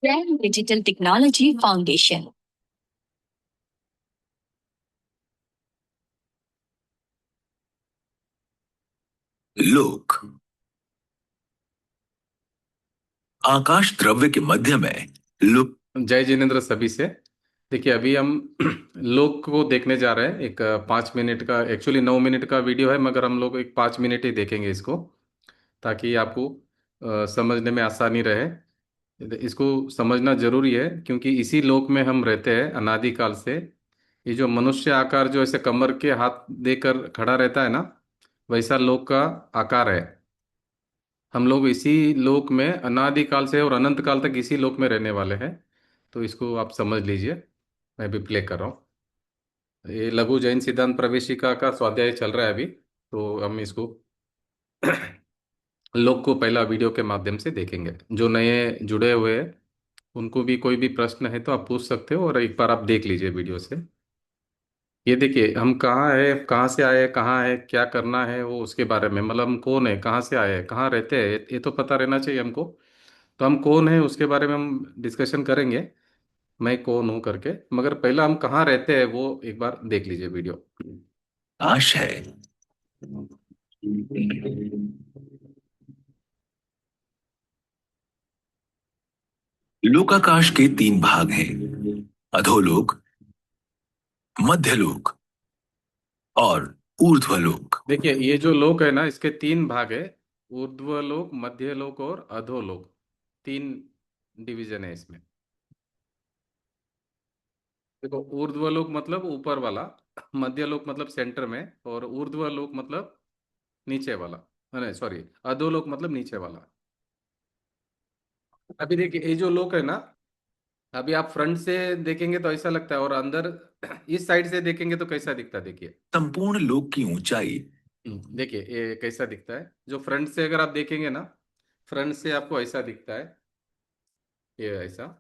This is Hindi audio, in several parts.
Brand Digital Technology Foundation. लोक आकाश द्रव्य के मध्य में लोक। जय जिनेन्द्र सभी से। देखिए अभी हम लोग को देखने जा रहे हैं। एक 5 मिनट का, एक्चुअली 9 मिनट का वीडियो है, मगर हम लोग एक 5 मिनट ही देखेंगे इसको, ताकि आपको समझने में आसानी रहे। इसको समझना जरूरी है, क्योंकि इसी लोक में हम रहते हैं अनादिकाल से। ये जो मनुष्य आकार जो ऐसे कमर के हाथ देकर खड़ा रहता है ना, वैसा लोक का आकार है। हम लोग इसी लोक में अनादिकाल से और अनंत काल तक इसी लोक में रहने वाले हैं। तो इसको आप समझ लीजिए। मैं भी प्ले कर रहा हूँ। ये लघु जैन सिद्धांत प्रवेशिका का स्वाध्याय चल रहा है अभी, तो हम इसको लोक को पहला वीडियो के माध्यम से देखेंगे। जो नए जुड़े हुए हैं उनको भी कोई भी प्रश्न है तो आप पूछ सकते हो, और एक बार आप देख लीजिए वीडियो से। ये देखिए हम कहाँ है, कहाँ से आए, कहाँ है, क्या करना है, वो उसके बारे में, मतलब हम कौन है, कहाँ से आए हैं, कहाँ रहते हैं, ये तो पता रहना चाहिए हमको। तो हम कौन है उसके बारे में हम डिस्कशन करेंगे, मैं कौन हूँ करके। मगर पहला हम कहाँ रहते हैं वो एक बार देख लीजिए वीडियो। आकाश है। लोकाकाश के 3 भाग हैं: अधोलोक, मध्यलोक और ऊर्ध्वलोक। देखिए ये जो लोक है ना, इसके 3 भाग है। ऊर्ध्वलोक, मध्यलोक और अधोलोक। 3 डिवीजन है इसमें। देखो, ऊर्ध्वलोक मतलब ऊपर वाला, मध्यलोक मतलब सेंटर में, और ऊर्ध्वलोक मतलब नीचे वाला। नहीं सॉरी, अधोलोक मतलब नीचे वाला। अभी देखिए ये जो लोक है ना, अभी आप फ्रंट से देखेंगे तो ऐसा लगता है, और अंदर इस साइड से देखेंगे तो कैसा दिखता है, देखिए। संपूर्ण लोक की ऊंचाई। देखिए ये कैसा दिखता है। जो फ्रंट से अगर आप देखेंगे ना, फ्रंट से आपको ऐसा दिखता है, ये ऐसा।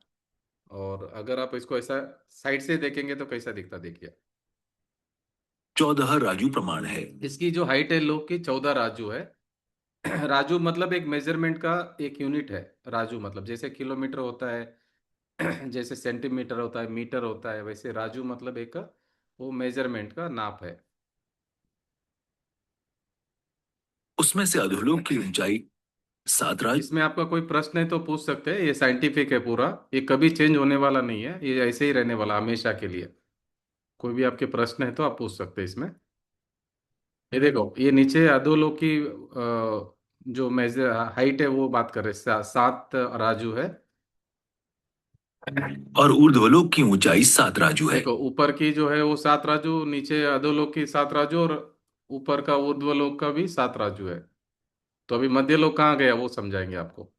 और अगर आप इसको ऐसा साइड से देखेंगे तो कैसा दिखता है, देखिए। 14 राजू प्रमाण है। इसकी जो हाइट है लोक की, 14 राजू है। राजू मतलब एक मेजरमेंट का एक यूनिट है। राजू मतलब जैसे किलोमीटर होता है, जैसे सेंटीमीटर होता है, मीटर होता है, वैसे राजू मतलब एक वो मेजरमेंट का नाप है। उसमें से अधोलोक की ऊंचाई 7 राजू। इसमें आपका कोई प्रश्न है तो पूछ सकते हैं। ये साइंटिफिक है पूरा, ये कभी चेंज होने वाला नहीं है, ये ऐसे ही रहने वाला हमेशा के लिए। कोई भी आपके प्रश्न है तो आप पूछ सकते हैं इसमें। ये देखो, ये नीचे अधोलोक की जो मेजर हाइट है वो बात कर रहे हैं, 7 राजू है। और ऊर्ध्वलोक की ऊंचाई 7 राजू है। देखो ऊपर की जो है वो 7 राजू, नीचे अधोलोक की 7 राजू, और ऊपर का ऊर्ध्वलोक का भी 7 राजू है। तो अभी मध्य लोक कहाँ गया वो समझाएंगे आपको।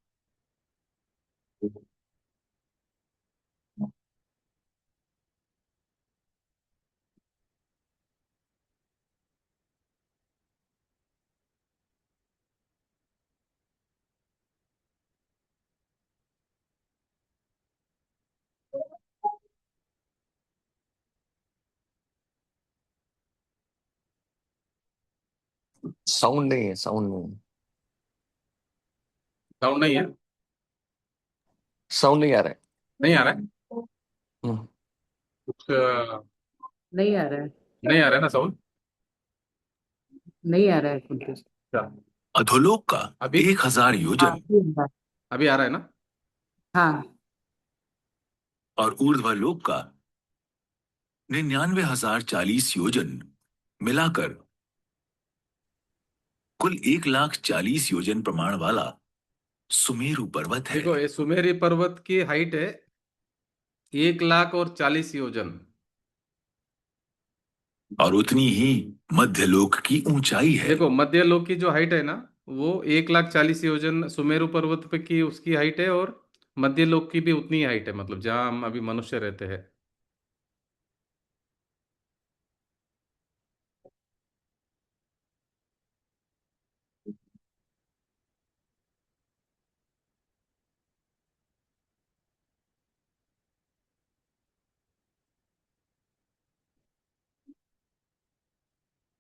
साउंड नहीं है, साउंड नहीं है। साउंड नहीं है? साउंड नहीं आ रहा है। नहीं आ रहा है? हम्म, कुछ नहीं आ रहा है। नहीं आ रहा है ना साउंड? नहीं आ रहा है कुछ। क्या? अधोलोक का अभी 1000 हाँ योजन अभी आ रहा है। अभी आ रहा है ना? हाँ और ऊर्ध्वलोक का 99,040 योजन मिलाकर कुल 1,40,000 योजन प्रमाण वाला सुमेरु पर्वत है। देखो ये सुमेरी पर्वत की हाइट है 1,40,040 योजन। और उतनी ही मध्यलोक की ऊंचाई है। देखो मध्य लोक की जो हाइट है ना, वो 1,40,040 योजन सुमेरु पर्वत पे की उसकी हाइट है, और मध्य लोक की भी उतनी ही हाइट है, मतलब जहाँ हम अभी मनुष्य रहते हैं।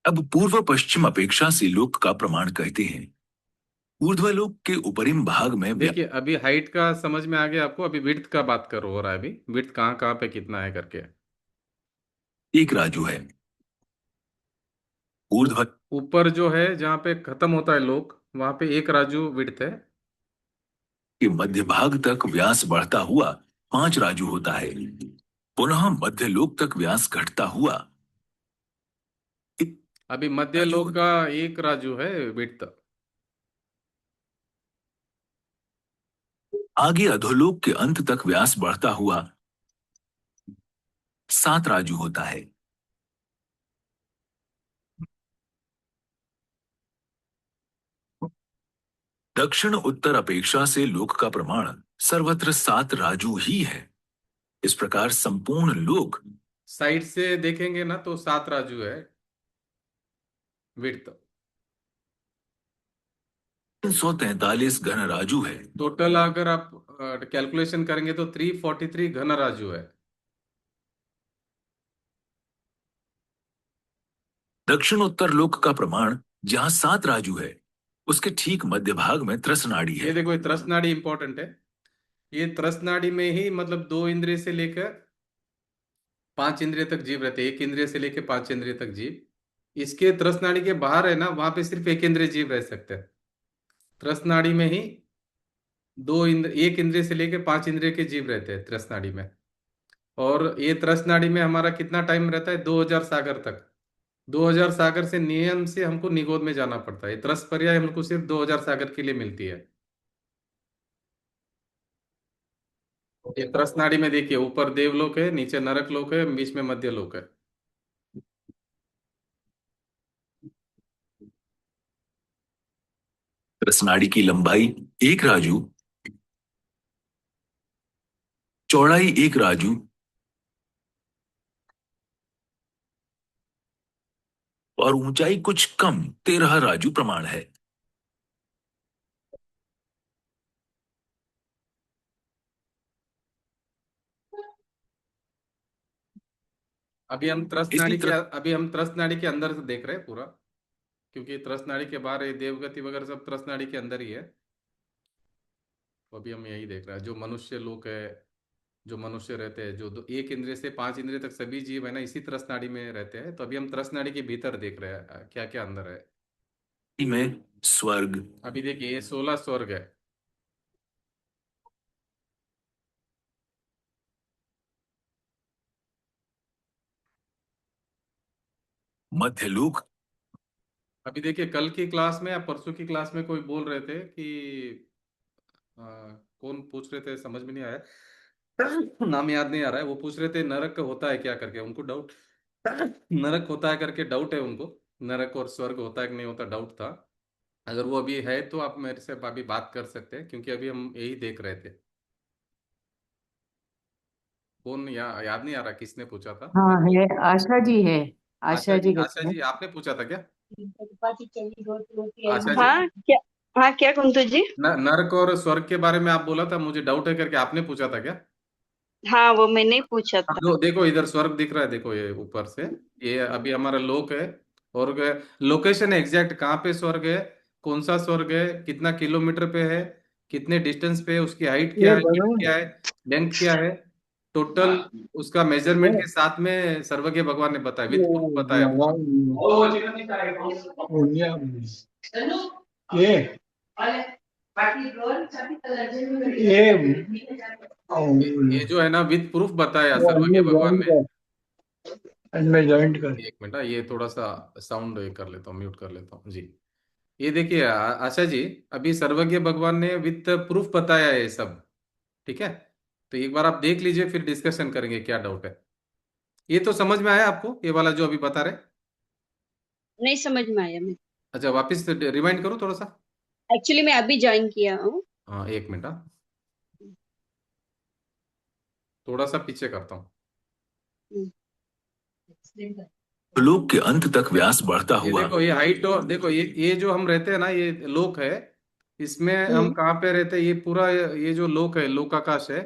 अब पूर्व पश्चिम अपेक्षा से लोक का प्रमाण कहते हैं। ऊर्ध्वलोक के उपरिम भाग में देखिए अभी हाइट का समझ में आ गया आपको, अभी विड्थ का बात करो हो रहा है, अभी विड्थ कहाँ कहाँ पे कितना है करके। एक राजू है। ऊर्ध्व ऊपर जो है जहाँ पे खत्म होता है लोक, वहां पे एक राजू विड्थ है। के मध्य भाग तक व्यास बढ़ता हुआ 5 राजू होता है। पुनः मध्य लोक तक व्यास घटता हुआ अभी मध्य लोक का एक राजू है विड्थ। आगे अधोलोक के अंत तक व्यास बढ़ता हुआ 7 राजू होता है। दक्षिण उत्तर अपेक्षा से लोक का प्रमाण सर्वत्र 7 राजू ही है। इस प्रकार संपूर्ण लोक साइड से देखेंगे ना तो 7 राजू है विड्थ। 343 घन राजू है। टोटल अगर आप कैलकुलेशन करेंगे तो 343 घन राजू है। दक्षिण उत्तर लोक का प्रमाण जहां 7 राजू है, उसके ठीक मध्य भाग में त्रस नाड़ी ये है। देखो ये त्रस नाड़ी इंपॉर्टेंट है। ये त्रस नाड़ी में ही मतलब 2 इंद्रिय से लेकर 5 इंद्रिय तक जीव रहते हैं, 1 इंद्रिय से लेकर 5 इंद्रिय तक जीव। इसके त्रस नाड़ी के बाहर है ना, वहां पे सिर्फ 1 इंद्रिय जीव रह सकते हैं। त्रस नाड़ी में ही 1 इंद्रिय से लेकर 5 इंद्रिय के जीव रहते हैं त्रस नाड़ी में। और ये त्रस नाड़ी में हमारा कितना टाइम रहता है, 2000 सागर तक। 2000 सागर से नियम से हमको निगोद में जाना पड़ता है। त्रस पर्याय हमको सिर्फ 2000 सागर के लिए मिलती है। ये त्रस नाड़ी में देखिए, ऊपर देवलोक है, नीचे नरक लोक है, बीच में मध्य लोक है। त्रस नाड़ी की लंबाई 1 राजू, चौड़ाई 1 राजू और ऊंचाई कुछ कम 13 राजू प्रमाण है। इसी तरह अभी हम त्रस नाड़ी के अंदर से देख रहे हैं पूरा, क्योंकि त्रस नाड़ी के बाहर ये देवगति वगैरह सब त्रस नाड़ी के अंदर ही है। तो अभी हम यही देख रहे हैं, जो मनुष्य लोक है, जो मनुष्य रहते हैं, जो 1 इंद्रिय से 5 इंद्रिय तक सभी जीव है ना, इसी त्रस नाड़ी में रहते हैं। तो अभी हम त्रस नाड़ी के भीतर देख रहे हैं क्या क्या अंदर है। में स्वर्ग, अभी देखिए ये 16 स्वर्ग है। मध्यलोक, अभी देखिए कल की क्लास में या परसों की क्लास में कोई बोल रहे थे कि कौन पूछ रहे थे, समझ में नहीं आया, नाम याद नहीं आ रहा है। वो पूछ रहे थे नरक होता है क्या करके, उनको डाउट, नरक होता है करके डाउट है उनको। नरक और स्वर्ग होता है कि नहीं होता, डाउट था। अगर वो अभी है तो आप मेरे से अभी बात कर सकते हैं, क्योंकि अभी हम यही देख रहे थे। कौन याद नहीं आ रहा किसने पूछा था। हाँ है, आशा जी है। आशा आशा जी, जी आशा करते हैं। जी आपने पूछा था क्या? आशा जी, हाँ क्या? हाँ क्या कुंतु जी? नरक और स्वर्ग के बारे में आप बोला था, मुझे डाउट है करके, आपने पूछा था क्या? हाँ वो मैंने ही पूछा अब था। देखो इधर स्वर्ग दिख रहा है, देखो ये ऊपर से, ये अभी हमारा लोक है। और लोकेशन है एग्जैक्ट, कहाँ पे स्वर्ग है, कौन सा स्वर्ग है, कितना किलोमीटर पे है, कितने डिस्टेंस पे है, उसकी हाइट क्या ये है, बनो width क्या है, लेंथ क्या है, टोटल उसका मेजरमेंट के साथ में सर्वज्ञ भगवान ने बताया, विथ प्रूफ बताया पूरा। ये ये ये जो है ना विथ प्रूफ बताया सर्वज्ञ भगवान ने। इनमें ज्वाइंट कर। एक मिनट, ये थोड़ा सा साउंड कर लेता हूँ, म्यूट कर लेता हूँ जी। ये देखिए आशा जी, अभी सर्वज्ञ भगवान ने विथ प्रूफ बताया है ये सब, ठीक है। तो एक बार आप देख लीजिए, फिर डिस्कशन करेंगे क्या डाउट है। ये तो समझ में आया आपको, ये वाला जो अभी बता रहे? नहीं समझ में आया मैं। अच्छा वापस रिमाइंड करो थोड़ा सा। एक्चुअली मैं अभी ज्वाइन किया हूँ। हाँ एक मिनट, हाँ थोड़ा सा पीछे करता हूँ। लोक के अंत तक व्यास बढ़ता ये हुआ देखो ये हाइट, और देखो ये जो हम रहते हैं ना, ये लोक है। इसमें हम कहाँ पे रहते हैं, ये पूरा ये जो लोक है, लोक आकाश है,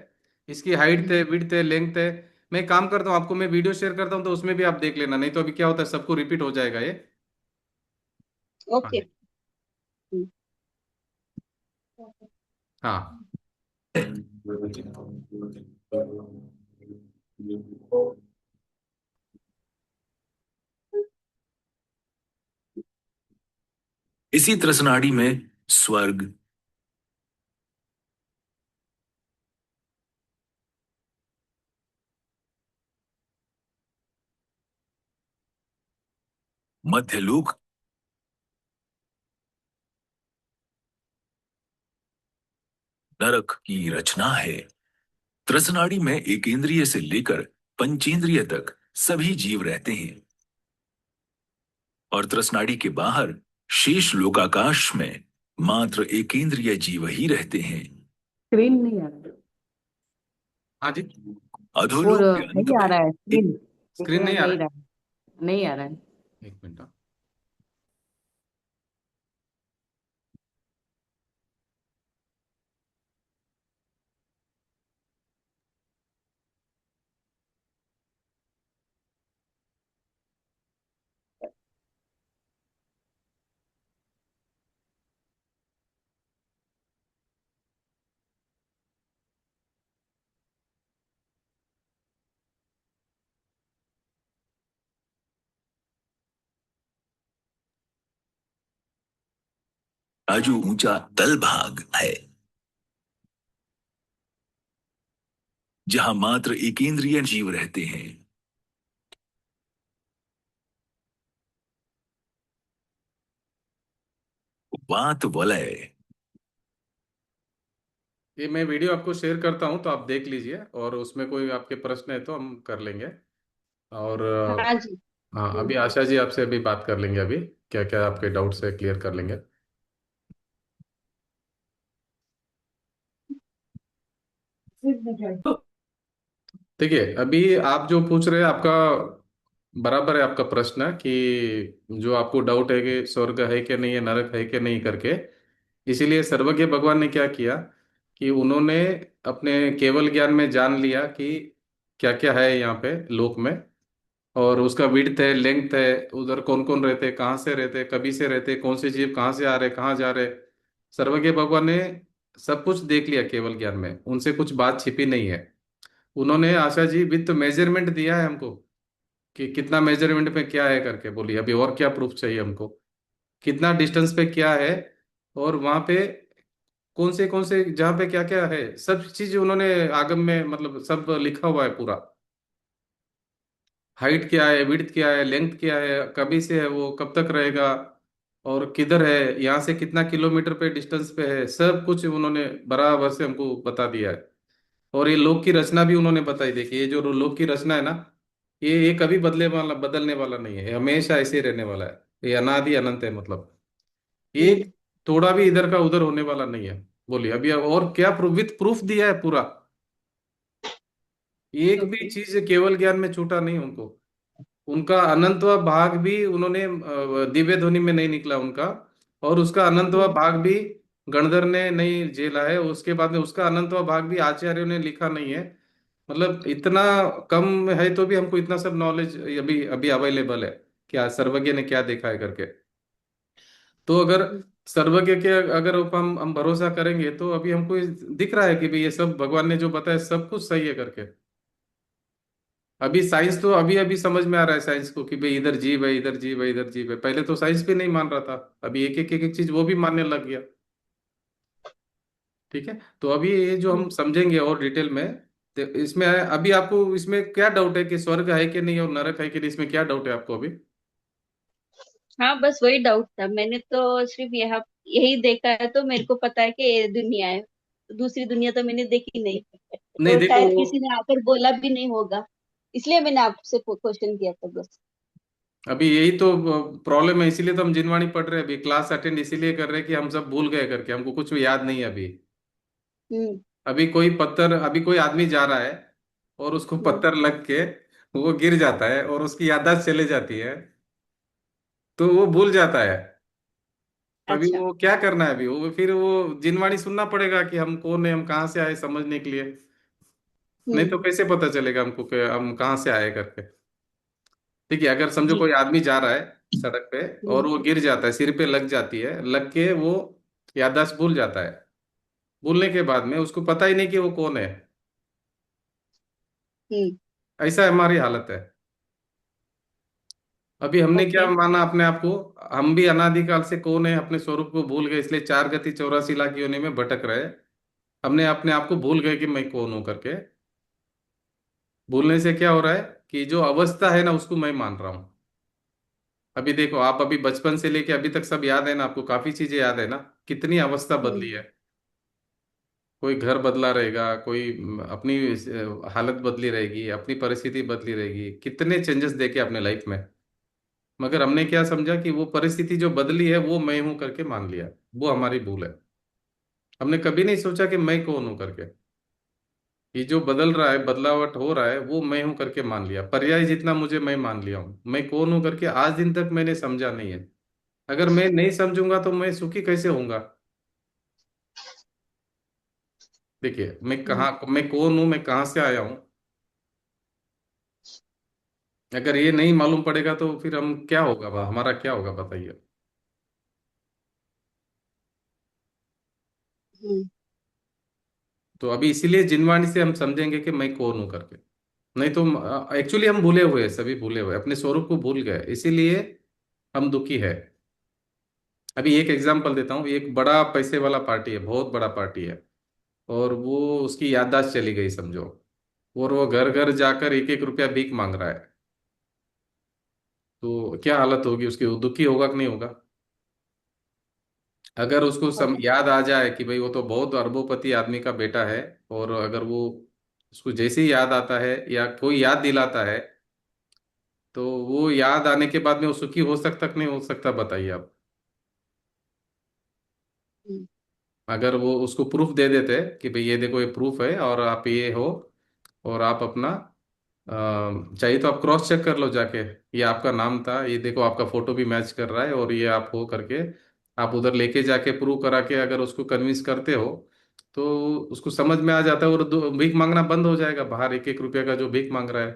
इसकी हाइट है, विड्थ है, लेंथ है। मैं एक काम करता हूँ, आपको मैं वीडियो शेयर करता हूँ, तो उसमें भी आप देख लेना, नहीं तो अभी क्या होता है सबको रिपीट हो जाएगा ये। हाँ ओके। जी। हाँ। इसी त्रसनाड़ी में स्वर्ग, मध्यलोक, नरक की रचना है। त्रसनाड़ी में एकेंद्रिय से लेकर पंचेंद्रिय तक सभी जीव रहते हैं और त्रसनाड़ी के बाहर शेष लोकाकाश में मात्र एकेंद्रिय जीव ही रहते हैं। स्क्रीन नहीं आ रहा है। हाँ जी। वो अधोलोक के अंत नहीं आ में रहा है स्क्रीन। स्क्रीन नहीं आ रहा नहीं रहा नहीं आ रहा है। है? एक मिनट। हाँ। राजू ऊंचा तल भाग है जहां मात्र एकेंद्रिय जीव रहते हैं। वात वलय, ये मैं वीडियो आपको शेयर करता हूँ तो आप देख लीजिए, और उसमें कोई आपके प्रश्न है तो हम कर लेंगे। और हाँ जी। हाँ, अभी आशा जी आपसे अभी बात कर लेंगे, अभी क्या क्या आपके डाउट्स है क्लियर कर लेंगे। देखिए, अभी आप जो पूछ रहे हैं आपका बराबर है, आपका प्रश्न कि जो आपको डाउट है कि स्वर्ग है कि नहीं है, नरक है कि नहीं करके। इसीलिए सर्वज्ञ भगवान ने क्या किया कि उन्होंने अपने केवल ज्ञान में जान लिया कि क्या क्या है यहाँ पे लोक में, और उसका विड्थ है, लेंथ है, उधर कौन कौन रहते, कहाँ से रहते, कभी से रहते, कौन से जीव कहाँ से आ रहे, कहाँ जा रहे। सर्वज्ञ भगवान ने सब कुछ देख लिया केवल ज्ञान में, उनसे कुछ बात छिपी नहीं है। उन्होंने आशा जी विथ मेजरमेंट दिया है हमको कि कितना मेजरमेंट पे क्या है करके। बोलिए अभी और क्या प्रूफ चाहिए हमको, कितना डिस्टेंस पे क्या है, और वहां पे कौन से जहाँ पे क्या क्या है, सब चीज उन्होंने आगम में मतलब सब लिखा हुआ है पूरा। हाइट क्या है, विड्थ क्या है, लेंथ क्या है, कभी से है वो, कब तक रहेगा, और किधर है, यहाँ से कितना किलोमीटर पे डिस्टेंस पे है, सब कुछ उन्होंने बराबर से हमको बता दिया है। और ये लोक की रचना भी उन्होंने बताई। देखिए ये जो लोक की रचना है ना, ये कभी बदलने वाला नहीं है, ये हमेशा ऐसे ही रहने वाला है। ये अनादि अनंत है, मतलब ये हम्म। थोड़ा भी इधर का उधर होने वाला नहीं है। बोलिए अभी और क्या प्रूफ, विथ प्रूफ दिया है पूरा। एक भी ओके। चीज केवल ज्ञान में छूटा नहीं उनको। उनका अनंतवा भाग भी उन्होंने दिव्य ध्वनि में नहीं निकला उनका, और उसका अनंतवा हम्म। भाग भी गणधर ने नहीं झेला है। उसके बाद में उसका अनंतवा भाग भी आचार्यों ने लिखा नहीं है। मतलब इतना कम है तो भी हमको इतना सब नॉलेज अभी अभी अवेलेबल है, क्या सर्वज्ञ ने क्या देखा है करके। तो अगर सर्वज्ञ के अगर ऊपर हम भरोसा करेंगे तो अभी हमको दिख रहा है कि भाई ये सब भगवान ने जो बताया सब कुछ सही है करके। अभी साइंस तो अभी अभी समझ में आ रहा है साइंस को कि भाई इधर जीव है, इधर जीव है, इधर जीव है। पहले तो साइंस भी नहीं मान रहा था, अभी एक एक चीज वो भी मानने लग गया। ठीक है, तो अभी ये जो हम समझेंगे और डिटेल में, तो इसमें अभी आपको इसमें क्या डाउट है कि स्वर्ग है कि नहीं और नरक है कि नहीं, इसमें क्या डाउट है आपको अभी? हाँ, बस वही डाउट था। मैंने तो सिर्फ यहाँ यही देखा है, तो मेरे को पता है कि ये दुनिया है। दूसरी दुनिया तो मैंने देखी नहीं। नहीं और देखो, शायद किसी ने आकर बोला भी नहीं होगा, इसलिए मैंने आपसे क्वेश्चन किया था बस। अभी यही तो प्रॉब्लम है, इसीलिए तो हम जिनवाणी पढ़ रहे हैं, अभी क्लास अटेंड इसीलिए कर रहे हैं कि हम सब भूल गए करके, हमको कुछ भी याद नहीं है अभी। हम्म। अभी कोई आदमी जा रहा है और उसको हम्म। पत्थर लग के वो गिर जाता है और उसकी याददाश्त चले जाती है, तो वो भूल जाता है। अभी अच्छा। वो क्या करना है, अभी वो फिर वो जिनवाणी सुनना पड़ेगा कि हम कौन है, हम कहाँ से आए, समझने के लिए। नहीं तो हम्म। कैसे पता चलेगा हमको कि हम कहाँ से आए करके। ठीक है, अगर समझो जी। कोई आदमी जा रहा है सड़क पे और हम्म। वो गिर जाता है, सिर पे लग जाती है, लग के वो याददाश्त भूल जाता है। भूलने के बाद में उसको पता ही नहीं कि वो कौन है। हम्म। ऐसा हमारी हालत है। अभी हमने क्या ओके। माना अपने आप को, हम भी अनादिकाल से कौन है अपने स्वरूप को भूल गए, इसलिए 4 गति 84 लाख योनि में भटक रहे। हमने अपने आप को भूल गए कि मैं कौन हूं करके। भूलने से क्या हो रहा है कि जो अवस्था है ना उसको मैं मान रहा हूं। अभी देखो आप, अभी बचपन से लेके अभी तक सब याद है ना आपको, काफी चीजें याद है ना। कितनी अवस्था बदली हम्म। है। कोई घर बदला रहेगा, कोई अपनी हालत बदली रहेगी, अपनी परिस्थिति बदली रहेगी, कितने चेंजेस देखे अपने लाइफ में। मगर हमने क्या समझा कि वो परिस्थिति जो बदली है वो मैं हूं करके मान लिया। वो हमारी भूल है। हमने कभी नहीं सोचा कि मैं कौन हूं करके। ये जो बदल रहा है, बदलावट हो रहा है, वो मैं हूं करके मान लिया। पर्याय जितना मुझे मैं मान लिया हूं, मैं कौन हूं करके आज दिन तक मैंने समझा नहीं है। अगर मैं नहीं समझूंगा तो मैं सुखी कैसे होऊंगा। देखिए मैं हम्म। कहाँ, मैं कौन हूं, मैं कहाँ से आया हूं, अगर ये नहीं मालूम पड़ेगा तो फिर हम क्या होगा, हमारा क्या होगा बताइए। हम्म। तो अभी इसीलिए जिनवाणी से हम समझेंगे कि मैं कौन हूं करके। नहीं तो एक्चुअली हम भूले हुए हैं, सभी भूले हुए हैं, अपने स्वरूप को भूल गए, इसीलिए हम दुखी है। अभी एक एग्जांपल देता हूँ। एक बड़ा पैसे वाला पार्टी है, बहुत बड़ा पार्टी है, और वो उसकी याददाश्त चली गई समझो। और वो घर घर जाकर एक एक रुपया भीख मांग रहा है। तो क्या हालत होगी उसकी, वो दुखी होगा कि नहीं होगा। अगर उसको होगा। याद आ जाए कि भाई वो तो बहुत अरबोपति आदमी का बेटा है, और अगर वो, उसको जैसे ही याद आता है या कोई याद दिलाता है, तो वो याद आने के बाद में वो सुखी हो सकता कि नहीं हो सकता बताइए आप। हम्म। अगर वो उसको प्रूफ दे देते कि भाई ये देखो ये प्रूफ है और आप ये हो, और आप अपना चाहिए तो आप क्रॉस चेक कर लो जाके, ये आपका नाम था, ये देखो आपका फोटो भी मैच कर रहा है और ये आप हो करके, आप उधर लेके जाके प्रूव करा के अगर उसको कन्विंस करते हो, तो उसको समझ में आ जाता है और भीख मांगना बंद हो जाएगा बाहर, एक एक रुपया का जो भीख मांग रहा है।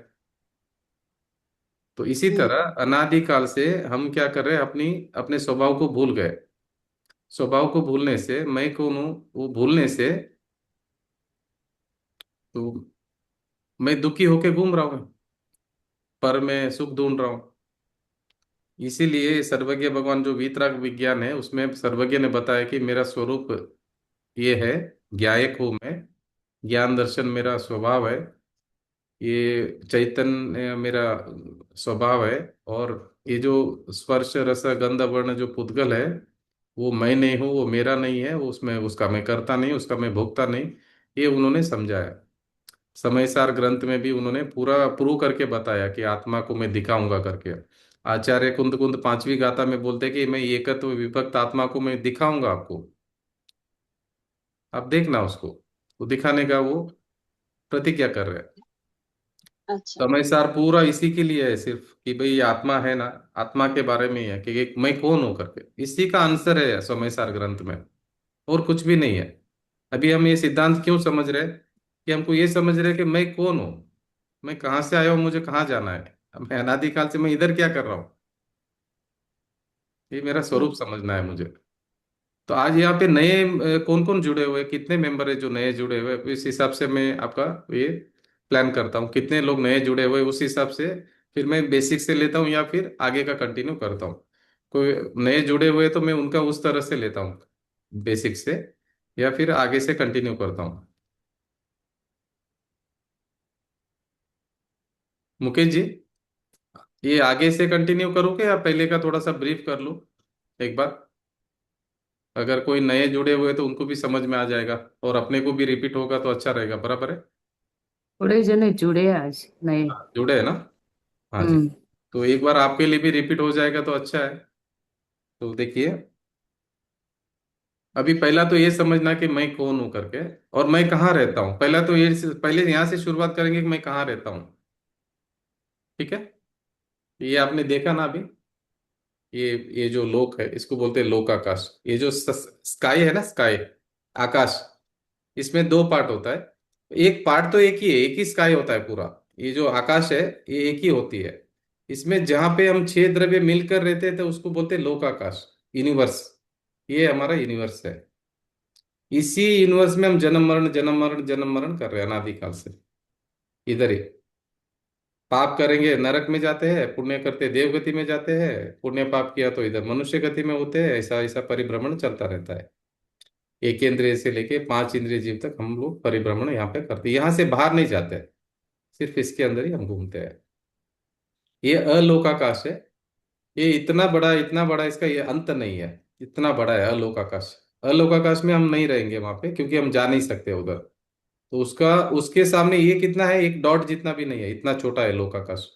तो इसी हम्म। तरह अनादिकाल से हम क्या कर रहे हैं, अपनी अपने स्वभाव को भूल गए। स्वभाव को भूलने से मैं कौन हूँ, वो भूलने से तो मैं दुखी होके घूम रहा हूँ, पर मैं सुख ढूंढ रहा हूँ। इसीलिए सर्वज्ञ भगवान जो वीतराग विज्ञान है उसमें सर्वज्ञ ने बताया कि मेरा स्वरूप ये है, ज्ञायक हूँ मैं, ज्ञान दर्शन मेरा स्वभाव है, ये चैतन्य मेरा स्वभाव है। और ये जो स्पर्श रस गंध वर्ण जो पुद्गल है, वो मैं नहीं हूँ, वो मेरा नहीं है, वो उसमें उसका मैं करता नहीं, उसका मैं भोगता नहीं। ये उन्होंने समझाया। समयसार ग्रंथ में भी उन्होंने पूरा प्रूव करके बताया कि आत्मा को मैं दिखाऊंगा करके। आचार्य कुंद कुंद 5वीं गाथा में बोलते कि मैं एकत्व विभक्त आत्मा को मैं दिखाऊंगा आपको। आप देखना उसको, वो दिखाने का वो प्रतिज्ञा कर रहे हैं। अच्छा। समयसार पूरा इसी के लिए है सिर्फ कि भाई ये आत्मा है ना, आत्मा के बारे में ही है कि मैं कौन हूं करके, इसी का आंसर है समयसार ग्रंथ में, और कुछ भी नहीं है। अभी हम ये सिद्धांत क्यों समझ रहे हैं कि हमको ये समझ रहे हैं कि मैं कौन हूँ, मैं कहाँ से आया हूँ, मुझे कहाँ जाना है, अब मैं अनादिकाल से मैं इधर क्या कर रहा हूँ, ये मेरा स्वरूप हम्म। समझना है मुझे। तो आज यहाँ पे नए कौन कौन जुड़े हुए हैं, कितने मेंबर है जो नए जुड़े हुए हैं, इस हिसाब से मैं आपका ये प्लान करता हूँ कितने लोग नए जुड़े हुए हैं, उस हिसाब से फिर मैं बेसिक से लेता हूँ या फिर आगे का कंटिन्यू करता हूँ। कोई नए जुड़े हुए हैं तो मैं उनका उस तरह से लेता हूँ बेसिक से, या फिर आगे से कंटिन्यू करता हूँ। मुकेश जी, ये आगे से कंटिन्यू करूँ क्या, या पहले का थोड़ा सा ब्रीफ कर लूँ एक बार। अगर कोई नए जुड़े हुए तो उनको भी समझ में आ जाएगा, और अपने को भी रिपीट होगा तो अच्छा रहेगा, बराबर है। थोड़े जने जुड़े हैं आज नए। हाँ, जुड़े है ना। हाँ जी। हम्म। तो एक बार आपके लिए भी रिपीट हो जाएगा तो अच्छा है। तो देखिए, अभी पहला तो ये समझना कि मैं कौन हूं करके, और मैं कहाँ रहता हूँ। पहला तो ये, पहले यहाँ से शुरुआत करेंगे कि मैं कहाँ रहता हूँ। ठीक है। ये आपने देखा ना अभी, ये जो लोक है इसको बोलते हैं लोक आकाश। ये जो स्काई है ना, स्काई आकाश, इसमें दो पार्ट होता है। एक पार्ट तो एक ही है, एक ही स्काई होता है पूरा। ये जो आकाश है ये एक ही होती है। इसमें जहां पे हम 6 द्रव्य मिलकर रहते हैं तो उसको बोलते हैं लोक आकाश, यूनिवर्स। ये हमारा यूनिवर्स है। इसी यूनिवर्स में हम जन्म मरण जन्म मरण जन्म मरण कर रहे हैं अनादिकाल से, इधर ही। पाप करेंगे नरक में जाते हैं, पुण्य करते देव गति में जाते हैं, पुण्य पाप किया तो इधर मनुष्य गति में होते हैं। ऐसा ऐसा परिभ्रमण चलता रहता है। एक इंद्रिय से लेके पांच इंद्रिय जीव तक हम लोग परिभ्रमण यहाँ पे करते हैं, यहाँ से बाहर नहीं जाते, सिर्फ इसके अंदर ही हम घूमते हैं। ये अलोकाकाश है। ये इतना बड़ा इसका ये अंत नहीं है। इतना बड़ा है अलोकाकाश। अलोकाकाश में हम नहीं रहेंगे वहां पे, क्योंकि हम जा नहीं सकते उधर। तो उसका उसके सामने ये कितना है, एक डॉट जितना भी नहीं है, इतना छोटा है लोकाकाश।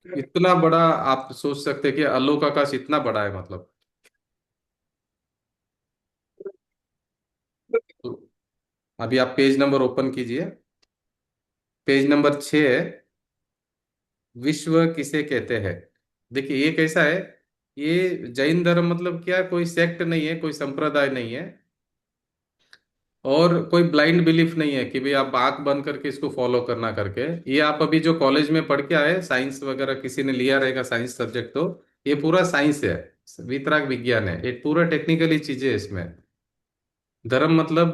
इतना बड़ा आप सोच सकते हैं कि अलोकाकाश इतना बड़ा है मतलब। तो अभी आप पेज नंबर ओपन कीजिए। पेज नंबर 6 है, विश्व किसे कहते हैं। देखिए ये कैसा है। ये जैन धर्म मतलब क्या, कोई सेक्ट नहीं है, कोई संप्रदाय नहीं है, और कोई ब्लाइंड बिलीफ नहीं है कि भाई आप आंख बंद करके इसको फॉलो करना करके। ये आप अभी जो कॉलेज में पढ़ के आए, साइंस वगैरह किसी ने लिया रहेगा साइंस सब्जेक्ट, तो ये पूरा साइंस है, वितराग विज्ञान है, ये पूरा टेक्निकली चीजें है इसमें। धर्म मतलब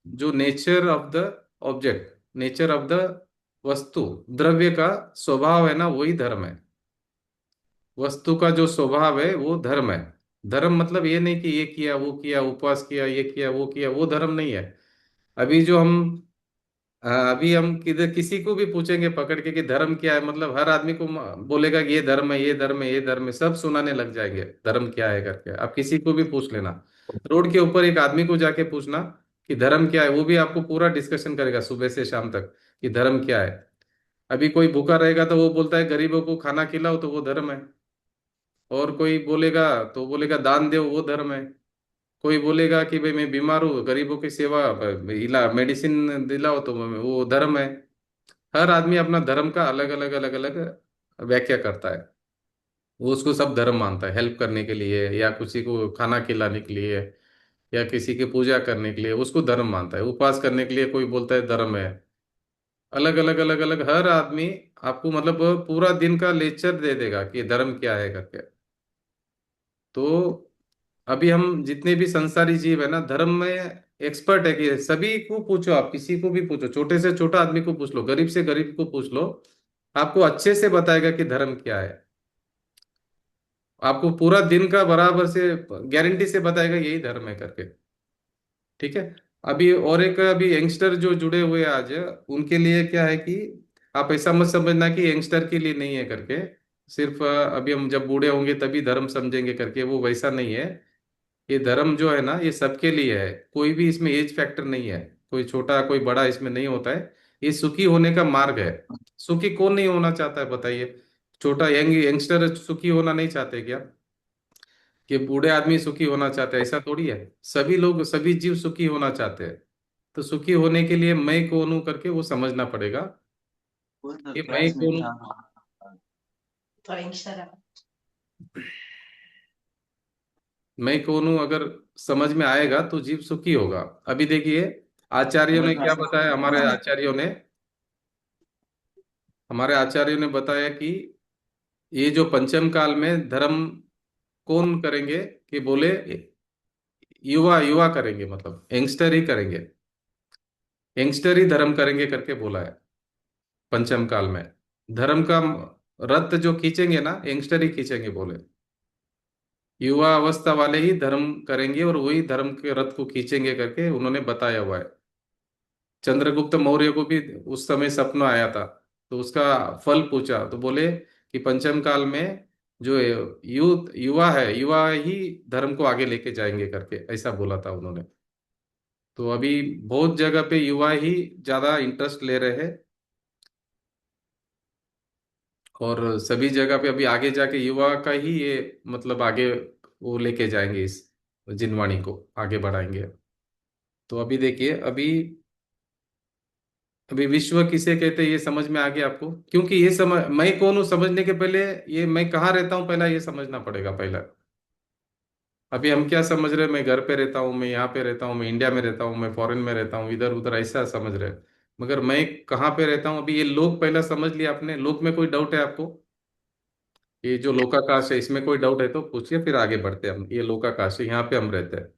जो nature of the object, nature of the वस्तु, द्रव्य का स्वभाव है ना, वही धर्म है। वस्तु का जो स्वभाव है वो धर्म है। धर्म मतलब ये नहीं कि ये किया वो किया, उपवास किया ये किया, वो धर्म नहीं है। अभी जो हम अभी हम किधर किसी को भी पूछेंगे पकड़ के कि धर्म क्या है, मतलब हर आदमी को बोलेगा कि ये धर्म है, ये धर्म है, ये धर्म है, सब सुनाने लग जाएंगे धर्म क्या है करके। आप किसी को भी पूछ लेना, रोड के ऊपर एक आदमी को जाके पूछना कि धर्म क्या है, वो भी आपको पूरा डिस्कशन करेगा सुबह से शाम तक कि धर्म क्या है। अभी कोई भूखा रहेगा तो वो बोलता है गरीबों को खाना खिलाओ, तो वो धर्म है। और कोई बोलेगा तो बोलेगा दान दो, वो धर्म है। कोई बोलेगा कि भाई मैं बीमार हूँ, गरीबों की सेवा, इला मेडिसिन दिलाओ, तो वो धर्म है। हर आदमी अपना धर्म का अलग अलग अलग अलग व्याख्या करता है। वो उसको सब धर्म मानता है, हेल्प करने के लिए या किसी को खाना खिलाने के लिए या किसी की पूजा करने के लिए उसको धर्म मानता है। उपवास करने के लिए कोई बोलता है धर्म है। अलग अलग अलग अलग हर आदमी आपको मतलब पूरा दिन का लेक्चर दे देगा कि धर्म क्या है करके। तो अभी हम जितने भी संसारी जीव है ना, धर्म में एक्सपर्ट है कि सभी को पूछो, आप किसी को भी पूछो, छोटे से छोटा आदमी को पूछ लो, गरीब से गरीब को पूछ लो, आपको अच्छे से बताएगा कि धर्म क्या है। आपको पूरा दिन का बराबर से गारंटी से बताएगा यही धर्म है करके। ठीक है। अभी और एक अभी यंगस्टर जो जुड़े हुए हैं आज, उनके लिए क्या है कि आप ऐसा मत समझना कि यंगस्टर के लिए नहीं है करके, सिर्फ अभी हम जब बूढ़े होंगे तभी धर्म समझेंगे करके, वो वैसा नहीं है। ये धर्म जो है ना, ये सबके लिए है, कोई भी इसमें एज फैक्टर नहीं है, कोई छोटा कोई बड़ा इसमें नहीं होता है। ये सुखी होने का मार्ग है। सुखी कौन नहीं होना चाहता है बताइए। छोटा यंगस्टर सुखी होना नहीं चाहते क्या, कि बूढ़े आदमी सुखी होना चाहते हैं, ऐसा थोड़ी है। सभी लोग सभी जीव सुखी होना चाहते हैं। तो सुखी होने के लिए मैं कौन हूं करके वो समझना पड़ेगा कि मैं कौन हूं। मैं कौन हूं अगर समझ में आएगा तो जीव सुखी होगा। अभी देखिए आचार्यों ने क्या बताया, हमारे आचार्यों ने बताया कि ये जो पंचम काल में धर्म कौन करेंगे, कि बोले युवा युवा करेंगे, मतलब यंगस्टर ही करेंगे, यंगस्टर ही धर्म करेंगे करके बोला है। पंचम काल में धर्म का रथ जो खींचेंगे ना, यंगस्टर ही खींचेंगे बोले। युवा अवस्था वाले ही धर्म करेंगे और वही धर्म के रथ को खींचेंगे करके उन्होंने बताया हुआ है। चंद्रगुप्त मौर्य को भी उस समय सपना आया था, तो उसका फल पूछा तो बोले कि पंचम काल में जो यूथ युवा है, युवा ही धर्म को आगे लेके जाएंगे करके ऐसा बोला था उन्होंने। तो अभी बहुत जगह पे युवा ही ज्यादा इंटरेस्ट ले रहे हैं, और सभी जगह पे अभी आगे जाके युवा का ही ये मतलब आगे वो लेके जाएंगे, इस जिनवाणी को आगे बढ़ाएंगे। तो अभी देखिए अभी अभी विश्व किसे कहते हैं ये समझ में आ गया आपको, क्योंकि ये समझ मैं कौन हूँ समझने के पहले ये मैं कहाँ रहता हूँ पहला ये समझना पड़ेगा पहला। अभी हम क्या समझ रहे हैं, मैं घर पे रहता हूँ, मैं यहाँ पे रहता हूँ, मैं इंडिया में रहता हूँ, मैं फॉरेन में रहता हूँ, इधर उधर ऐसा समझ रहे हैं। मगर मैं कहाँ पे रहता हूँ, अभी ये लोक पहला समझ लिया आपने। लोक में कोई डाउट है आपको? ये जो लोकाकाश है इसमें कोई डाउट है तो पूछिए, फिर आगे बढ़ते हैं हम। ये लोकाकाश है, यहाँ पे हम रहते हैं।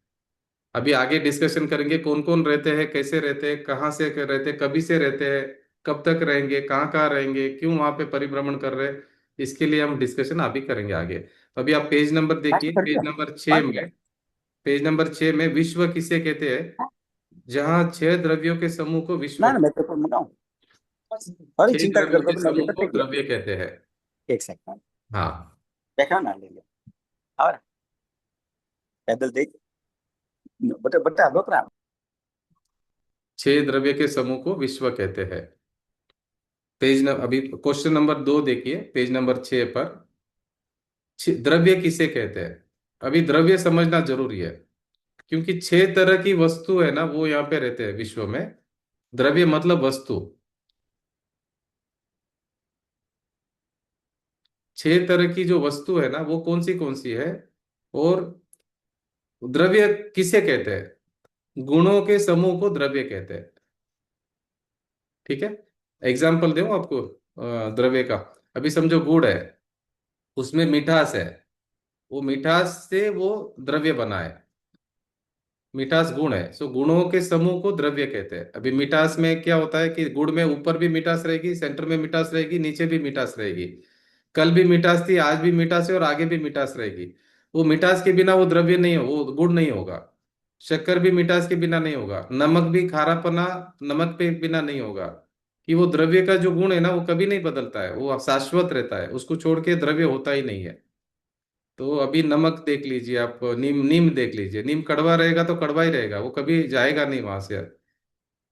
अभी आगे डिस्कशन करेंगे कौन कौन रहते हैं, कैसे रहते हैं, कहाँ से रहते हैं, कभी से रहते हैं, कब तक रहेंगे, कहाँ कहाँ रहेंगे, क्यों वहां पे परिभ्रमण कर रहे हैं। इसके लिए हम डिस्कशन अभी करेंगे आगे। तो अभी आप पेज नंबर देखिए, पेज नंबर 6 में विश्व किसे कहते हैं, जहाँ 6 द्रव्यों के समूह को विश्व, ना ना मैं पेपर मंगाऊं। अरे 6 चिंता द्रव्यों करता के तो मैं समूह पेपर को चेक किया। द्रव्य कहते हैं। एक सेकंड हाँ, देखा ना ले लिया और पैदल देख बता बता बता। 6 द्रव्य के समूह को विश्व कहते हैं। अभी क्वेश्चन नंबर 2 देखिए, पेज नंबर 6 पर। द्रव्य किसे कहते हैं। अभी द्रव्य समझना जरूरी है, क्योंकि 6 तरह की वस्तु है ना, वो यहाँ पे रहते हैं विश्व में। द्रव्य मतलब वस्तु। 6 तरह की जो वस्तु है ना, वो कौन सी है। और द्रव्य किसे कहते हैं, गुणों के समूह को द्रव्य कहते हैं। ठीक है, एग्जाम्पल दूं आपको द्रव्य का। अभी समझो गुड़ है, उसमें मिठास है, वो मिठास से वो द्रव्य बना है। मिठास गुण है, सो गुणों के समूह को द्रव्य कहते हैं। अभी मिठास में क्या होता है कि गुड़ में ऊपर भी मिठास रहेगी, सेंटर में मिठास रहेगी, नीचे भी मिठास रहेगी। कल भी मिठास थी, आज भी मिठास है, और आगे भी मिठास रहेगी। वो मिठास के बिना वो द्रव्य नहीं हो, वो गुड़ नहीं होगा। शक्कर भी मिठास के बिना नहीं होगा, नमक भी खारापना नमक के बिना नहीं होगा। कि वो द्रव्य का जो गुण है ना, वो कभी नहीं बदलता है, वो शाश्वत रहता है, उसको छोड़ के द्रव्य होता ही नहीं है। तो अभी नमक देख लीजिए आप, नीम नीम देख लीजिए, नीम कड़वा रहेगा तो कड़वा ही रहेगा, वो कभी जाएगा नहीं वहां से,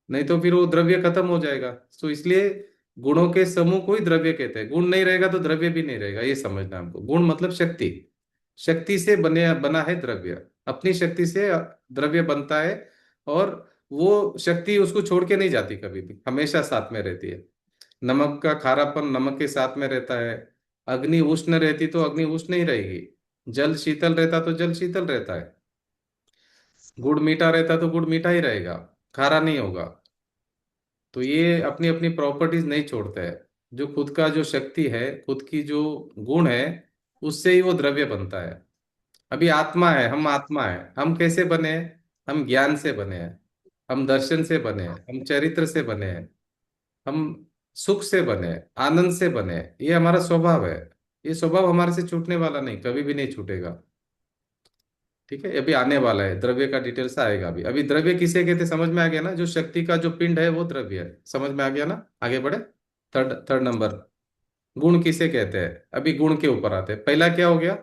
नहीं तो फिर वो द्रव्य खत्म हो जाएगा। तो इसलिए गुणों के समूह को ही द्रव्य कहते हैं। गुण नहीं रहेगा तो द्रव्य भी नहीं रहेगा, ये समझना हमको। गुण मतलब शक्ति, शक्ति से बना है द्रव्य, अपनी शक्ति से द्रव्य बनता है। और वो शक्ति उसको छोड़ के नहीं जाती, कभी भी हमेशा साथ में रहती है। नमक का खारापन नमक के साथ में रहता है। अग्नि उष्ण रहती तो अग्नि उष्ण ही रहेगी। जल शीतल रहता तो जल शीतल रहता है। गुड़ मीठा रहता तो गुड़ मीठा ही रहेगा, खारा नहीं होगा। तो ये अपनी अपनी प्रॉपर्टीज नहीं छोड़ता है। जो खुद का जो शक्ति है, खुद की जो गुण है, उससे ही वो द्रव्य बनता है। अभी आत्मा है, हम आत्मा है, हम कैसे बने हैं। हम ज्ञान से बने हैं, हम दर्शन से बने हैं, हम चरित्र से बने हैं, हम सुख से बने हैं, आनंद से बने हैं। ये हमारा स्वभाव है। ये स्वभाव हमारे से छूटने वाला नहीं, कभी भी नहीं छूटेगा। ठीक है, अभी आने वाला है, द्रव्य का डिटेल्स आएगा। अभी द्रव्य किसे कहते हैं, समझ में आ गया ना। जो शक्ति का जो पिंड है वो द्रव्य है, समझ में आ गया ना। आगे बढ़े, थर्ड थर्ड नंबर, गुण किसे कहते हैं। अभी गुण के ऊपर आते हैं। पहला क्या हो गया,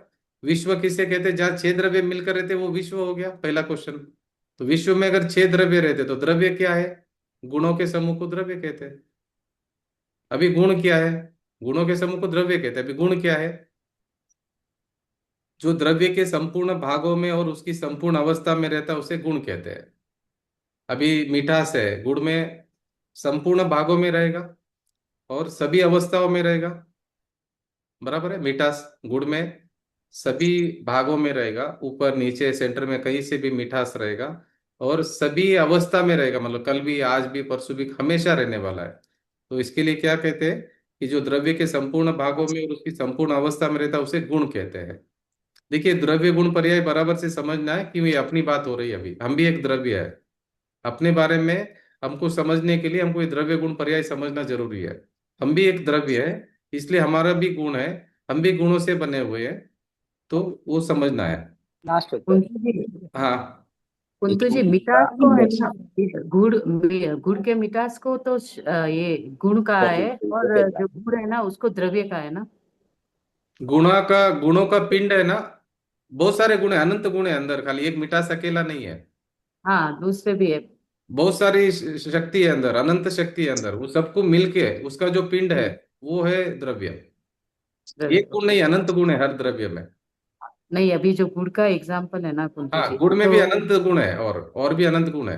विश्व किसे कहते हैं। जहाँ 6 द्रव्य मिलकर रहते वो विश्व हो गया, पहला क्वेश्चन। तो विश्व में अगर 6 द्रव्य रहते तो द्रव्य क्या है, गुणों के समूह को द्रव्य कहते हैं। अभी गुण क्या है, गुणों के समूह को द्रव्य कहते हैं। अभी गुण क्या है, जो द्रव्य के संपूर्ण भागों में और उसकी संपूर्ण अवस्था में रहता है उसे गुण कहते हैं। अभी मिठास है, गुड़ में संपूर्ण भागों में रहेगा और सभी अवस्थाओं में रहेगा, बराबर है। मिठास गुड़ में सभी भागों में रहेगा, ऊपर नीचे सेंटर में कहीं से भी मिठास रहेगा। और सभी अवस्था में रहेगा, मतलब कल भी, आज भी, परसों भी, हमेशा रहने वाला है। तो इसके लिए क्या कहते हैं कि जो द्रव्य के संपूर्ण भागों में और उसकी संपूर्ण अवस्था में रहता है उसे गुण कहते हैं। देखिए, द्रव्य गुण पर्याय बराबर से समझना है कि ये अपनी बात हो रही है। अभी हम भी एक द्रव्य है, अपने बारे में हमको समझने के लिए हमको ये द्रव्य गुण पर्याय समझना जरूरी है। हम भी एक द्रव्य है, इसलिए हमारा भी गुण है, हम भी गुणों से बने हुए हैं। तो वो समझना है। लास्ट पेपर कुंतु जी, हाँ, कुंतु जी, मिठास को है ना, गुड़ गुड़ के मिठास को तो ये गुण का है, और जो गुड़ है ना उसको द्रव्य का है ना। गुणों का पिंड है ना। बहुत सारे गुण है, अनंत गुण है अंदर, खाली एक मिठास अकेला नहीं है। हाँ, दूसरे भी है। बहुत सारी शक्ति है अंदर, अनंत शक्ति है अंदर, वो सबको मिलके उसका जो पिंड है वो है द्रव्य। एक द्रव्य। गुण नहीं, अनंत गुण है हर द्रव्य में। नहीं, अभी जो गुड़ का एग्जाम्पल है ना कुंतु हाँ, जी, गुड़ में भी तो अनंत गुण है, और भी अनंत गुण है।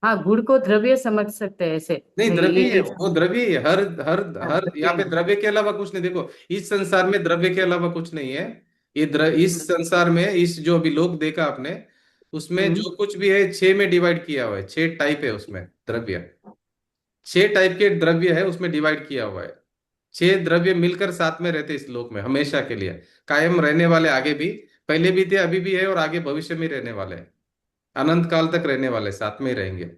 हाँ, गुड़ को द्रव्य समझ सकते हैं ऐसे। नहीं, नहीं, द्रव्य ही है ये वो, द्रव्य ही है। हर हर हाँ, हर द्रव्य यहाँ पे है। द्रव्य के अलावा कुछ नहीं। देखो, इस संसार में द्रव्य के अलावा कुछ नहीं है। इस हम्म। संसार में, इस जो अभी लोक देखा आपने, उसमें हम्म। जो कुछ भी है 6 में डिवाइड किया हुआ है। 6 टाइप है उसमें द्रव्य, 6 टाइप के द्रव्य है उसमें डिवाइड किया हुआ है। 6 द्रव्य मिलकर साथ में रहते इस लोक में हमेशा के लिए, कायम रहने वाले, आगे भी, पहले भी थे, अभी भी है, और आगे भविष्य में रहने वाले हैं। अनंत काल तक रहने वाले, साथ में ही रहेंगे।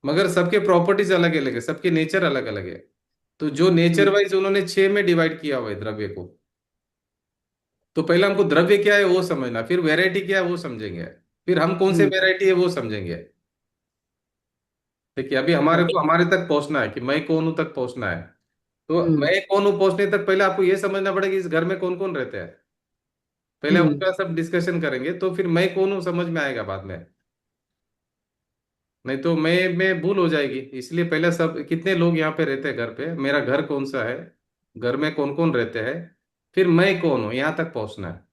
मगर सबके प्रॉपर्टीज अलग अलग है, सबके नेचर अलग अलग है। तो जो नेचर वाइज उन्होंने 6 में डिवाइड किया हुआ है द्रव्य को, तो पहले हमको द्रव्य क्या है वो समझना, फिर वैरायटी क्या है वो समझेंगे, फिर हम कौन से वैरायटी है वो समझेंगे। देखिए अभी हमारे को हमारे तक पहुंचना है कि मैं कौन हूं तक पहुंचना है। तो मैं कौन हूं पहुंचने तक पहले आपको ये समझना पड़ेगा कि इस घर में कौन कौन रहते हैं। पहले उनका सब डिस्कशन करेंगे तो फिर मैं कौन हूं समझ में आएगा बाद में। नहीं तो मैं भूल हो जाएगी। इसलिए पहले सब कितने लोग यहाँ पे रहते हैं घर पे, मेरा घर कौन सा है, घर में कौन कौन रहते हैं, फिर मैं कौन हूं यहाँ तक पहुंचना है।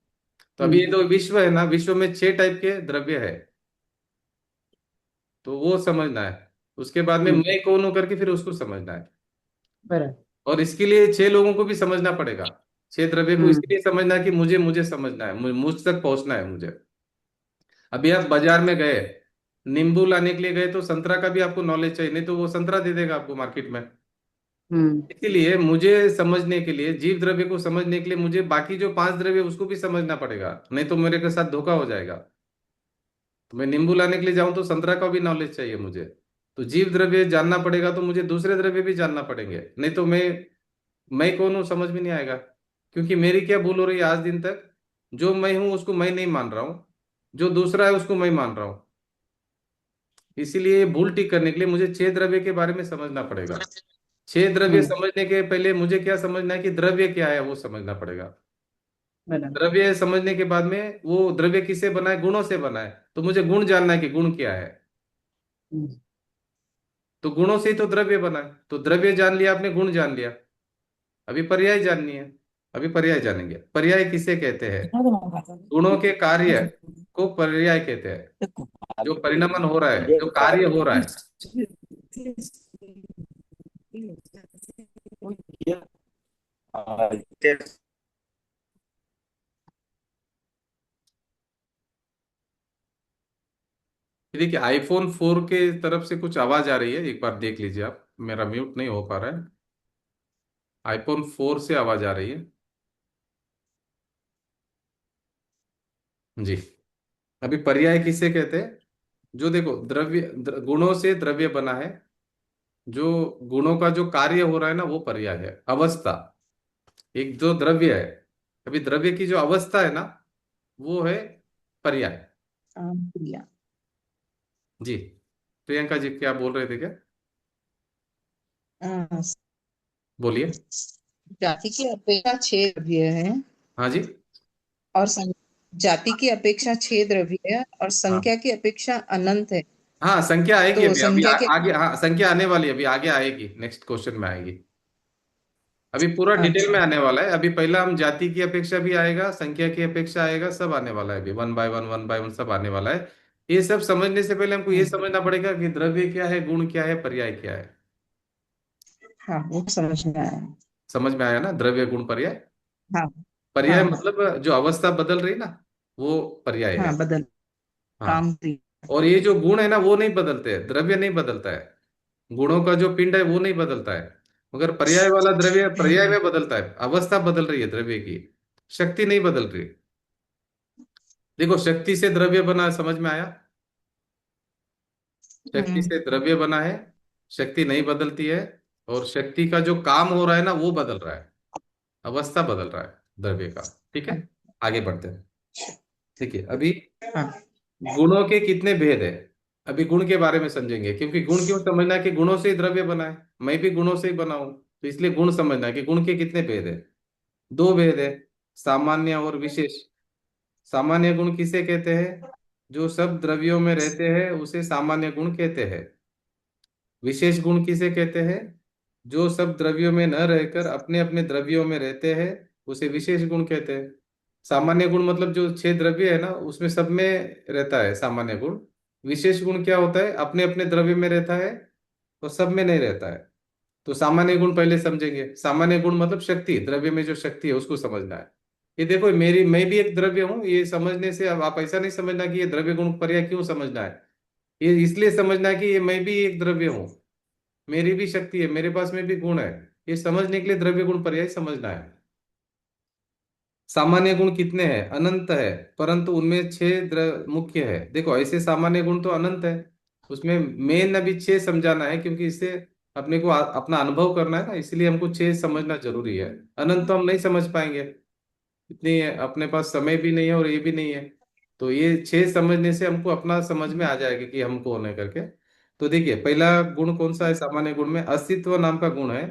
तो अभी ये जो विश्व है ना, विश्व में 6 टाइप के द्रव्य है, तो वो समझना है। उसके बाद में मैं कौन हूं करके फिर उसको समझना है। बराबर। और इसके लिए 6 लोगों को भी समझना पड़ेगा। 6 द्रव्य को इसलिए समझना है कि मुझे मुझे समझना है, मुझ तक पहुंचना है मुझे। अभी आप बाजार में गए, नींबू लाने के लिए गए तो संतरा का भी आपको नॉलेज चाहिए, नहीं तो वो संतरा दे देगा आपको मार्केट में। इसीलिए मुझे समझने के लिए, जीव द्रव्य को समझने के लिए मुझे बाकी जो 5 द्रव्य उसको भी समझना पड़ेगा, नहीं तो मेरे के साथ धोखा हो जाएगा। तो मैं नींबू लाने के लिए जाऊं तो संतरा का भी नॉलेज चाहिए मुझे। तो जीव द्रव्य जानना पड़ेगा तो मुझे दूसरे द्रव्य भी जानना पड़ेंगे, नहीं तो मैं कौन हूँ समझ में नहीं आएगा। क्योंकि मेरी क्या भूल हो रही है आज दिन तक, जो मैं हूं उसको मैं नहीं मान रहा हूं, जो दूसरा है उसको मैं मान रहा हूं। इसीलिए ये भूल ठीक करने के लिए मुझे 6 द्रव्य के बारे में समझना पड़ेगा। 6 द्रव्य समझने के पहले मुझे क्या समझना है कि द्रव्य क्या है वो समझना पड़ेगा। द्रव्य समझने के बाद में वो द्रव्य किससे बना है, गुणों से बना है, तो मुझे गुण जानना है कि गुण क्या है। तो गुणों से ही तो द्रव्य बना है, तो द्रव्य जान लिया आपने, गुण जान लिया, अभी पर्याय जाननी है। अभी पर्याय जानेंगे। पर्याय किसे कहते हैं? गुणों के कार्य को पर्याय कहते हैं। जो परिणमन हो रहा है, जो कार्य हो रहा है। देखिए आईफोन 4 के तरफ से कुछ आवाज आ रही है, एक बार देख लीजिए आप, मेरा म्यूट नहीं हो पा रहा है। आईफोन 4 से आवाज आ रही है जी। अभी पर्याय किसे कहते हैं? जो देखो गुणों से द्रव्य बना है, जो गुणों का जो कार्य हो रहा है ना वो पर्याय है। अवस्था एक जो द्रव्य है, अभी द्रव्य की जो अवस्था है ना वो है पर्याय। जी प्रियंका जी क्या बोल रहे थे क्या? बोलिए। जाति की अपेक्षा 6 द्रव्य है हाँ जी। और जाति की अपेक्षा 6 द्रव्य है और हाँ संख्या की अपेक्षा अनंत है। हाँ संख्या आएगी तो अभी अभी संख्या के आगे, हाँ संख्या आने वाली है, अभी आगे आएगी, नेक्स्ट क्वेश्चन में आएगी। अभी पूरा डिटेल अच्छा में आने वाला है। अभी पहला हम जाति की अपेक्षा भी आएगा, संख्या की अपेक्षा आएगा, सब आने वाला है अभी, वन बाय वन सब आने वाला है। ये सब समझने से पहले हमको ये समझना पड़ेगा कि द्रव्य क्या है, गुण क्या है, पर्याय क्या है। हाँ वो समझ में आया। समझ में आया ना? द्रव्य गुण पर्याय। हाँ पर्याय हाँ मतलब जो अवस्था बदल रही ना वो पर्याय है। हाँ बदल हाँ। काम की। और ये जो गुण है ना वो नहीं बदलते हैं, द्रव्य नहीं बदलता है। गुणों का जो पिंड है वो नहीं बदलता है, मगर पर्याय वाला द्रव्य पर्याय में बदलता है। अवस्था बदल रही है द्रव्य की, शक्ति नहीं बदल रही। देखो शक्ति से द्रव्य बना, समझ में आया? शक्ति से द्रव्य बना है, शक्ति नहीं बदलती है। और शक्ति का जो काम हो रहा है ना वो बदल रहा है, अवस्था बदल रहा है द्रव्य का। ठीक है आगे बढ़ते हैं। देखिए अभी हाँ गुणों के कितने भेद है, अभी गुण के बारे में समझेंगे। क्योंकि गुण क्यों समझना है कि गुणों से ही द्रव्य बना है, मैं भी गुणों से ही बना हूं, तो इसलिए गुण समझना है कि गुण के कितने भेद है। 2 भेद है, सामान्य और विशेष। सामान्य गुण किसे कहते हैं? जो सब द्रव्यों में रहते हैं उसे सामान्य गुण कहते हैं। विशेष गुण किसे कहते हैं? जो सब द्रव्यों में न रहकर अपने अपने द्रव्यों में रहते हैं उसे विशेष गुण कहते हैं। सामान्य गुण मतलब जो 6 द्रव्य है ना उसमें सब में रहता है सामान्य गुण। विशेष गुण क्या होता है? अपने अपने द्रव्य में रहता है और सब में नहीं रहता है। तो सामान्य गुण पहले समझेंगे। सामान्य गुण मतलब शक्ति, द्रव्य में जो शक्ति है उसको समझना है। ये देखो मैं भी एक द्रव्य हूँ, ये समझने से अब आप ऐसा नहीं समझना कि ये द्रव्य गुण पर्याय क्यों समझना है। ये इसलिए समझना है कि ये मैं भी एक द्रव्य हूँ, मेरी भी शक्ति है, मेरे पास में भी गुण है। ये समझने के लिए द्रव्य गुण पर्याय समझना है। सामान्य गुण कितने हैं? अनंत है, परंतु उनमें छह मुख्य है। देखो ऐसे सामान्य गुण तो अनंत है, उसमें मेन अभी छह समझाना है, क्योंकि इससे अपने को अपना अनुभव करना है ना, इसलिए हमको छह समझना जरूरी है। अनंत तो हम नहीं समझ पाएंगे, इतनी अपने पास समय भी नहीं है और ये भी नहीं है। तो ये छह समझने से हमको अपना समझ में आ जाएगा कि हम कौन है करके। तो देखिए पहला गुण कौन सा है सामान्य गुण में? अस्तित्व नाम का गुण है।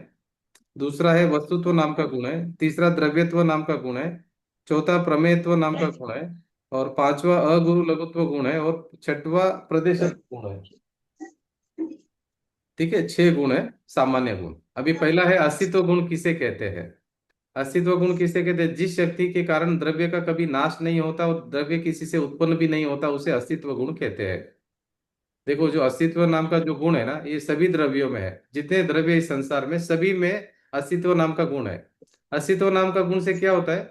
दूसरा है वस्तुत्व नाम का गुण है। तीसरा द्रव्यत्व नाम का गुण है। चौथा प्रमेयत्व नाम का गुण है। और पांचवा अगुरु लघुत्व गुण है। और छठवा प्रदेशत्व गुण है। ठीक है, छह गुण है सामान्य गुण। अभी पहला है अस्तित्व गुण किसे कहते हैं? अस्तित्व गुण किसे कहते हैं? जिस शक्ति के कारण द्रव्य का कभी नाश नहीं होता और द्रव्य किसी से उत्पन्न भी नहीं होता, उसे अस्तित्व गुण कहते हैं। देखो जो अस्तित्व नाम का जो गुण है ना, ये सभी द्रव्यों में है। जितने द्रव्य इस संसार में, सभी में अस्तित्व नाम का गुण है। अस्तित्व नाम का गुण से क्या होता है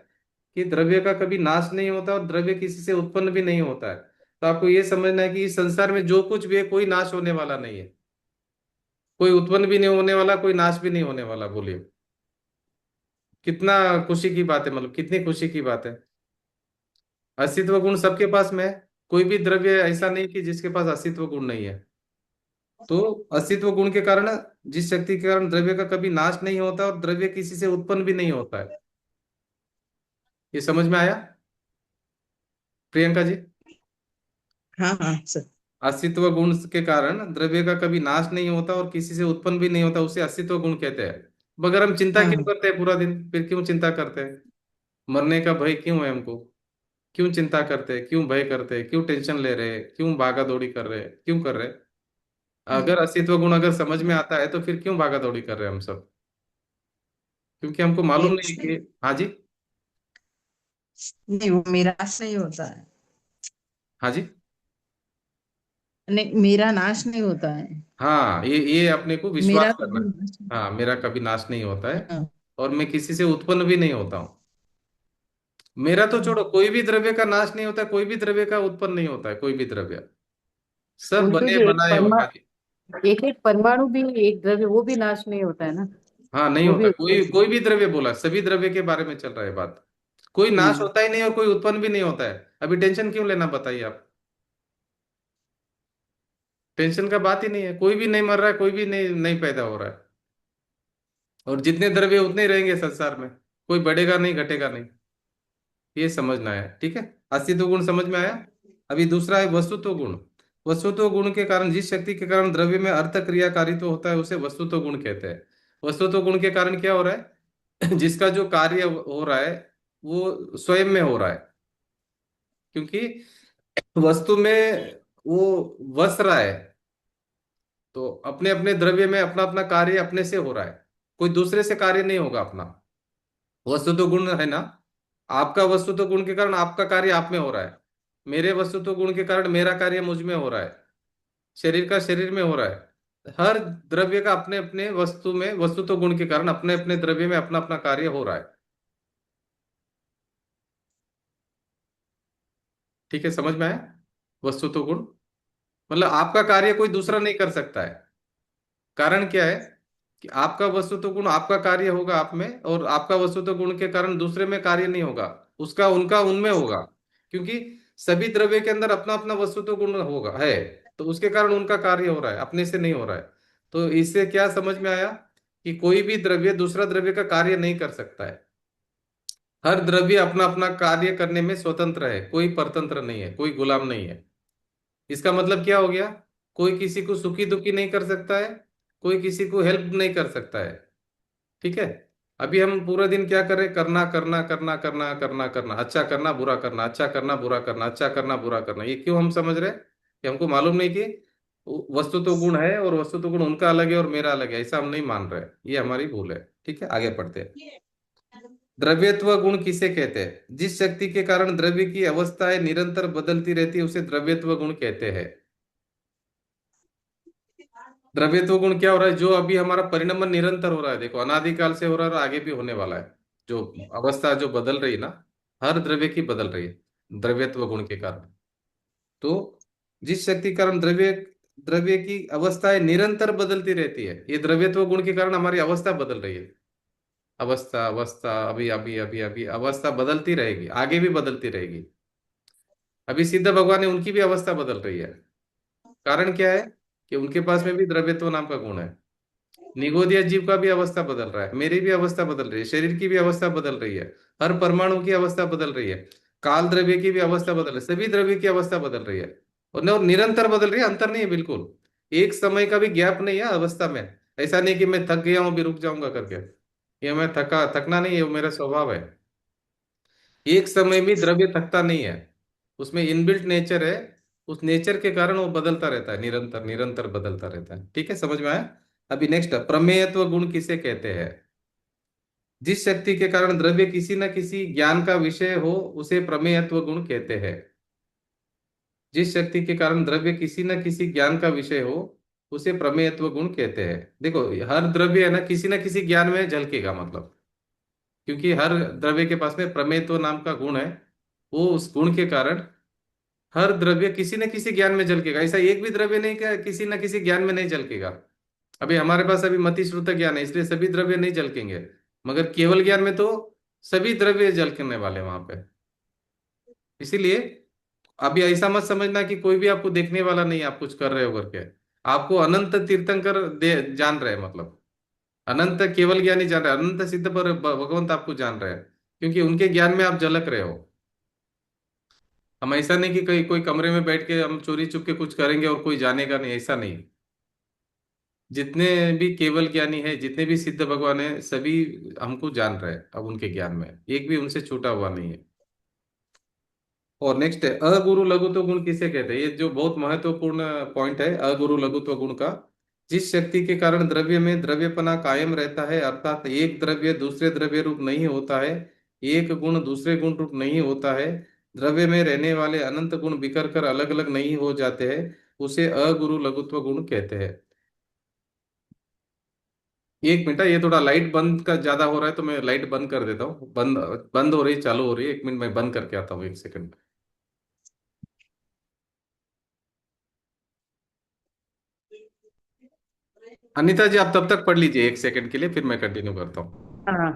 कि द्रव्य का कभी नाश नहीं होता और द्रव्य किसी से उत्पन्न भी नहीं होता है। तो आपको ये समझना है कि इस संसार में जो कुछ भी है, कोई नाश होने वाला नहीं है, कोई उत्पन्न भी नहीं होने वाला, कोई नाश भी नहीं होने वाला। बोलिए कितना खुशी की बात है, मतलब कितनी खुशी की बात है। अस्तित्व गुण सबके पास में है, कोई भी द्रव्य ऐसा नहीं कि जिसके पास अस्तित्व गुण नहीं है। तो अस्तित्व गुण के कारण, जिस शक्ति के कारण द्रव्य का कभी नाश नहीं होता और द्रव्य किसी से उत्पन्न भी नहीं होता है। ये समझ में आया प्रियंका जी? हाँ हाँ सर। अस्तित्व गुण के कारण द्रव्य का कभी नाश नहीं होता और किसी से उत्पन्न भी नहीं होता, उसे अस्तित्व गुण कहते हैं। मगर हम चिंता हाँ क्यों हाँ करते हैं पूरा दिन? फिर क्यों चिंता करते हैं? मरने का भय क्यों है हमको? क्यों चिंता करते हैं? क्यों भय करते हैं? क्यों टेंशन ले रहे हैं? क्यों भागा दौड़ी कर रहे हैं? क्यों कर रहे हैं? अगर अस्तित्व गुण अगर समझ में आता है तो फिर क्यों भागा दौड़ी कर रहे हैं हम सब? क्योंकि हमको ये मालूम नहीं कि, हाँ जी, नहीं, वो मेरा नाश नहीं होता है। हाँ जी, नहीं, मेरा नाश नहीं होता है। हाँ, ये अपने को मेरा विश्वास करना कभी है। नाश नहीं। हाँ, मेरा कभी नाश नहीं होता है हाँ और मैं किसी से उत्पन्न भी नहीं होता हूँ। मेरा तो छोड़ो, कोई भी द्रव्य का नाश नहीं होता, कोई भी द्रव्य का उत्पन्न नहीं होता है, कोई भी द्रव्य, सब उनके बने भी एक बनाए हाँ जी। एक एक परमाणु भी एक द्रव्य, वो भी नाश नहीं होता है ना, हाँ, नहीं वो होता, भी कोई उत्पन्न। कोई भी द्रव्य बोला, सभी द्रव्य के बारे में चल रहा है बात। कोई नाश हम्म। होता ही नहीं और कोई उत्पन्न भी नहीं होता है। अभी टेंशन क्यों लेना, बताइए आप? टेंशन का बात ही नहीं है, कोई भी नहीं मर रहा है, कोई भी नहीं नहीं पैदा हो रहा है। और जितने द्रव्य उतने ही रहेंगे संसार में, कोई बढ़ेगा नहीं घटेगा नहीं। ये समझना है, ठीक है। अस्तित्व गुण समझ में आया। अभी दूसरा है वस्तुत्व गुण। वस्तुत्व गुण के कारण, जिस शक्ति के कारण द्रव्य में अर्थ क्रियाकारित्व होता है, उसे वस्तुत्व गुण कहते हैं। वस्तुत्व गुण के कारण क्या हो रहा है? जिसका जो कार्य हो रहा है वो स्वयं में हो रहा है, क्योंकि वस्तु में वो वस रहा है। तो अपने अपने द्रव्य में अपना अपना कार्य अपने से हो रहा है, कोई दूसरे से कार्य नहीं होगा अपना। वस्तुत्व गुण है ना, आपका वस्तुत्व गुण के कारण आपका कार्य आप में हो रहा है, मेरे वस्तुत्व गुण के कारण मेरा कार्य मुझ में हो रहा है, शरीर का शरीर में हो रहा है। हर द्रव्य का अपने अपने वस्तु में, वस्तुत्व गुण के कारण अपने अपने द्रव्य में अपना अपना कार्य हो रहा है। ठीक है, समझ में आया? वस्तुत्व गुण मतलब आपका कार्य कोई दूसरा नहीं कर सकता है। कारण क्या है कि आपका वस्तुत्व गुण, आपका कार्य होगा आप में, और आपका वस्तुत्व गुण के कारण दूसरे में कार्य नहीं होगा, उसका उनका उनमें होगा। क्योंकि सभी द्रव्य के अंदर अपना अपना वस्तुत्व गुण होगा है, तो उसके कारण उनका कार्य हो रहा है, अपने से नहीं हो रहा है। तो इससे क्या समझ में आया कि कोई भी द्रव्य दूसरा द्रव्य का कार्य नहीं कर सकता है। हर द्रव्य अपना अपना कार्य करने में स्वतंत्र है, कोई परतंत्र नहीं है, कोई गुलाम नहीं है। इसका मतलब क्या हो गया? कोई किसी को सुखी दुखी नहीं कर सकता है, कोई किसी को हेल्प नहीं कर सकता है। ठीक है। अभी हम पूरा दिन क्या कर रहे हैं? करना करना करना करना करना करना, अच्छा करना बुरा करना, अच्छा करना बुरा करना, अच्छा करना बुरा करना। ये क्यों हम समझ रहे हैं? कि हमको मालूम नहीं कि वस्तु तो गुण है और वस्तु तो गुण उनका अलग है और मेरा अलग है, ऐसा हम नहीं मान रहे। ये हमारी भूल है। ठीक है, आगे पढ़ते हैं। द्रव्यत्व गुण किसे कहते हैं? जिस शक्ति के कारण द्रव्य की अवस्थाएं निरंतर बदलती रहती है, उसे द्रव्यत्व गुण कहते हैं। द्रव्यत्व गुण क्या हो रहा है? जो अभी हमारा परिणमन निरंतर हो रहा है, देखो अनादिकाल से हो रहा है और आगे भी होने वाला है। जो अवस्था जो बदल रही है ना, हर द्रव्य की बदल रही है द्रव्यत्व गुण के कारण। तो जिस शक्ति के कारण द्रव्य द्रव्य की अवस्थाएं निरंतर बदलती रहती है, ये द्रव्यत्व गुण के कारण हमारी अवस्था बदल रही है। अवस्था अवस्था, अभी अभी अभी अभी अवस्था बदलती रहेगी, आगे भी बदलती रहेगी। अभी सिद्ध भगवान है, उनकी भी अवस्था बदल रही है। कारण क्या है? कि उनके पास में भी द्रव्यत्व नाम का गुण है। निगोदिया जीव का भी अवस्था बदल रहा है, मेरी भी अवस्था बदल रही है, शरीर की भी अवस्था बदल रही है, हर परमाणु की अवस्था बदल रही है, काल द्रव्य की भी अवस्था बदल रही है, सभी द्रव्य की अवस्था बदल रही है। और निरंतर बदल रही है, अंतर नहीं है बिल्कुल। एक समय का भी गैप नहीं है अवस्था में। ऐसा नहीं कि मैं थक गया हूं भी रुक जाऊंगा करके, ये मैं थकना नहीं है, वो मेरा स्वभाव है। एक समय में द्रव्य थकता नहीं है, उसमें इनबिल्ट नेचर है। उस नेचर के कारण वो बदलता रहता है, निरंतर निरंतर बदलता रहता है। ठीक है, समझ में आया? अभी नेक्स्ट, प्रमेयत्व गुण किसे कहते हैं? जिस शक्ति के कारण द्रव्य किसी न किसी ज्ञान का विषय हो, उसे प्रमेयत्व गुण कहते हैं। जिस शक्ति के कारण द्रव्य किसी न किसी ज्ञान का विषय हो, उसे प्रमेयत्व गुण कहते हैं। देखो, हर द्रव्य है ना किसी ज्ञान में झलकेगा, मतलब क्योंकि हर द्रव्य के पास में प्रमेयत्व नाम का गुण है। वो उस गुण के कारण हर द्रव्य किसी न किसी ज्ञान में झलकेगा। ऐसा एक भी द्रव्य नहीं कि किसी न किसी ज्ञान में नहीं झलकेगा। अभी हमारे पास अभी मति श्रुत ज्ञान है, इसलिए सभी द्रव्य नहीं झलकेंगे, मगर केवल ज्ञान में तो सभी द्रव्य झलकने वाले वहां पे। इसीलिए अभी ऐसा मत समझना कि कोई भी आपको देखने वाला नहीं है, आप कुछ कर रहे हो करके। आपको अनंत तीर्थंकर जान रहे हैं, मतलब अनंत केवल ज्ञानी जान रहे हैं, अनंत सिद्ध पर भगवंत आपको जान रहे हैं, क्योंकि उनके ज्ञान में आप झलक रहे हो। हम ऐसा नहीं कि कहीं कोई कमरे में बैठ के हम चोरी चुप के कुछ करेंगे और कोई जानेगा नहीं, ऐसा नहीं। जितने भी केवल ज्ञानी है, जितने भी सिद्ध भगवान है, सभी हमको जान रहे हैं अब उनके ज्ञान में, एक भी उनसे छूटा हुआ नहीं है। और नेक्स्ट है, अगुरु लघुत्व गुण किसे कहते हैं? ये जो बहुत महत्वपूर्ण पॉइंट है, अगुरु लघुत्व गुण का। जिस शक्ति के कारण द्रव्य में द्रव्यपना कायम रहता है, अर्थात एक द्रव्य दूसरे द्रव्य रूप नहीं होता है, एक गुण दूसरे गुण रूप नहीं होता है, द्रव्य में रहने वाले अनंत गुण बिखर कर अलग अलग नहीं हो जाते हैं, उसे अगुरु लघुत्व गुण कहते हैं। एक मिनट, ये थोड़ा लाइट बंद का ज्यादा हो रहा है, तो मैं लाइट बंद कर देता हूँ। बंद बंद हो रही, चालू हो रही है, एक मिनट मैं बंद करके आता हूँ, एक सेकंड। अनिता जी, आप तब तक पढ़ लीजिए एक सेकंड के लिए, फिर मैं कंटिन्यू करता हूँ। हाँ।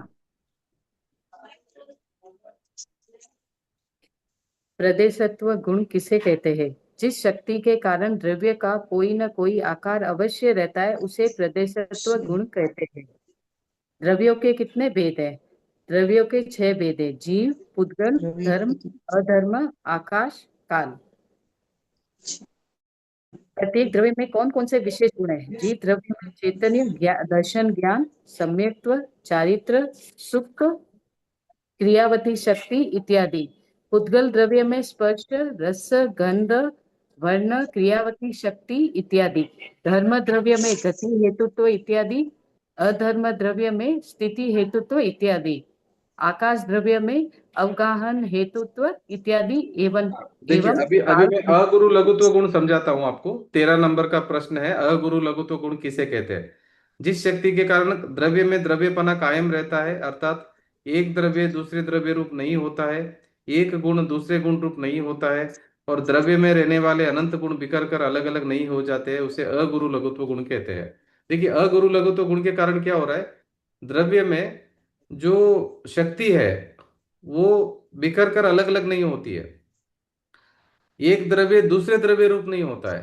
प्रदेशत्व गुण किसे कहते हैं? जिस शक्ति के कारण द्रव्य का कोई न कोई आकार अवश्य रहता है, उसे प्रदेशत्व गुण कहते हैं। द्रव्यों के कितने भेद हैं? द्रव्यों के 6 भेद हैं: जीव, पुद्गल, धर्म, अधर्म, आकाश, काल। प्रत्येक द्रव्य में कौन कौन से विशेष गुण है? जीव द्रव्य में चैतन्य, दर्शन, ज्ञान, सम्यक्त्व, चारित्र, सुख, क्रियावती शक्ति इत्यादि। पुद्गल द्रव्य में स्पर्श, रस, गंध, वर्ण, क्रियावती शक्ति इत्यादि। धर्म द्रव्य में गति, हेतुत्व इत्यादि। अधर्म द्रव्य में स्थिति, हेतुत्व इत्यादि। आकाश द्रव्य में अवगाहन, हेतुत्व इत्यादि एवं देखिए, एवं अभी अभी काल। मैं अगुरु लघुत्व गुण समझाता हूं आपको। 13 नंबर का प्रश्न है, अगुरु लघुत्व गुण किसे कहते हैं? जिस शक्ति के कारण द्रव्य में द्रव्यपना कायम रहता है, अर्थात एक द्रव्य दूसरे द्रव्य रूप नहीं होता है, एक गुण दूसरे गुण रूप नहीं होता है, और द्रव्य में रहने वाले अनंत गुण बिखर कर अलग अलग नहीं हो जाते हैं, उसे अगुरु लघुत्व गुण कहते हैं। देखिए, अगुरु लघुत्व गुण के कारण क्या हो रहा है? द्रव्य में जो शक्ति है वो बिखर कर अलग अलग नहीं होती है, एक द्रव्य दूसरे द्रव्य रूप नहीं होता है,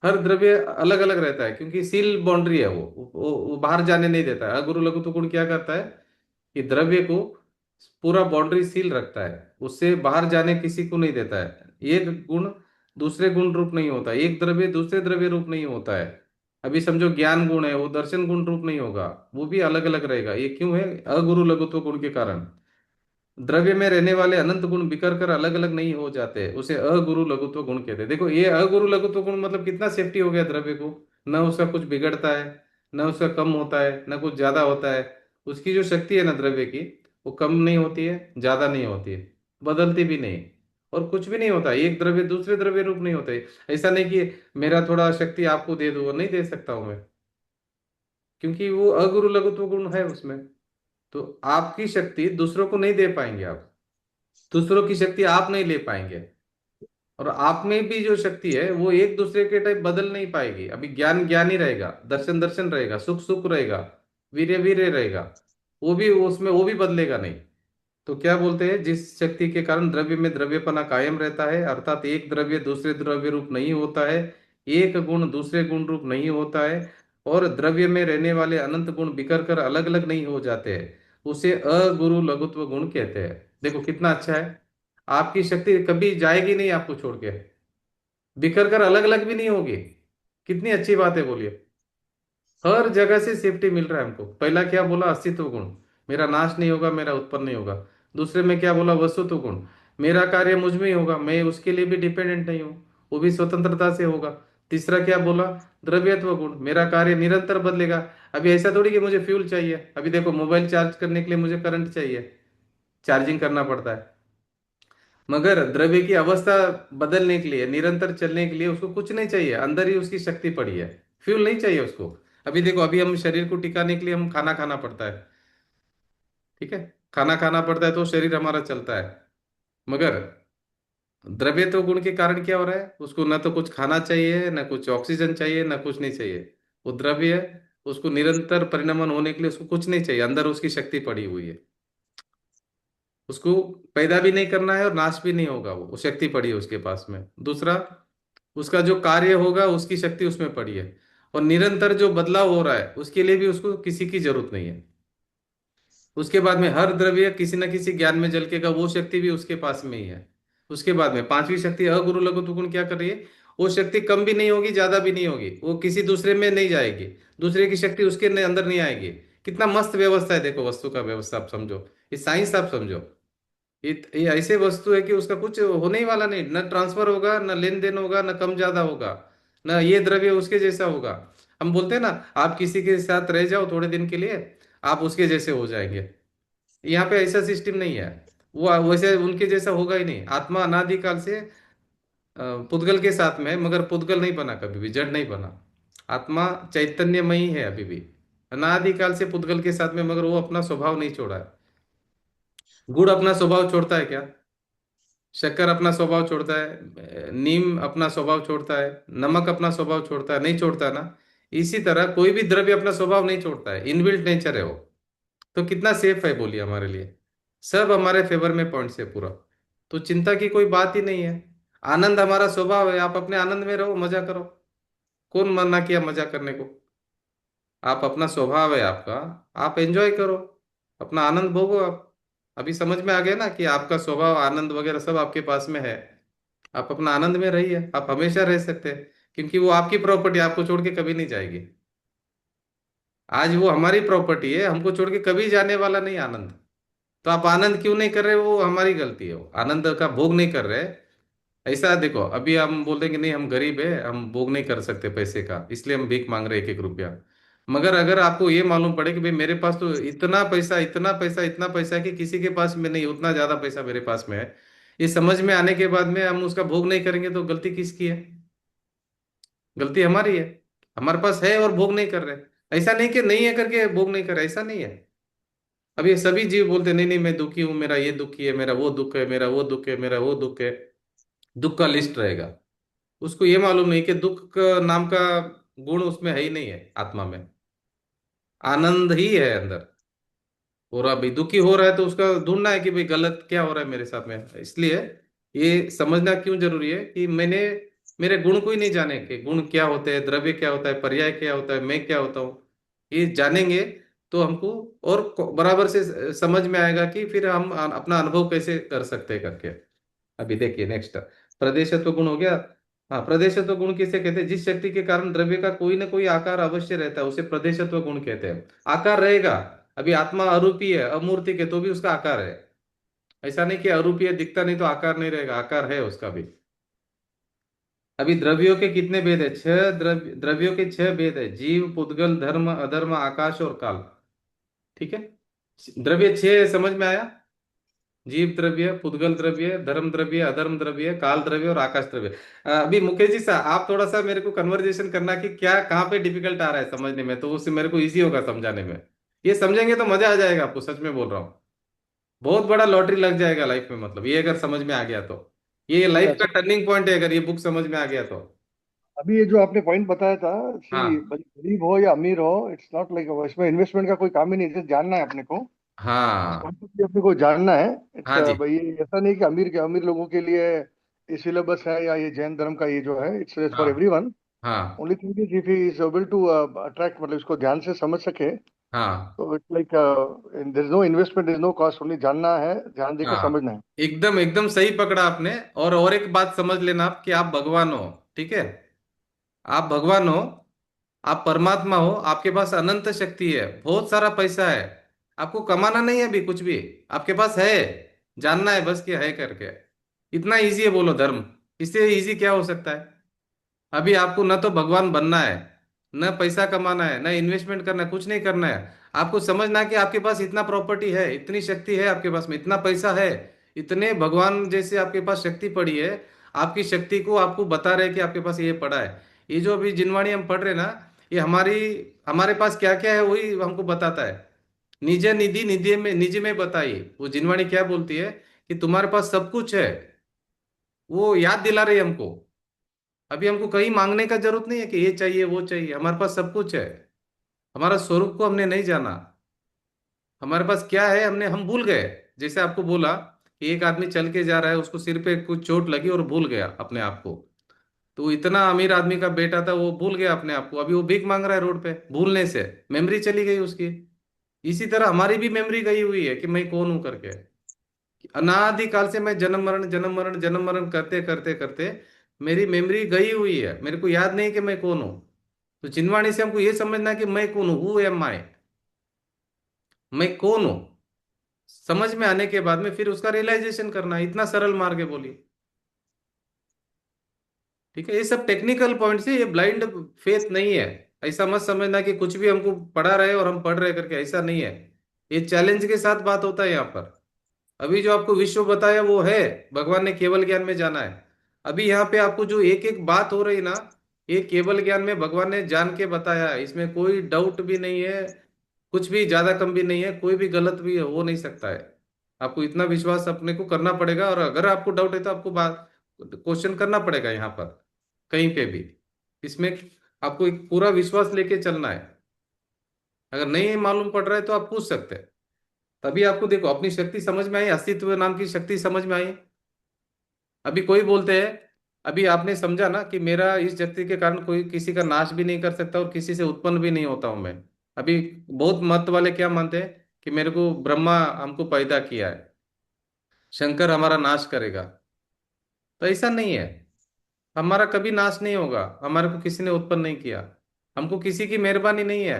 हर द्रव्य अलग अलग रहता है, क्योंकि सील बाउंड्री है, वो बाहर जाने नहीं देता है। अगुरु लघुत्व गुण क्या करता है कि द्रव्य को पूरा बाउंड्री सील रखता है, उससे बाहर जाने किसी को नहीं देता है। एक गुण दूसरे गुण रूप नहीं होता, एक द्रव्य दूसरे द्रव्य रूप नहीं होता है। अभी समझो, ज्ञान गुण है, वो दर्शन गुण रूप नहीं होगा, वो भी अलग अलग रहेगा। ये क्यों है? अगुरु लघुत्व गुण के कारण। द्रव्य में रहने वाले अनंत गुण बिखर कर अलग अलग नहीं हो जाते, उसे अगुरु लघुत्व गुण कहते हैं। देखो, ये अगुरु लघुत्व गुण मतलब कितना सेफ्टी हो गया द्रव्य को। न उसका कुछ बिगड़ता है, न उसका कम होता है, न कुछ ज्यादा होता है। उसकी जो शक्ति है ना द्रव्य की, वो कम नहीं होती है, ज्यादा नहीं होती है, बदलती भी नहीं, और कुछ भी नहीं होता। एक द्रव्य दूसरे द्रव्य रूप नहीं होते। ऐसा नहीं कि मेरा थोड़ा शक्ति आपको दे दूं, नहीं दे सकता हूं मैं, क्योंकि वो अगुरु लघुत्व गुण है उसमें। तो आपकी शक्ति दूसरों को नहीं दे पाएंगे आप, दूसरों की शक्ति आप नहीं ले पाएंगे, और आप में भी जो शक्ति है वो एक दूसरे के टाइप बदल नहीं पाएगी। अभी ज्ञान ज्ञान ही रहेगा, दर्शन दर्शन रहेगा, सुख सुख रहेगा, वीर्य वीर्य रहेगा। वो भी बदलेगा नहीं। तो क्या बोलते हैं, जिस शक्ति के कारण द्रव्य में द्रव्यपना कायम रहता है, अर्थात एक द्रव्य दूसरे द्रव्य रूप नहीं होता है, एक गुण दूसरे गुण रूप नहीं होता है, और द्रव्य में रहने वाले अनंत गुण बिखर कर अलग अलग नहीं हो जाते हैं, उसे अगुरु लघुत्व गुण कहते हैं। देखो कितना अच्छा है, आपकी शक्ति कभी जाएगी नहीं आपको छोड़ के, बिखर कर अलग अलग भी नहीं होगी। कितनी अच्छी बात है, बोलिए। हर जगह से सेफ्टी मिल रहा है हमको। पहला क्या बोला, अस्तित्व गुण, मेरा नाश नहीं होगा, मेरा उत्पन्न नहीं होगा। दूसरे में क्या बोला, वस्तुत्व गुण, मेरा कार्य मुझ में ही होगा, मैं उसके लिए भी डिपेंडेंट नहीं हूँ, वो भी स्वतंत्रता से होगा। तीसरा क्या बोला, द्रव्यत्व गुण, मेरा कार्य निरंतर बदलेगा। अभी ऐसा थोड़ी कि मुझे फ्यूल चाहिए, अभी देखो मोबाइल चार्ज करने के लिए मुझे करंट चाहिए, चार्जिंग करना पड़ता है। मगर द्रव्य की अवस्था बदलने के लिए, निरंतर चलने के लिए उसको कुछ नहीं चाहिए, अंदर ही उसकी शक्ति पड़ी है, फ्यूल नहीं चाहिए उसको। अभी देखो, अभी हम शरीर को टिकाने के लिए हम खाना खाना पड़ता है, ठीक है, खाना खाना पड़ता है तो शरीर हमारा चलता है। मगर द्रव्यत्व गुण के कारण क्या हो रहा है, उसको ना तो कुछ खाना चाहिए, ना कुछ ऑक्सीजन चाहिए, ना कुछ नहीं चाहिए। वो द्रव्य है, उसको निरंतर परिणमन होने के लिए उसको कुछ नहीं चाहिए, अंदर उसकी शक्ति पड़ी हुई है। उसको पैदा भी नहीं करना है और नाश भी नहीं होगा, वो शक्ति पड़ी है उसके पास में। दूसरा, उसका जो कार्य होगा उसकी शक्ति उसमें पड़ी है, और निरंतर जो बदलाव हो रहा है उसके लिए भी उसको किसी की जरूरत नहीं है। उसके बाद में हर द्रव्य किसी न किसी ज्ञान में झलकेगा, वो शक्ति भी उसके पास में ही है। उसके बाद में पांचवी शक्ति अगुरु लघु तुगुण क्या कर रही है, वो शक्ति कम भी नहीं होगी, ज्यादा भी नहीं होगी, वो किसी दूसरे में नहीं जाएगी, दूसरे की शक्ति उसके अंदर नहीं आएगी। कितना मस्त व्यवस्था है, देखो वस्तु का व्यवस्था आप समझो, ये साइंस आप समझो। ये ऐसे वस्तु है कि उसका कुछ होने ही वाला नहीं, न ट्रांसफर होगा, न लेन देन होगा, न कम ज्यादा होगा, न ये द्रव्य उसके जैसा होगा। हम बोलते हैं ना, आप किसी के साथ रह जाओ थोड़े दिन के लिए, आप उसके जैसे हो जाएंगे। यहाँ पे ऐसा सिस्टम नहीं है, वो वैसे उनके जैसा होगा ही नहीं। आत्मा अनादिकाल से पुद्गल के साथ में है, मगर पुद्गल नहीं बना, कभी भी जड़ नहीं बना। आत्मा चैतन्यमयी है अभी भी, अनादिकाल से पुद्गल के साथ में, मगर वो अपना स्वभाव नहीं छोड़ा है। गुड़ अपना स्वभाव छोड़ता है क्या, शक्कर अपना स्वभाव छोड़ता है, नीम अपना स्वभाव छोड़ता है, नमक अपना स्वभाव छोड़ता है, नहीं छोड़ता ना। इसी तरह कोई भी द्रव्य अपना स्वभाव नहीं छोड़ता है, इनबिल्ट नेचर है वो। तो कितना सेफ है बोलिए हमारे लिए, सब हमारे फेवर में पॉइंट्स है पूरा। तो चिंता की कोई बात ही नहीं है। आनंद हमारा स्वभाव है, आप अपने आनंद में रहो, मजा करो। कौन मना किया मजा करने को, आप अपना स्वभाव है आपका, आप एंजॉय करो, अपना आनंद भोगो आप। अभी समझ में आ गया ना कि आपका स्वभाव, आनंद वगैरह सब आपके पास में है। आप अपना आनंद में रहिए, आप हमेशा रह सकते हैं, क्योंकि वो आपकी प्रॉपर्टी, आपको छोड़ के कभी नहीं जाएगी। आज वो हमारी प्रॉपर्टी है, हमको छोड़ के कभी जाने वाला नहीं आनंद। तो आप आनंद क्यों नहीं कर रहे, वो हमारी गलती है, वो आनंद का भोग नहीं कर रहे। ऐसा देखो, अभी हम बोल देंगे नहीं हम गरीब है, हम भोग नहीं कर सकते पैसे का, इसलिए हम भीख मांग रहे एक एक रुपया। मगर अगर आपको ये मालूम पड़े कि भाई मेरे पास तो इतना पैसा, इतना पैसा, इतना पैसा है कि किसी के पास में नहीं, उतना ज्यादा पैसा मेरे पास में है, ये समझ में आने के बाद में हम उसका भोग नहीं करेंगे, तो गलती किसकी है, गलती हमारी है। हमारे पास है और भोग नहीं कर रहे। ऐसा नहीं कि नहीं है करके भोग नहीं कर रहे, ऐसा नहीं है। अब ये सभी जीव बोलते नहीं नहीं मैं दुखी हूं, मेरा ये दुखी है, मेरा वो दुख है, मेरा वो दुख है, मेरा वो दुख है। दुख का लिस्ट रहेगा। उसको ये मालूम नहीं कि दुख का नाम का गुण उसमें है ही नहीं है, आत्मा में आनंद ही है अंदर। और अभी दुखी हो रहा है तो उसका ढूंढना है कि भाई गलत क्या हो रहा है मेरे साथ में। इसलिए ये समझना क्यों जरूरी है कि मैंने मेरे गुण को ही नहीं जाने के, गुण क्या होते हैं, द्रव्य क्या होता है, पर्याय क्या होता है, मैं क्या होता हूँ, ये जानेंगे तो हमको और बराबर से समझ में आएगा कि फिर हम अपना अनुभव कैसे कर सकते हैं करके। अभी देखिए नेक्स्ट, प्रदेशत्व गुण हो गया। हाँ, प्रदेशत्व गुण किसे कहते हैं, जिस शक्ति के कारण द्रव्य का कोई ना कोई आकार अवश्य रहता है उसे प्रदेशत्व गुण कहते हैं। आकार रहेगा, अभी आत्मा अरूपी है, अमूर्तिक है, तो भी उसका आकार है। ऐसा नहीं कि अरूपी है दिखता नहीं तो आकार नहीं रहेगा, आकार है उसका भी। अभी द्रव्यों के कितने भेद है, छह द्रव्यों के छह भेद है, जीव, पुद्गल, धर्म, अधर्म, आकाश और काल। ठीक है, द्रव्य छह, समझ में आया। जीव द्रव्य, पुद्गल द्रव्य, धर्म द्रव्य, अधर्म द्रव्य, काल द्रव्य और आकाश द्रव्य। अभी मुकेश जी साहब, आप थोड़ा सा मेरे को कन्वर्जेशन करना कि क्या कहाँ पे डिफिकल्ट आ रहा है समझने में, तो उससे मेरे को इजी होगा समझाने में। ये समझेंगे तो मजा आ जाएगा आपको, सच में बोल रहा हूँ। बहुत बड़ा लॉटरी लग जाएगा लाइफ में, मतलब ये अगर समझ में आ गया तो, ये लाइफ का अच्छा, टर्निंग पॉइंट है अगर ये बुक समझ में आ गया तो। अभी ये जो आपने पॉइंट बताया था कि हाँ गरीब हो या अमीर हो, इट्स नॉट लाइक, इसमें इन्वेस्टमेंट का कोई काम ही नहीं, जस्ट जानना है अपने को हाँ कॉन्सेप्ट अपने को जानना है। हाँ जी। भाई ये ऐसा नहीं कि अमीर लोगों के लिए ये सिलेबस है या ये जैन धर्म का ये जो है इट्स फॉर हाँ एवरीवन। हाँ only thing is if he is able to attract, मतलब इसको ध्यान से समझ सके, हाँ तो it's like there is no investment, there is no cost, only जानना है, ध्यान देकर हाँ, समझना है। एकदम एकदम सही पकड़ा आपने। और एक बात समझ लेना आप कि आप भगवान हो। ठीक है, आप भगवान हो, आप परमात्मा हो, आपके पास अनंत शक्ति है, बहुत सारा पैसा है। आपको कमाना नहीं है अभी कुछ भी, आपके पास है। जानना है बस कि है करके। इतना इजी है बोलो धर्म, इससे इजी क्या हो सकता है? अभी आपको न तो भगवान बनना है, न पैसा कमाना है, न इन्वेस्टमेंट करना है, कुछ नहीं करना है। आपको समझना है कि आपके पास इतना प्रॉपर्टी है, इतनी शक्ति है आपके पास में, इतना पैसा है, इतने भगवान जैसे आपके पास शक्ति पड़ी है। आपकी शक्ति को आपको बता रहे कि आपके पास ये पड़ा है। ये जो अभी जिनवाणी हम पढ़ रहे ना, ये हमारे पास क्या क्या है वही हमको बताता है। निज निधि निधि में बताइए, वो जिनवाणी क्या बोलती है कि तुम्हारे पास सब कुछ है। वो याद दिला रही है हमको। अभी हमको कहीं मांगने का जरूरत नहीं है कि ये चाहिए वो चाहिए, हमारे पास सब कुछ है। हमारा स्वरूप को हमने नहीं जाना। हमारे पास क्या है हमने हम भूल गए। जैसे आपको बोला कि एक आदमी चल के जा रहा है, उसको सिर पे कुछ चोट लगी और भूल गया अपने आप को। तो इतना अमीर आदमी का बेटा था, वो भूल गया अपने आप को, अभी वो भीख मांग रहा है रोड पे, भूलने से मेमोरी चली गई उसकी। इसी तरह हमारी भी मेमोरी गई हुई है कि मैं कौन हूं करके। अनादि काल से मैं जन्म मरण जन्म मरण जन्म मरण करते करते करते मेरी मेमोरी गई हुई है, मेरे को याद नहीं कि मैं कौन हूं। तो चिन्हवाणी से हमको ये समझना है कि मैं कौन हूं, हु एम आई, मैं कौन हूं। समझ में आने के बाद में फिर उसका रियलाइजेशन करना है। इतना सरल मार्ग है बोलिए। ठीक है, ये सब टेक्निकल पॉइंट से, ये ब्लाइंड फेथ नहीं है। ऐसा मत समझना कि कुछ भी हमको पढ़ा रहे और हम पढ़ रहे करके, ऐसा नहीं है। ये चैलेंज के साथ बात होता है यहाँ पर। अभी जो आपको विश्व बताया वो है, भगवान ने केवल ज्ञान में जाना है। अभी यहाँ पे आपको जो एक एक बात हो रही ना, ये केवल ज्ञान में भगवान ने जान के बताया है, इसमें कोई डाउट भी नहीं है, कुछ भी ज्यादा कम भी नहीं है, कोई भी गलत भी हो नहीं सकता है। आपको इतना विश्वास अपने को करना पड़ेगा, और अगर आपको डाउट है तो आपको बात क्वेश्चन करना पड़ेगा यहाँ पर, कहीं पे भी। इसमें आपको एक पूरा विश्वास लेके चलना है। अगर नहीं मालूम पड़ रहा है तो आप पूछ सकते हैं। तभी आपको देखो अपनी शक्ति समझ में आई, अस्तित्व नाम की शक्ति समझ में आई। अभी कोई बोलते हैं, अभी आपने समझा ना कि मेरा इस शक्ति के कारण कोई किसी का नाश भी नहीं कर सकता और किसी से उत्पन्न भी नहीं होता हूं मैं। अभी बहुत मत वाले क्या मानते हैं कि मेरे को ब्रह्मा हमको पैदा किया है, शंकर हमारा नाश करेगा। तो ऐसा नहीं है, हमारा कभी नाश नहीं होगा, हमारे को किसी ने उत्पन्न नहीं किया, हमको किसी की मेहरबानी नहीं है।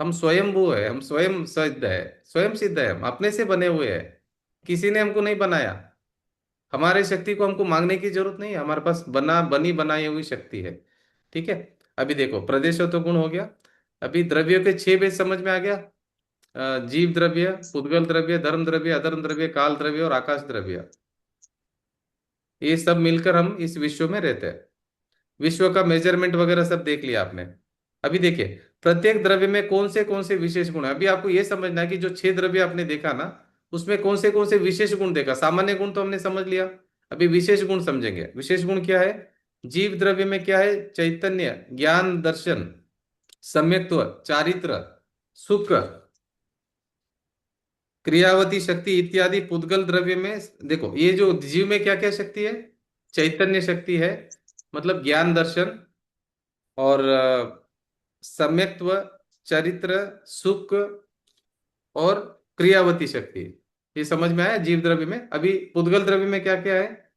हम स्वयंभू है, हम स्वयं सिद्ध है, स्वयं सिद्ध है, हम अपने से बने हुए हैं, किसी ने हमको नहीं बनाया। हमारे शक्ति को हमको मांगने की जरूरत नहीं है, हमारे पास बनी बनाई हुई शक्ति है। ठीक है, अभी देखो प्रदेश तो गुण हो गया। अभी द्रव्यों के 6 भेद समझ में आ गया। जीव द्रव्य, पुद्गल द्रव्य, धर्म द्रव्य, अधर्म द्रव्य, काल द्रव्य और आकाश द्रव्य, ये सब मिलकर हम इस विश्व में रहते हैं। विश्व का मेजरमेंट वगैरह सब देख लिया आपने। अभी देखिए प्रत्येक द्रव्य में कौन से विशेष गुण है। अभी आपको यह समझना है कि जो 6 द्रव्य आपने देखा ना, उसमें कौन से विशेष गुण देखा। सामान्य गुण तो हमने समझ लिया, अभी विशेष गुण समझेंगे। विशेष गुण क्या है? जीव द्रव्य में क्या है? चैतन्य, ज्ञान, दर्शन, सम्यक्त्व, चारित्र, सुख, क्रियावती शक्ति इत्यादि। पुद्गल द्रव्य में देखो, ये जो जीव में क्या क्या शक्ति है? चैतन्य शक्ति है, मतलब ज्ञान दर्शन और सम्यक्त्व, चरित्र, सुख और क्रियावती शक्ति। ये समझ में आया जीव द्रव्य में। अभी पुद्गल द्रव्य में क्या क्या है?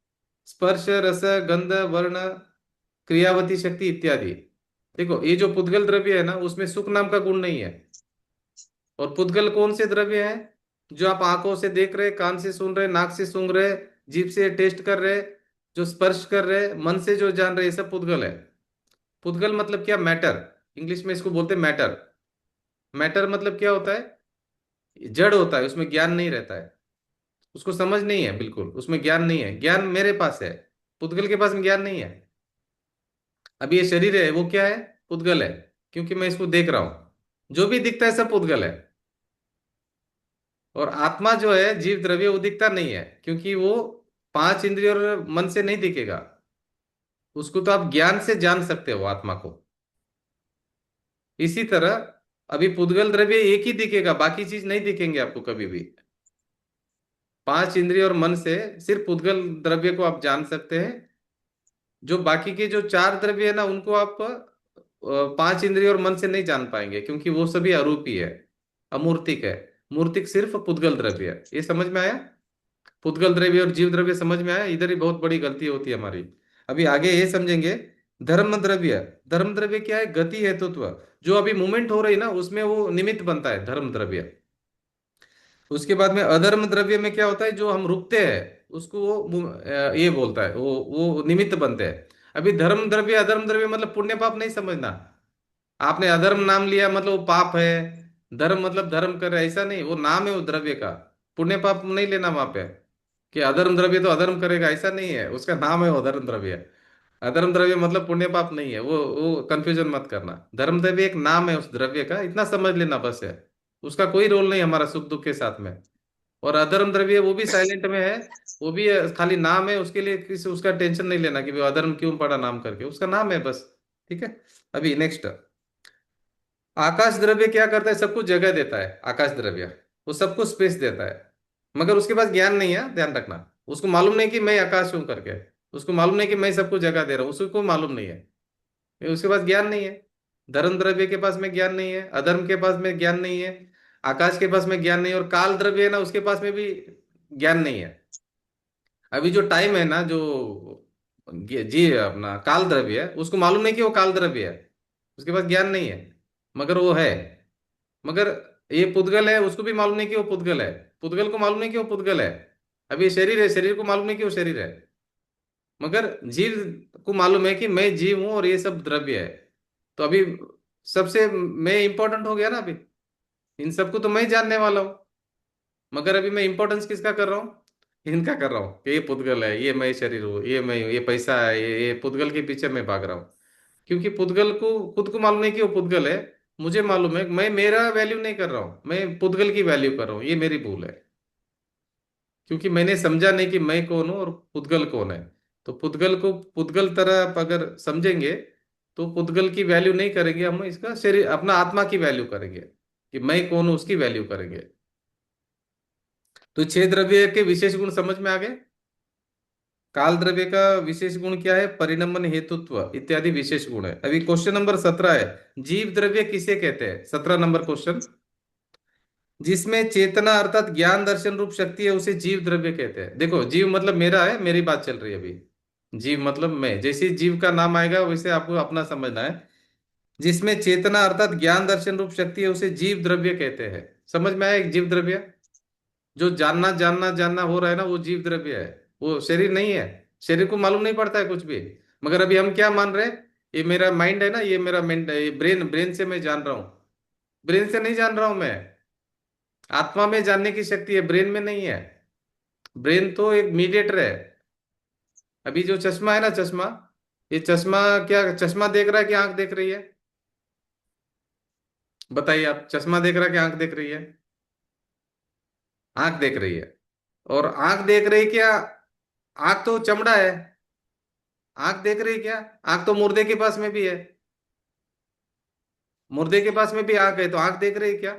स्पर्श, रस, गंध, वर्ण, क्रियावती शक्ति इत्यादि। देखो ये जो पुद्गल द्रव्य है ना, उसमें सुख नाम का गुण नहीं है। और पुद्गल कौन से द्रव्य है? जो आप आंखों से देख रहे, कान से सुन रहे, नाक से सूंघ रहे, जीभ से टेस्ट कर रहे, जो स्पर्श कर रहे, मन से जो जान रहे, ये सब पुद्गल है। पुद्गल मतलब क्या? मैटर, इंग्लिश में इसको बोलते हैं मैटर। मैटर मतलब क्या होता है? जड़ होता है, उसमें ज्ञान नहीं रहता है, उसको समझ नहीं है, बिल्कुल उसमें ज्ञान नहीं है। ज्ञान मेरे पास है, पुद्गल के पास में ज्ञान नहीं है। अभी ये शरीर है, वो क्या है? पुद्गल है, क्योंकि मैं इसको देख रहा हूं। जो भी दिखता है सब पुद्गल है। और आत्मा जो है जीव द्रव्य, वो दिखता नहीं है, क्योंकि वो 5 इंद्रिय और मन से नहीं दिखेगा। उसको तो आप ज्ञान से जान सकते हो आत्मा को। इसी तरह अभी पुद्गल द्रव्य एक ही दिखेगा, बाकी चीज नहीं दिखेंगे आपको कभी भी। पांच इंद्रिय और मन से सिर्फ पुद्गल द्रव्य को आप जान सकते हैं। जो बाकी के जो चार द्रव्य है ना, उनको आप पांच इंद्रिय और मन से नहीं जान पाएंगे, क्योंकि वो सभी अरूपी है, अमूर्तिक है। मूर्तिक सिर्फ पुद्गल द्रव्य है। ये समझ में आया? पुद्गल द्रव्य और जीव द्रव्य समझ में आया? इधर ही बहुत बड़ी गलती होती है हमारी। अभी आगे ये समझेंगे। धर्म द्रव्य, धर्म द्रव्य क्या है? गति हेतुत्व। जो अभी मूवमेंट हो रही ना, उसमें वो निमित्त बनता है धर्म द्रव्य। उसके बाद में अधर्म द्रव्य में क्या होता है? जो हम रुकते हैं उसको वो ये बोलता है, वो निमित्त बनते हैं। अभी धर्म द्रव्य अधर्म द्रव्य मतलब पुण्य पाप नहीं समझना। आपने अधर्म नाम लिया मतलब वो पाप है, धर्म मतलब धर्म कर रहे हैं, ऐसा नहीं। वो नाम है वो द्रव्य का। पुण्य पाप नहीं लेना वहां पे कि अधर्म द्रव्य तो अधर्म करेगा, ऐसा नहीं है। उसका नाम है वो अधर्म द्रव्य। अधर्म द्रव्य मतलब पुण्य पाप नहीं है, वो कंफ्यूजन मत करना। धर्म द्रव्य एक नाम है उस द्रव्य का, इतना समझ लेना बस है। उसका कोई रोल नहीं हमारा सुख दुख के साथ में। और अधर्म द्रव्य वो भी साइलेंट में है, वो भी खाली नाम है। उसके लिए किसी उसका टेंशन नहीं लेना कि वो अधर्म क्यों पड़ा नाम करके, उसका नाम है बस। ठीक है। अभी नेक्स्ट, आकाश द्रव्य क्या करता है? सबको जगह देता है आकाश द्रव्य। वो सबको स्पेस देता है, मगर उसके पास ज्ञान नहीं है, ध्यान रखना। उसको मालूम नहीं कि मैं आकाश हूं करके। उसको मालूम नहीं कि मैं सबको जगह दे रहा हूँ, उसको मालूम नहीं है। ये उसके पास ज्ञान नहीं है। धर्म द्रव्य के पास में ज्ञान नहीं है, अधर्म के पास में ज्ञान नहीं है, आकाश के पास में ज्ञान नहीं है, और काल द्रव्य है ना, उसके पास में भी ज्ञान नहीं है। अभी जो टाइम है ना, जो जी अपना काल द्रव्य है, उसको मालूम नहीं कि वो काल द्रव्य है। उसके पास ज्ञान नहीं है, मगर वो है। मगर ये पुद्गल है, उसको भी मालूम नहीं कि वो पुद्गल है। पुद्गल को मालूम नहीं कि वो पुद्गल है। अभी ये शरीर है, शरीर को मालूम नहीं कि वो शरीर है। मगर जीव को मालूम है कि मैं जीव हूं और ये सब द्रव्य है। तो अभी सबसे मैं इंपॉर्टेंट हो गया ना अभी। इन सबको तो मैं ही जानने वाला हूं, मगर अभी मैं इंपॉर्टेंस किसका कर रहा हूँ? इनका कर रहा हूँ कि ये पुद्गल है, ये मैं शरीर हूँ, ये मैं हूँ, ये पैसा है, ये पुद्गल के पीछे मैं भाग रहा हूँ। क्योंकि पुद्गल को खुद को मालूम नहीं कि वो पुद्गल है। मुझे मालूम है, मैं मेरा वैल्यू नहीं कर रहा हूँ, मैं पुद्गल की वैल्यू कर रहा हूँ। ये मेरी भूल है, क्योंकि मैंने समझा नहीं कि मैं कौन हूँ और पुद्गल कौन है। तो पुद्गल को पुद्गल तरह अगर समझेंगे तो पुद्गल की वैल्यू नहीं करेंगे हम, इसका शरीर अपना आत्मा की वैल्यू करेंगे कि मैं कौन हूँ, उसकी वैल्यू करेंगे। तो छह द्रव्य के विशेष गुण समझ में आ गए। काल द्रव्य का विशेष गुण क्या है? परिणमन, हेतुत्व इत्यादि विशेष गुण है। अभी क्वेश्चन नंबर 17 है, जीव द्रव्य किसे कहते हैं? 17 नंबर क्वेश्चन। जिसमें चेतना अर्थात ज्ञान दर्शन रूप शक्ति है, उसे जीव द्रव्य कहते हैं। देखो, जीव मतलब मेरा है, मेरी बात चल रही है अभी। जीव मतलब मैं, जैसे जीव का नाम आएगा वैसे आपको अपना समझना है। जिसमें चेतना अर्थात ज्ञान दर्शन रूप शक्ति है, उसे जीव द्रव्य कहते हैं। समझ में आया? एक जीव द्रव्य जो जानना जानना जानना हो रहा है ना, वो जीव द्रव्य है। वो शरीर नहीं है। शरीर को मालूम नहीं पड़ता है कुछ भी। मगर अभी हम क्या मान रहे हैं? ये मेरा माइंड है ना, ये मेरा माइंड, ये ब्रेन, ब्रेन से मैं जान रहा हूँ। ब्रेन से नहीं जान रहा हूं मैं। आत्मा में जानने की शक्ति है, ब्रेन में नहीं है। ब्रेन तो एक मीडिएटर है। अभी जो चश्मा है ना, चश्मा, ये चश्मा क्या चश्मा देख रहा है कि आंख देख रही है? बताइए आप, चश्मा देख रहा है कि आंख देख रही है? आंख देख रही है। और आंख देख रही है क्या? आंख तो चमड़ा है। आंख देख रही है क्या? आंख तो मुर्दे के पास में भी है। मुर्दे के पास में भी आंख है, तो आंख देख रही है क्या?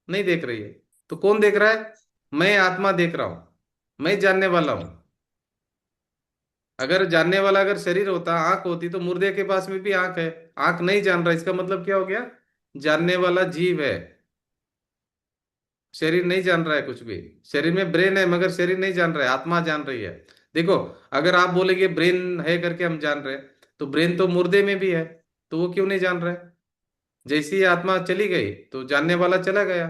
नहीं देख रही है। तो कौन देख रहा है? मैं आत्मा देख रहा हूं, मैं जानने वाला हूं। अगर जानने वाला अगर शरीर होता, आंख होती, तो मुर्दे के पास में भी आंख है। आंख नहीं जान रहा, इसका मतलब क्या हो गया? जानने वाला जीव है, शरीर नहीं जान रहा है कुछ भी। शरीर में ब्रेन है, मगर शरीर नहीं जान रहा है, आत्मा जान रही है। देखो, अगर आप बोलेगे ब्रेन है करके हम जान रहे हैं, तो ब्रेन तो मुर्दे में भी है, तो वो क्यों नहीं जान रहा है? जैसे ही आत्मा चली गई तो जानने वाला चला गया,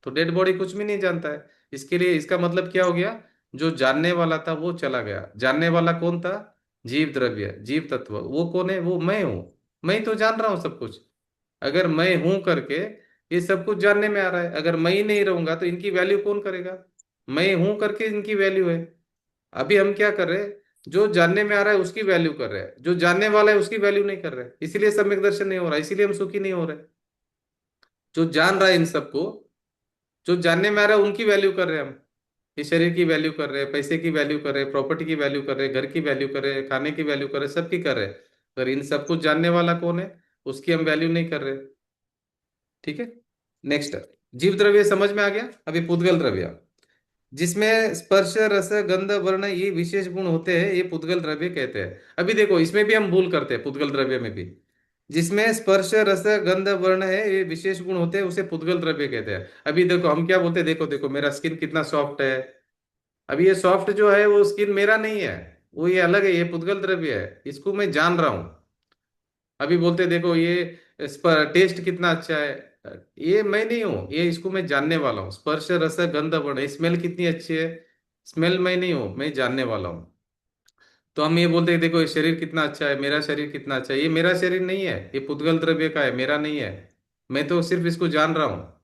तो डेड बॉडी कुछ भी नहीं जानता है। इसके लिए इसका मतलब क्या हो गया? जो जानने वाला था वो चला गया। जानने वाला कौन था? जीव द्रव्य, जीव तत्व। वो कौन है? वो मैं हूं। मैं ही तो जान रहा हूं सब कुछ। अगर मैं हूं करके ये सब कुछ जानने में आ रहा है, अगर मैं ही नहीं रहूंगा तो इनकी वैल्यू कौन करेगा? मैं हूं करके इनकी वैल्यू है। अभी हम क्या कर रहे हैं? जो जानने में आ रहा है उसकी वैल्यू कर रहे हैं, जो जानने वाला है उसकी वैल्यू नहीं कर रहे, इसीलिए सम्यक दर्शन नहीं हो रहा, इसीलिए हम सुखी नहीं हो रहे। जो जान रहा है इन सबको, जो जानने में आ रहा है उनकी वैल्यू कर रहे हैं हम। इस शरीर की वैल्यू कर रहे हैं, पैसे की वैल्यू कर रहे हैं, प्रॉपर्टी की वैल्यू कर रहे हैं, घर की वैल्यू कर रहे हैं, खाने की वैल्यू कर रहे हैं, सबकी कर रहे हैं। पर इन सब कुछ जानने वाला कौन है? उसकी हम वैल्यू नहीं कर रहे। ठीक है। नेक्स्ट, जीव द्रव्य समझ में आ गया। अभी पुद्गल द्रव्य, जिसमें स्पर्श रस गंध वर्ण ये विशेष गुण होते हैं, ये पुद्गल द्रव्य कहते हैं। अभी देखो इसमें भी हम भूल करते हैं, पुद्गल द्रव्य में भी जिसमें स्पर्श रस गंध वर्ण है ये विशेष गुण होते हैं, उसे पुद्गल द्रव्य कहते हैं। अभी देखो हम क्या बोलते हैं, देखो देखो मेरा स्किन कितना सॉफ्ट है। अभी ये सॉफ्ट जो है वो स्किन मेरा नहीं है, वो ये अलग है, ये पुद्गल द्रव्य है, इसको मैं जान रहा हूं। अभी बोलते देखो ये इस पर टेस्ट कितना अच्छा है, ये मैं नहीं हूँ, ये इसको मैं जानने वाला हूँ। स्पर्श रस गंध वर्ण, स्मेल कितनी अच्छी है, स्मेल मैं नहीं हूँ, मैं जानने वाला हूँ। तो हम ये बोलते हैं देखो ये शरीर कितना अच्छा है, मेरा शरीर कितना अच्छा है, ये मेरा शरीर नहीं है, ये पुद्गल द्रव्य का है, मेरा नहीं है। मैं तो सिर्फ इसको जान रहा हूँ।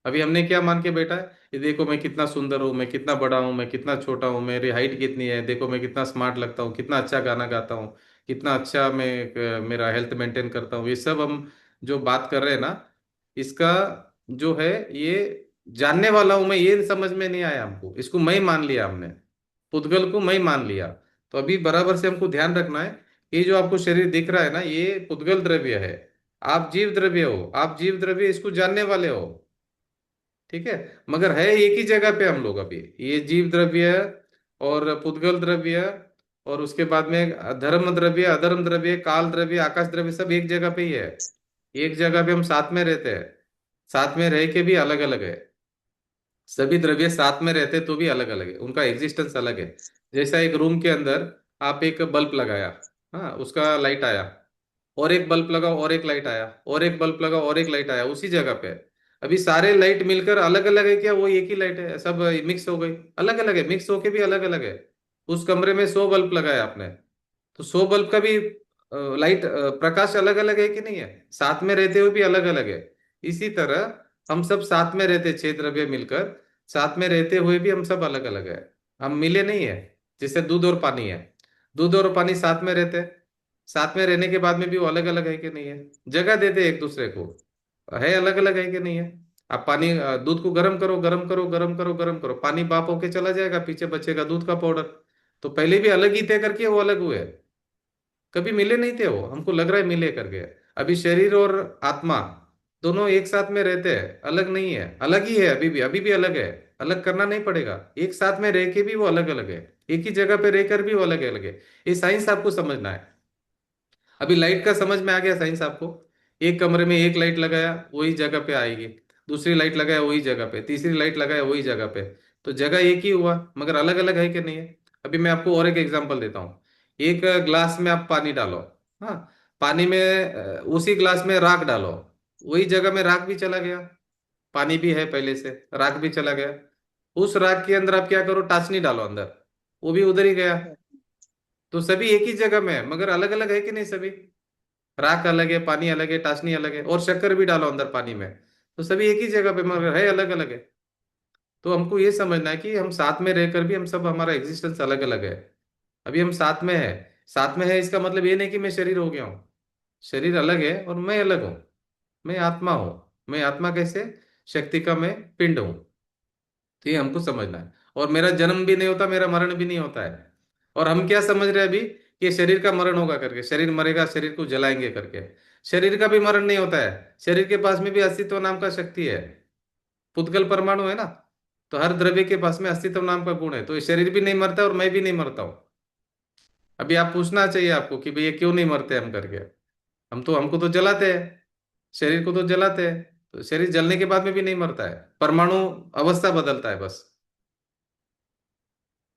अभी हमने क्या मान के बैठा है, ये देखो मैं कितना सुंदर हूँ, मैं कितना बड़ा हूँ, मैं कितना छोटा हूँ, मेरी हाइट कितनी है, देखो मैं कितना स्मार्ट लगता हूँ, कितना अच्छा गाना गाता हूँ, कितना अच्छा मेरा हेल्थ मेंटेन करता हूँ। ये सब हम जो बात कर रहे हैं ना, इसका जो है ये जानने वाला हूँ मैं, ये समझ में नहीं आया हमको, इसको मैं मान लिया हमने, पुद्गल को मैं मान लिया। तो अभी बराबर से हमको ध्यान रखना है, ये जो आपको शरीर दिख रहा है ना, ये पुद्गल द्रव्य है। आप जीव द्रव्य हो, आप जीव द्रव्य इसको जानने वाले हो, ठीक है। मगर है एक ही जगह पे हम लोग अभी, ये जीव द्रव्य और पुद्गल द्रव्य और उसके बाद में धर्म द्रव्य अधर्म द्रव्य काल द्रव्य आकाश द्रव्य सब एक जगह पे ही है। एक जगह पे हम साथ में रहते हैं, साथ में रह के भी अलग अलग है। सभी द्रव्य साथ में रहते तो भी अलग अलग है, उनका एग्जिस्टेंस अलग है। जैसा एक रूम के अंदर आप एक बल्ब लगाया, हाँ उसका लाइट आया, और एक बल्ब लगाओ और एक लाइट आया, और एक बल्ब लगाओ और एक लाइट आया, उसी जगह पे। अभी सारे लाइट मिलकर अलग अलग है क्या, वो एक ही लाइट है, सब मिक्स हो गई, अलग अलग है, मिक्स होके भी अलग अलग है। उस कमरे में 100 बल्ब लगाया आपने, तो 100 बल्ब का भी लाइट प्रकाश अलग अलग है कि नहीं है, साथ में रहते हुए भी अलग अलग है। इसी तरह हम सब साथ में रहते, 6 द्रव्य मिलकर साथ में रहते हुए भी हम सब अलग अलग है, हम मिले नहीं है। जैसे दूध और पानी है, दूध और पानी साथ में रहते हैं, साथ में रहने के बाद में भी वो अलग अलग है कि नहीं है, जगह देते एक दूसरे को, है अलग अलग है कि नहीं है। आप पानी दूध को गर्म करो गर्म करो गर्म करो गर्म करो, पानी बाप होके चला जाएगा, पीछे बचेगा दूध का पाउडर। तो पहले भी अलग ही थे करके वो अलग हुए, कभी मिले नहीं थे, वो हमको लग रहा है मिले करके। अभी शरीर और आत्मा दोनों एक साथ में रहते हैं, अलग नहीं है, अलग ही है, अभी भी अलग है। अलग करना नहीं पड़ेगा, एक साथ में रह के भी वो अलग अलग है, एक ही जगह पे रहकर भी वो अलग अलग है। ये साइंस आपको समझना है। अभी लाइट का समझ में आ गया साइंस आपको, एक कमरे में एक लाइट लगाया वही जगह पे आएगी, दूसरी लाइट लगाया वही जगह पे, तीसरी लाइट लगाया वही जगह पे, तो जगह एक ही हुआ मगर अलग अलग है कि नहीं है। अभी मैं आपको और एक एग्जांपल देता हूँ। एक ग्लास में आप पानी डालो, हाँ पानी में उसी ग्लास में राख डालो, वही जगह में राख भी चला गया, पानी भी है पहले से, राख भी चला गया। उस राख के अंदर आप क्या करो, टाचनी डालो अंदर, वो भी उधर ही गया। तो सभी एक ही जगह में है मगर अलग अलग है कि नहीं सभी, राख अलग है, पानी अलग है, टाशनी अलग है, और शक्कर भी डालो अंदर पानी में, तो सभी एक ही जगह पे मगर है अलग अलग है। तो हमको ये समझना है कि हम साथ में रहकर भी हम सब हमारा एग्जिस्टेंस अलग अलग है। अभी हम साथ में है, साथ में है इसका मतलब ये नहीं कि मैं शरीर हो गया हूँ, शरीर अलग है और मैं अलग हूँ, मैं आत्मा हूँ। मैं आत्मा कैसे, शक्ति का मैं पिंड हूँ। तो ये हमको समझना है। और मेरा जन्म भी नहीं होता, मेरा मरण भी नहीं होता है। और हम क्या समझ रहे हैं अभी कि शरीर का मरण होगा करके, शरीर मरेगा, शरीर को जलाएंगे करके। शरीर का भी मरण नहीं होता है, शरीर के पास में भी अस्तित्व नाम का शक्ति है, पुद्गल परमाणु है ना। तो हर द्रव्य के पास में अस्तित्व नाम का गुण है, तो ये शरीर भी नहीं मरता और मैं भी नहीं मरता हूं। अभी आप पूछना चाहिए आपको कि भाई ये क्यों नहीं मरते हम करके, हम तो हमको तो जलाते हैं, शरीर को तो जलाते हैं, तो शरीर जलने के बाद में भी नहीं मरता है, परमाणु अवस्था बदलता है बस।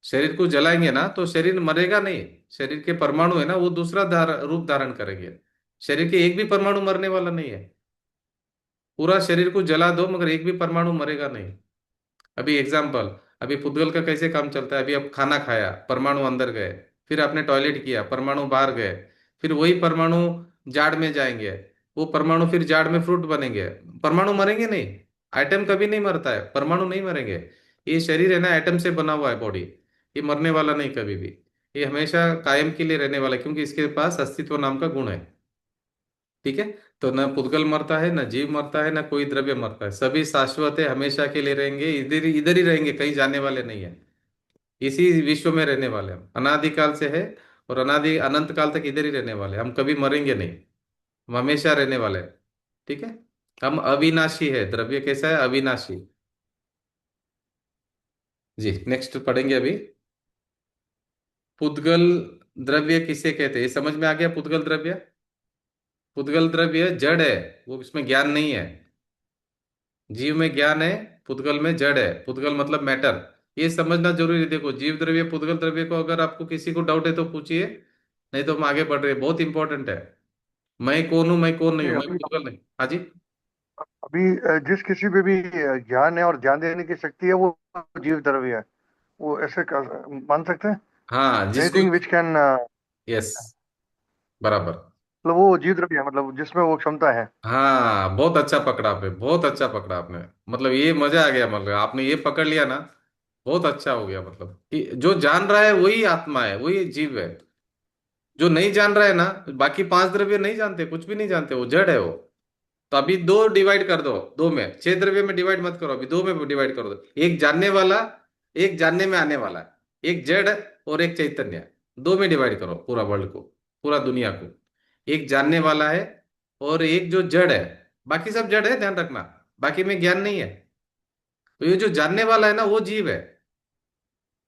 शरीर को जलाएंगे ना तो शरीर मरेगा नहीं, शरीर के परमाणु है ना वो दूसरा रूप धारण करेंगे। शरीर के एक भी परमाणु मरने वाला नहीं है, पूरा शरीर को जला दो मगर एक भी परमाणु मरेगा नहीं। अभी एग्जाम्पल, अभी पुद्गल का कैसे काम चलता है, अभी आप खाना खाया, परमाणु अंदर गए, फिर आपने टॉयलेट किया, परमाणु बाहर गए, फिर वही परमाणु जाड़ में जाएंगे, वो परमाणु फिर जाड़ में फ्रूट बनेंगे। परमाणु मरेंगे नहीं, एटम कभी नहीं मरता है, परमाणु नहीं मरेंगे। ये शरीर है ना एटम से बना हुआ है बॉडी, ये मरने वाला नहीं कभी भी, ये हमेशा कायम के लिए रहने वाला है क्योंकि इसके पास अस्तित्व नाम का गुण है, ठीक है। तो न पुद्गल मरता है, न जीव मरता है, न कोई द्रव्य मरता है, सभी शाश्वत है, हमेशा के लिए रहेंगे, इधर ही रहेंगे, कहीं जाने वाले नहीं है। इसी विश्व में रहने वाले हम, अनादिकाल से है और अनादि अनंत काल तक इधर ही रहने वाले, हम कभी मरेंगे नहीं, हम हमेशा रहने वाले हैं, ठीक है। हम अविनाशी है, द्रव्य कैसा है? अविनाशी। जी, नेक्स्ट पढ़ेंगे अभी। पुद्गल द्रव्य किसे कहते हैं, ये समझ में आ गया? पुद्गल द्रव्य, पुद्गल द्रव्य जड़ है, वो इसमें ज्ञान नहीं है। जीव में ज्ञान है, पुद्गल में जड़ है। पुद्गल मतलब मैटर, ये समझना जरूरी है। देखो, जीव द्रव्य पुद्गल द्रव्य को अगर आपको किसी को डाउट है तो पूछिए, नहीं तो हम आगे बढ़ रहे हैं। बहुत इंपॉर्टेंट है। मैं कौन हूं, मैं कौन नहीं ये हूं, मैं अभी पुद्गल नहीं। हाँ जी। अभी जिस किसी पे भी ज्ञान है और ध्यान देने की शक्ति है, वो जीव द्रव्य है। वो ऐसे मान सकते हैं। हाँ, जिसको, एनीथिंग विच कैन, यस, बराबर। मतलब वो जीव द्रव्य है, मतलब जिसमें वो क्षमता है। हाँ, बहुत अच्छा पकड़ा आपने, बहुत अच्छा पकड़ा आपने। मतलब ये मजा आ गया, मतलब आपने ये पकड़ लिया ना, बहुत अच्छा हो गया। मतलब कि जो जान रहा है वही आत्मा है, वही जीव है। जो नहीं जान रहा है ना, बाकी पांच द्रव्य नहीं जानते, कुछ भी नहीं जानते, वो जड़ है वो। तो अभी दो डिवाइड कर दो, दो में, छह द्रव्य में डिवाइड मत करो, अभी दो में डिवाइड कर दो। एक जानने वाला, एक जानने में आने वाला, एक जड़ और एक चैतन्य। दो में डिवाइड करो पूरा वर्ल्ड को, पूरा दुनिया को। एक जानने वाला है और एक जो जड़ है। बाकी सब जड़ है, ध्यान रखना, बाकी में ज्ञान नहीं है। तो ये जो जानने वाला है ना, वो जीव है।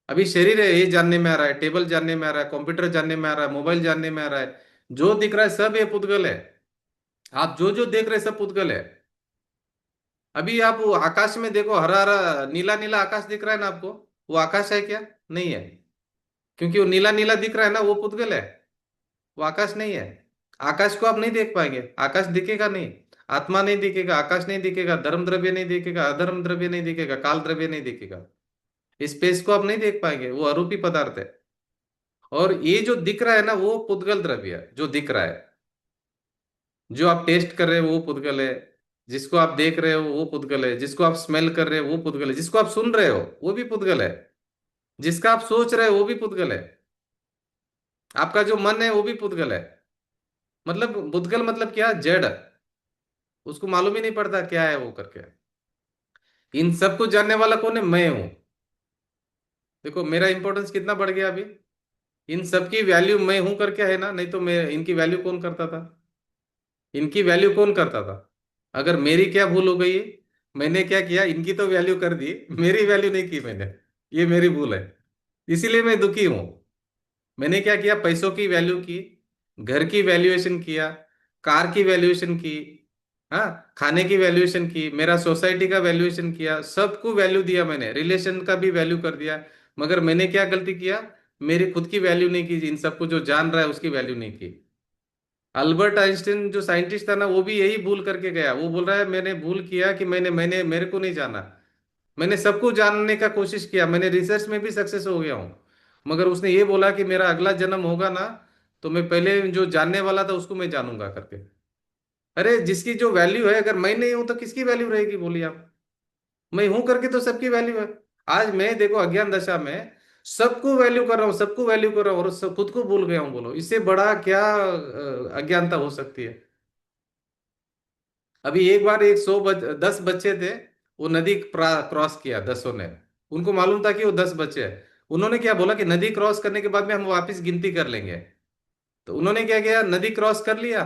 अभी शरीर है, ये जानने में आ रहा है, टेबल जानने में आ रहा है, कंप्यूटर जानने में आ रहा है, मोबाइल जानने में आ रहा है। जो दिख रहा है सब ये पुद्गल है। आप जो जो देख रहे हैं सब पुद्गल है। अभी आप वो आकाश में देखो, हरा हरा नीला नीला आकाश दिख रहा है ना आपको, वो आकाश है क्या? नहीं है। क्योंकि वो नीला नीला दिख रहा है ना, वो पुद्गल है, वो आकाश नहीं है। आकाश को आप नहीं देख पाएंगे, आकाश दिखेगा नहीं। आत्मा नहीं दिखेगा, आकाश नहीं दिखेगा, धर्म द्रव्य नहीं दिखेगा, अधर्म द्रव्य नहीं दिखेगा, काल द्रव्य नहीं दिखेगा। स्पेस को आप नहीं देख पाएंगे, वो अरूपी पदार्थ है। और ये जो दिख रहा है ना, वो पुद्गल द्रव्य है, जो दिख रहा है। जो आप टेस्ट कर रहे हो वो पुद्गल है, जिसको आप देख रहे हो वो पुद्गल है, जिसको आप स्मेल कर रहे हो वो पुद्गल है, जिसको आप सुन रहे हो वो भी पुद्गल है, जिसका आप सोच रहे हो वो भी पुद्गल है, आपका जो मन है वो भी पुद्गल है। मतलब पुद्गल मतलब क्या? जड़। उसको मालूम ही नहीं पड़ता क्या है वो करके। इन सबको जानने वाला कौन है? मैं हूं। देखो मेरा इंपॉर्टेंस कितना बढ़ गया अभी। इन सबकी वैल्यू मैं हूं करके है ना, नहीं तो मैं, इनकी वैल्यू कौन करता था? इनकी वैल्यू कौन करता था? अगर मेरी क्या भूल हो गई, मैंने क्या किया, इनकी तो वैल्यू कर दी, मेरी वैल्यू नहीं की मैंने। ये मेरी भूल है, इसीलिए मैं दुखी हूं। मैंने क्या किया, पैसों की वैल्यू की, घर की वैल्यूएशन किया, कार की वैल्यूएशन की, हाँ, खाने की वैल्यूएशन की, मेरा सोसाइटी का वैल्यूएशन किया, सबको वैल्यू दिया मैंने, रिलेशन का भी वैल्यू कर दिया। मगर मैंने क्या गलती किया, मेरी खुद की वैल्यू नहीं की, इन सबको जो जान रहा है उसकी वैल्यू नहीं की। अल्बर्ट आइंस्टीन जो साइंटिस्ट था ना, वो भी यही भूल करके गया। वो बोल रहा है मैंने भूल किया कि मैंने मैंने मेरे को नहीं जाना। मैंने सबको जानने का कोशिश किया, मैंने रिसर्च में भी सक्सेस हो गया हूँ। मगर उसने ये बोला कि मेरा अगला जन्म होगा ना, तो मैं पहले जो जानने वाला था उसको मैं जानूंगा करके। अरे जिसकी जो वैल्यू है, अगर मैं नहीं हूं तो किसकी वैल्यू रहेगी, बोलिए आप? मैं हूं करके तो सबकी वैल्यू है। आज मैं देखो अज्ञान दशा में सबको वैल्यू कर रहा हूँ, सबको वैल्यू कर रहा हूँ, और खुद को भूल गया हूँ। बोलो इससे बड़ा क्या अज्ञानता हो सकती है? अभी एक बार 10 बच्चे थे, वो नदी क्रॉस किया, दसों ने। उनको मालूम था कि वो 10 बच्चे हैं। उन्होंने क्या बोला कि नदी क्रॉस करने के बाद में हम वापस गिनती कर लेंगे। तो उन्होंने क्या किया, नदी क्रॉस कर लिया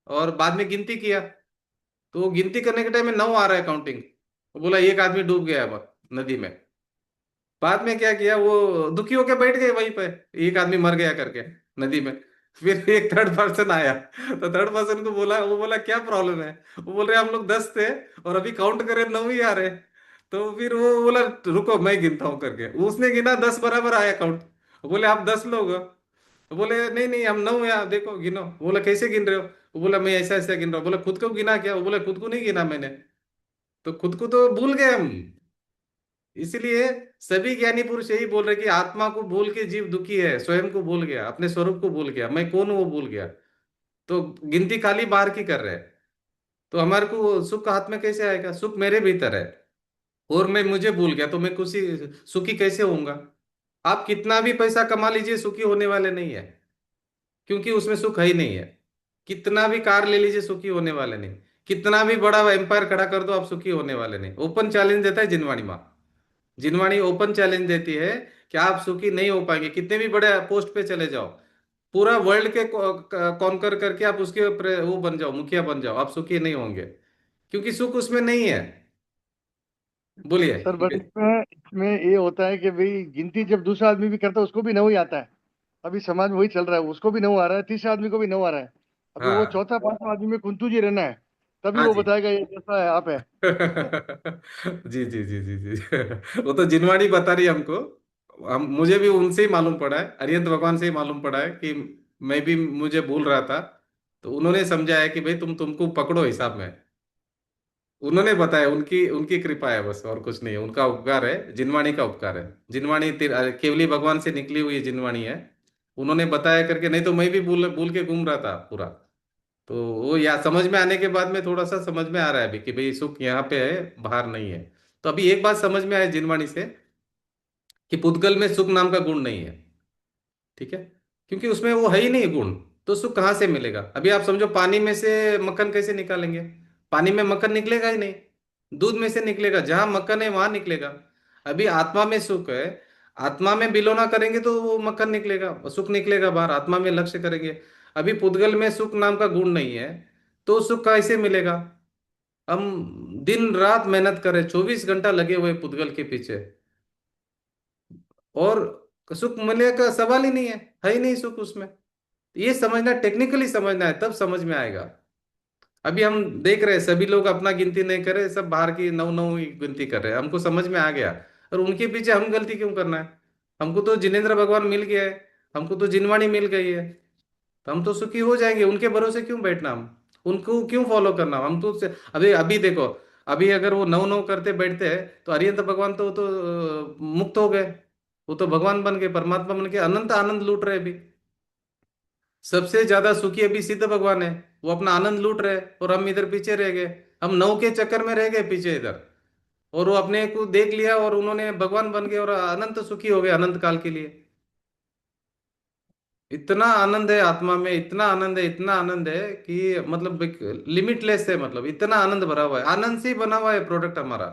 और बाद में गिनती किया। तो वो गिनती करने के टाइम में 9 आ रहा है काउंटिंग। वो बोला एक आदमी डूब गया है नदी में। बाद में क्या किया, वो दुखी होकर बैठ गए वहीं पे, एक आदमी मर गया करके नदी में। फिर एक थर्ड पर्सन आया, तो थर्ड पर्सन को बोला, वो बोला क्या प्रॉब्लम है? वो बोल रहे हम लोग 10 थे और अभी काउंट करें 9 ही आ रहे। तो फिर वो बोला रुको मैं गिनता हूँ करके, उसने गिना, 10 बराबर आया काउंट। वो बोले आप 10 लोग हो? तो बोले नहीं नहीं हम 9 हैं, देखो गिनो। वो बोला कैसे गिन रहे हो? वो बोला मैं ऐसा ऐसा गिन रहा हूँ। बोला खुद को गिना क्या? वो बोला खुद को नहीं गिना मैंने। तो खुद को तो भूल गए हम। इसलिए सभी ज्ञानी पुरुष यही बोल रहे कि आत्मा को भूल के जीव दुखी है, स्वयं को भूल गया, अपने स्वरूप को भूल गया, मैं कौन हूं वो भूल गया। तो गिनती खाली बाहर की कर रहे हैं। तो हमारे को सुख हाथ में कैसे आएगा? सुख मेरे भीतर है, और मैं मुझे भूल गया तो मैं खुशी सुखी कैसे होऊंगा? आप कितना भी पैसा कमा लीजिए सुखी होने वाले नहीं है, क्योंकि उसमें सुख है ही नहीं है। कितना भी कार ले लीजिए सुखी होने वाले नहीं। कितना भी बड़ा एम्पायर खड़ा कर दो, आप सुखी होने वाले नहीं। ओपन चैलेंज देता है जिनवाणी माँ। जिनवाणी ओपन चैलेंज देती है कि आप सुखी नहीं हो पाएंगे, कितने भी बड़े पोस्ट पे चले जाओ, पूरा वर्ल्ड के कॉन्कर करके आप उसके वो बन जाओ, मुखिया बन जाओ, आप सुखी नहीं होंगे। क्योंकि सुख उसमें नहीं है। बोलिए। सर बट इसमें इसमें ये होता है कि भाई गिनती जब दूसरा आदमी भी करता है उसको भी नौ ही आता है। अभी समाज में वही चल रहा है, उसको भी नौ आ रहा है, तीसरे आदमी को भी नौ आ रहा है। अभी वो हाँ। चौथा पांचवा आदमी में कुंतु जी रहना है, तभी हाँ वो जी। बताएगा ये कैसा है आप है। जी जी जी जी जी। वो तो जिनवाणी बता रही है हमको। हम मुझे भी उनसे ही मालूम पड़ा है, अरिहंत भगवान से ही मालूम पड़ा है कि मैं भी मुझे भूल रहा था, तो उन्होंने समझाया कि भाई तुमको पकड़ो हिसाब में। उन्होंने बताया, उनकी उनकी कृपा है बस, और कुछ नहीं है, उनका उपकार है, जिनवाणी का उपकार है। जिनवाणी केवली भगवान से निकली हुई जिनवाणी है। उन्होंने बताया करके, नहीं तो मैं भी भूल भूल के घूम रहा था पूरा। तो वो या समझ में आने के बाद में थोड़ा सा समझ में आ रहा है अभी कि भाई सुख यहाँ पे है, बाहर नहीं है। तो अभी एक बात समझ में आए जिनवाणी से, कि पुद्गल में सुख नाम का गुण नहीं है। ठीक है। क्योंकि उसमें वो है ही नहीं गुण, तो सुख कहाँ से मिलेगा? अभी आप समझो, पानी में से मक्खन कैसे निकालेंगे? पानी में मक्खन निकलेगा ही नहीं। दूध में से निकलेगा, जहां मक्खन है वहां निकलेगा। अभी आत्मा में सुख है, आत्मा में बिलोना करेंगे तो वो मक्खन निकलेगा, सुख निकलेगा बाहर, आत्मा में लक्ष्य करेंगे। अभी पुद्गल में सुख नाम का गुण नहीं है, तो सुख कैसे मिलेगा? हम दिन रात मेहनत करें, 24 घंटा लगे हुए पुद्गल के पीछे, और सुख मिलने का सवाल ही नहीं है ही नहीं सुख उसमें। ये समझना, टेक्निकली समझना है, तब समझ में आएगा। अभी हम देख रहे हैं सभी लोग अपना गिनती नहीं कर रहे, सब बाहर की नौ नौ ही गिनती कर रहे हैं, हमको समझ में आ गया। और उनके पीछे हम गलती क्यों करना है? हमको तो जिनेन्द्र भगवान मिल गया है, हमको तो जिनवाणी मिल गई है, तो हम तो सुखी हो जाएंगे। उनके भरोसे क्यों बैठना हम? उनको क्यों फॉलो करना? हम तो अभी अभी देखो, अभी अगर वो नौ नौ करते बैठते हैं तो अरिहंत भगवान तो मुक्त हो गए, वो तो भगवान बन गए, परमात्मा बन के अनंत आनंद लूट रहे अभी। सबसे ज्यादा सुखी अभी सिद्ध भगवान है, वो अपना आनंद लूट रहे हैं, और हम इधर पीछे रह गए। हम नौ के चक्कर में रह गए पीछे इधर, और वो अपने को देख लिया और उन्होंने भगवान बन गए और अनंत सुखी हो गए अनंत काल के लिए। इतना आनंद है आत्मा में, इतना आनंद है, इतना आनंद है कि मतलब लिमिटलेस है, मतलब इतना आनंद भरा हुआ है, आनंद से ही बना हुआ है प्रोडक्ट हमारा।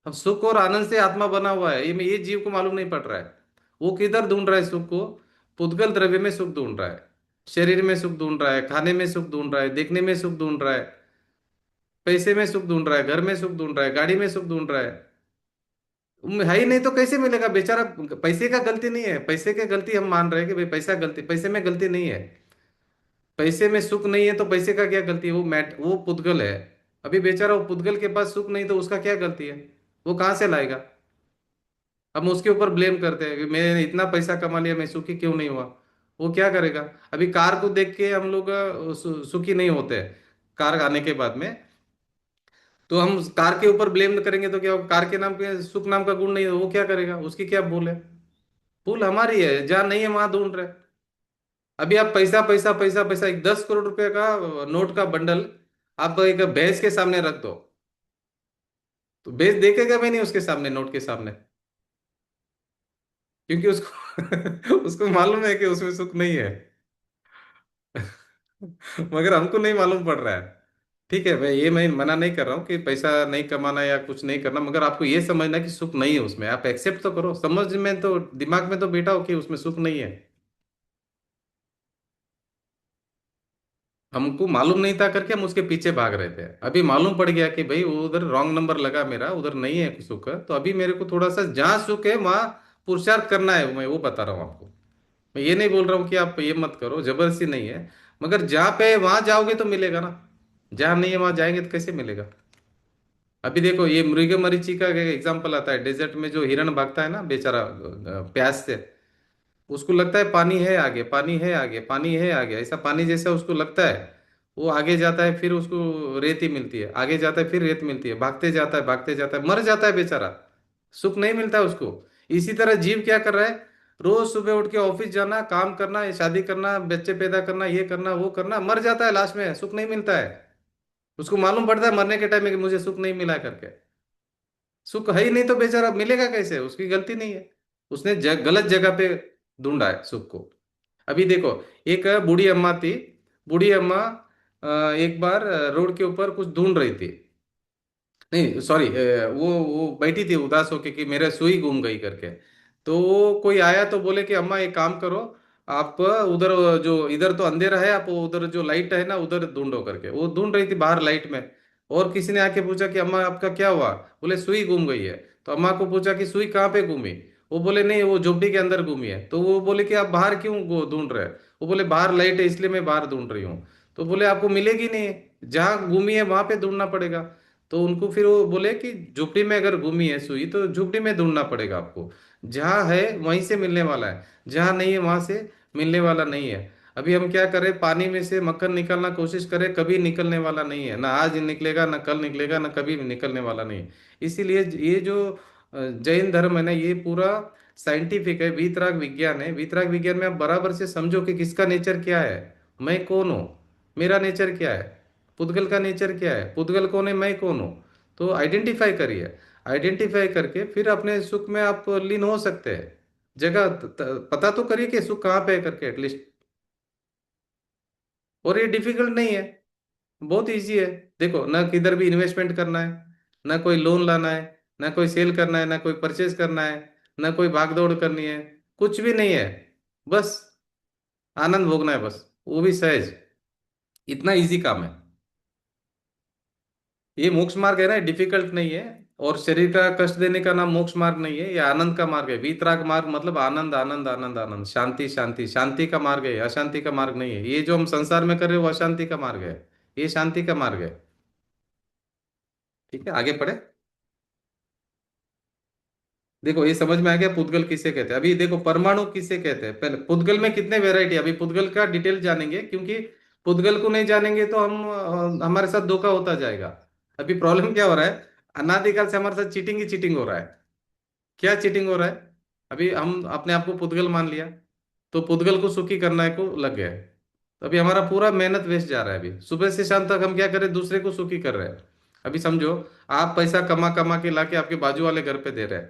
हम सुख और आनंद से आत्मा बना हुआ है, ये जीव को मालूम नहीं पड़ रहा है। वो किधर ढूंढ रहा है सुख को? पुद्गल द्रव्य में सुख ढूंढ रहा है, शरीर में सुख ढूंढ रहा है, खाने में सुख ढूंढ रहा है, देखने में सुख ढूंढ रहा है, पैसे में सुख ढूंढ रहा है, घर में सुख ढूंढ रहा है, गाड़ी में सुख ढूंढ रहा है। है ही नहीं तो कैसे मिलेगा बेचारा? पैसे का गलती नहीं है, पैसे की गलती हम मान रहे हैं कि भाई पैसा गलती, पैसे में गलती नहीं है। पैसे में सुख नहीं है तो पैसे का क्या गलती है? वो पुद्गल है। अभी बेचारा वो पुद्गल के पास सुख नहीं, तो उसका क्या गलती है? वो कहाँ से लाएगा? हम उसके ऊपर ब्लेम करते हैं कि मैंने इतना पैसा कमा लिया, मैं सुखी क्यों नहीं हुआ। वो क्या करेगा? अभी कार को देख के हम लोग सुखी नहीं होते, कार आने के बाद में। तो हम कार के ऊपर ब्लेम करेंगे तो क्या होगा? कार के नाम पे सुख नाम का गुण नहीं है, वो क्या करेगा? उसकी क्या भूल है? भूल हमारी है, जहां नहीं है वहां ढूंढ रहे। अभी आप पैसा पैसा पैसा पैसा, एक 10 करोड़ रुपए का नोट का बंडल आप एक भैंस के सामने रख दो, तो भैंस देखेगा भी नहीं उसके सामने, नोट के सामने, क्योंकि उसको उसको मालूम है कि उसमें सुख नहीं है। मगर हमको नहीं मालूम पड़ रहा है। ठीक है भाई, ये मैं मना नहीं कर रहा हूँ कि पैसा नहीं कमाना या कुछ नहीं करना, मगर आपको ये समझना कि सुख नहीं है उसमें, आप एक्सेप्ट तो करो, समझ में तो, दिमाग में तो बैठा हो कि उसमें सुख नहीं है। हमको मालूम नहीं था करके हम उसके पीछे भाग रहे थे, अभी मालूम पड़ गया कि भाई वो उधर रॉन्ग नंबर लगा मेरा, उधर नहीं है सुख, तो अभी मेरे को थोड़ा सा जहाँ सुख है वहाँ पुरुषार्थ करना है, मैं वो बता रहा हूँ आपको। मैं ये नहीं बोल रहा हूँ कि आप ये मत करो, जबरदस्ती नहीं है, मगर जहाँ पे है वहां जाओगे तो मिलेगा ना, जहाँ नहीं है वहां जाएंगे तो कैसे मिलेगा? अभी देखो, ये मृग मरीचि का एग्जाम्पल आता है, डेजर्ट में जो हिरण भागता है ना बेचारा प्यास से, उसको लगता है पानी है आगे, पानी है आगे, पानी है आगे, ऐसा पानी जैसा उसको लगता है। वो आगे जाता है, फिर उसको रेत ही मिलती है, आगे जाता है फिर रेत मिलती है, भागते जाता है भागते जाता है, मर जाता है बेचारा, सुख नहीं मिलता है उसको। इसी तरह जीव क्या कर रहा है? रोज सुबह उठ के ऑफिस जाना, काम करना, शादी करना, बच्चे पैदा करना, ये करना वो करना, मर जाता है, लास्ट में सुख नहीं मिलता है। उसको मालूम पड़ता है मरने के टाइम में कि मुझे सुख नहीं मिला करके। सुख है ही नहीं तो बेचारा मिलेगा कैसे? उसकी गलती नहीं है, उसने गलत जगह पे ढूंढा है सुख को। अभी देखो, एक बूढ़ी अम्मा थी, बूढ़ी अम्मा एक बार रोड के ऊपर कुछ ढूंढ रही थी, नहीं सॉरी, वो बैठी थी उदास होके कि मेरा सुई गुम गई करके। तो वो कोई आया तो बोले कि अम्मा एक काम करो, आप उधर, जो इधर तो अंधेरा है, आप उधर जो लाइट है ना उधर ढूंढो करके। वो ढूंढ रही थी बाहर लाइट में, और किसी ने आके पूछा कि अम्मा आपका क्या हुआ, बोले सुई गुम गई है। तो अम्मा को पूछा कि सुई कहाँ पे घूमी, वो बोले नहीं वो झोपड़ी के अंदर घूमी है। तो वो बोले कि आप बाहर क्यों ढूंढ रहे हैं, वो बोले बाहर लाइट है इसलिए मैं बाहर ढूंढ रही हूँ। तो बोले आपको मिलेगी नहीं, जहाँ घूमी है वहां पे ढूंढना पड़ेगा। तो उनको फिर वो बोले कि झोपड़ी में अगर घूमी है सुई तो झोपड़ी में ढूंढना पड़ेगा आपको, जहाँ है वहीं से मिलने वाला है, जहाँ नहीं है वहां से मिलने वाला नहीं है। अभी हम क्या करें, पानी में से मक्खन निकालना कोशिश करें, कभी निकलने वाला नहीं है, ना आज निकलेगा ना कल निकलेगा ना कभी निकलने वाला नहीं है। इसीलिए ये जो जैन धर्म है ना, ये पूरा साइंटिफिक है, वीतराग विज्ञान है। वीतराग विज्ञान में आप बराबर से समझो कि किसका नेचर क्या है, मैं कौन हूँ, मेरा नेचर क्या है, पुद्गल का नेचर क्या है, पुद्गल कौन है, मैं कौन हूँ। तो आइडेंटिफाई करिए, आइडेंटिफाई करके फिर अपने सुख में आप लीन हो सकते हैं। जगह पता तो करिए कि सुख कहाँ पे है करके एटलीस्ट। और ये डिफिकल्ट नहीं है, बहुत इजी है। देखो ना किधर भी इन्वेस्टमेंट करना है, ना कोई लोन लाना है, ना कोई सेल करना है, ना कोई परचेज करना है, ना कोई भागदौड़ करनी है, कुछ भी नहीं है। बस आनंद भोगना है, बस वो भी सहज। इतना इजी काम है। ये मोक्ष मार्ग है ना, डिफिकल्ट नहीं है। और शरीर का कष्ट देने का नाम मोक्ष मार्ग नहीं है, ये आनंद का मार्ग है। वीतराग मार्ग मतलब आनंद आनंद आनंद आनंद, शांति शांति, शांति का मार्ग है, अशांति का मार्ग नहीं है। ये जो हम संसार में कर रहे हैं वो अशांति का मार्ग है, ये शांति का मार्ग है। ठीक है, आगे पढ़े। देखो ये समझ में आ गया पुद्गल किसे कहते हैं। अभी देखो परमाणु किसे कहते हैं। पहले पुद्गल में कितने वेराइटी, अभी पुद्गल का डिटेल जानेंगे, क्योंकि पुद्गल को नहीं जानेंगे तो हम हमारे साथ धोखा होता जाएगा। अभी प्रॉब्लम क्या हो रहा है, अनादिकाल से हमारे साथ चीटिंग ही चीटिंग हो रहा है। क्या चीटिंग हो रहा है, अभी हम अपने आप को पुद्गल मान लिया, तो पुद्गल को सुखी करने को लग गए। तो अभी हमारा पूरा मेहनत वेस्ट जा रहा है। अभी सुबह से शाम तक हम क्या करें, दूसरे को सुखी कर रहे हैं। अभी समझो, आप पैसा कमा कमा के लाके आपके बाजू वाले घर पे दे रहे हैं,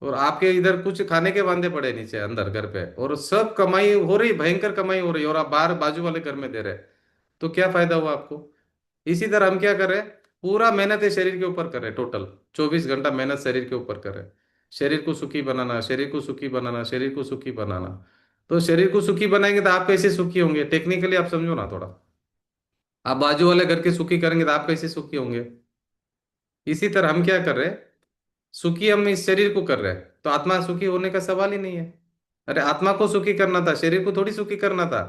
और आपके इधर कुछ खाने के वांदे पड़े नीचे अंदर घर पे, और सब कमाई हो रही, भयंकर कमाई हो रही है, और आप बाहर बाजू वाले घर में दे रहे हैं। तो क्या फायदा हुआ आपको। इसी तरह हम क्या कर रहे हैं, पूरा मेहनत है शरीर के ऊपर कर रहे हैं, टोटल 24 घंटा मेहनत शरीर के ऊपर कर रहे हैं। शरीर को सुखी बनाना, शरीर को सुखी बनाना, शरीर को सुखी बनाना। तो शरीर को सुखी बनाएंगे तो आप कैसे सुखी होंगे, टेक्निकली आप समझो ना थोड़ा। आप बाजू वाले घर के सुखी करेंगे तो आप कैसे सुखी होंगे। इसी तरह हम क्या कर रहे हैं, सुखी हम इस शरीर को कर रहे हैं, तो आत्मा सुखी होने का सवाल ही नहीं है। अरे आत्मा को सुखी करना था, शरीर को थोड़ी सुखी करना था।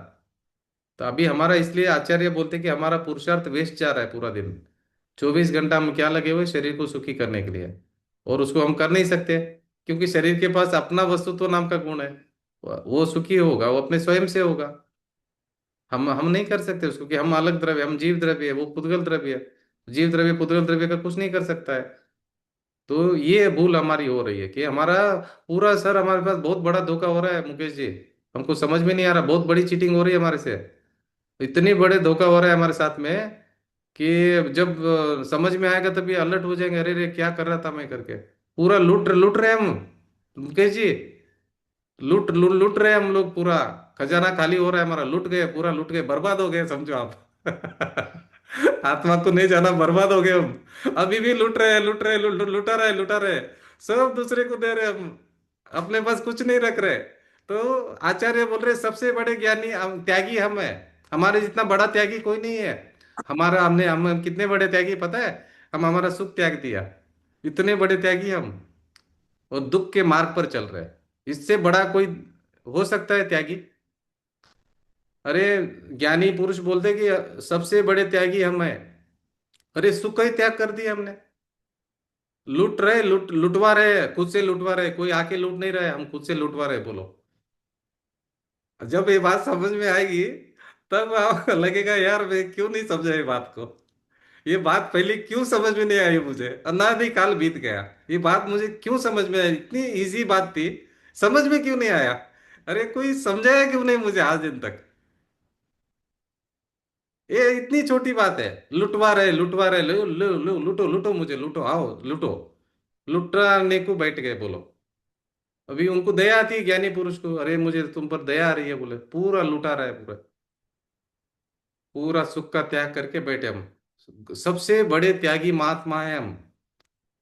तो अभी हमारा, इसलिए आचार्य बोलते कि हमारा पुरुषार्थ वेस्ट जा रहा है पूरा दिन। 24 घंटा हम क्या लगे हुए, शरीर को सुखी करने के लिए, और उसको हम कर नहीं सकते, क्योंकि शरीर के पास अपना वस्तुत्व नाम का गुण है। वो सुखी होगा वो अपने स्वयं से होगा, हम नहीं कर सकते उसको, कि हम अलग द्रव्य, हम जीव द्रव्य है, वो पुद्गल द्रव्य है। जीव द्रव्य पुद्गल द्रव्य का कुछ नहीं कर सकता है। तो ये भूल हमारी हो रही है कि हमारा पूरा सर, हमारे पास बहुत बड़ा धोखा हो रहा है मुकेश जी। हमको समझ में नहीं आ रहा, बहुत बड़ी चीटिंग हो रही है हमारे से। इतनी बड़े धोखा हो रहा है हमारे साथ में कि जब समझ में आएगा तभी अलर्ट हो जाएंगे, अरे रे क्या कर रहा था मैं करके। पूरा लूट लूट रहे हैं हम मुकेश जी, लूट रहे हैं हम लोग। पूरा खजाना खाली हो रहा है हमारा, लूट गए, पूरा लूट गए, बर्बाद हो गए समझो आप। आत्मा को नहीं जाना, बर्बाद हो गए हम। अभी भी लूट रहे हैं, लूट रहे हैं, लुटा रहे हैं, सब दूसरे को दे रहे हैं हम, अपने पास कुछ नहीं रख रहे। तो आचार्य बोल रहे सबसे बड़े ज्ञानी त्यागी हम है, हमारे जितना बड़ा त्यागी कोई नहीं है। हमारा हम कितने बड़े त्यागी पता है, हम हमारा सुख त्याग दिया, इतने बड़े त्यागी हम, और दुख के मार्ग पर चल रहे हैं। इससे बड़ा कोई हो सकता है त्यागी। अरे ज्ञानी पुरुष बोलते कि सबसे बड़े त्यागी हम हैं। अरे सुख का ही त्याग कर दिया हमने। लुटवा रहे, खुद से लुटवा रहे, कोई आके लूट नहीं रहा है, हम खुद से लुटवा रहे। बोलो, जब ये बात समझ में आएगी तब आपको लगेगा यार मैं क्यों नहीं समझा ये बात को, ये बात पहले क्यों समझ में नहीं आई मुझे, अनादि काल बीत गया, ये बात मुझे क्यों समझ में आई, इतनी इजी बात थी, समझ में क्यों नहीं आया। अरे कोई समझाया क्यों नहीं मुझे आज दिन तक। ये इतनी छोटी बात है, लुटवा रहे, लूटो लूटो मुझे, लूटो आओ लूटो, लुटाने को बैठ गए। बोलो, अभी उनको दया आती है ज्ञानी पुरुष को, अरे मुझे तुम पर दया आ रही है, बोले पूरा लुटा रहा है, पूरा पूरा सुख का त्याग करके बैठे हम। सबसे बड़े त्यागी महात्मा है हम।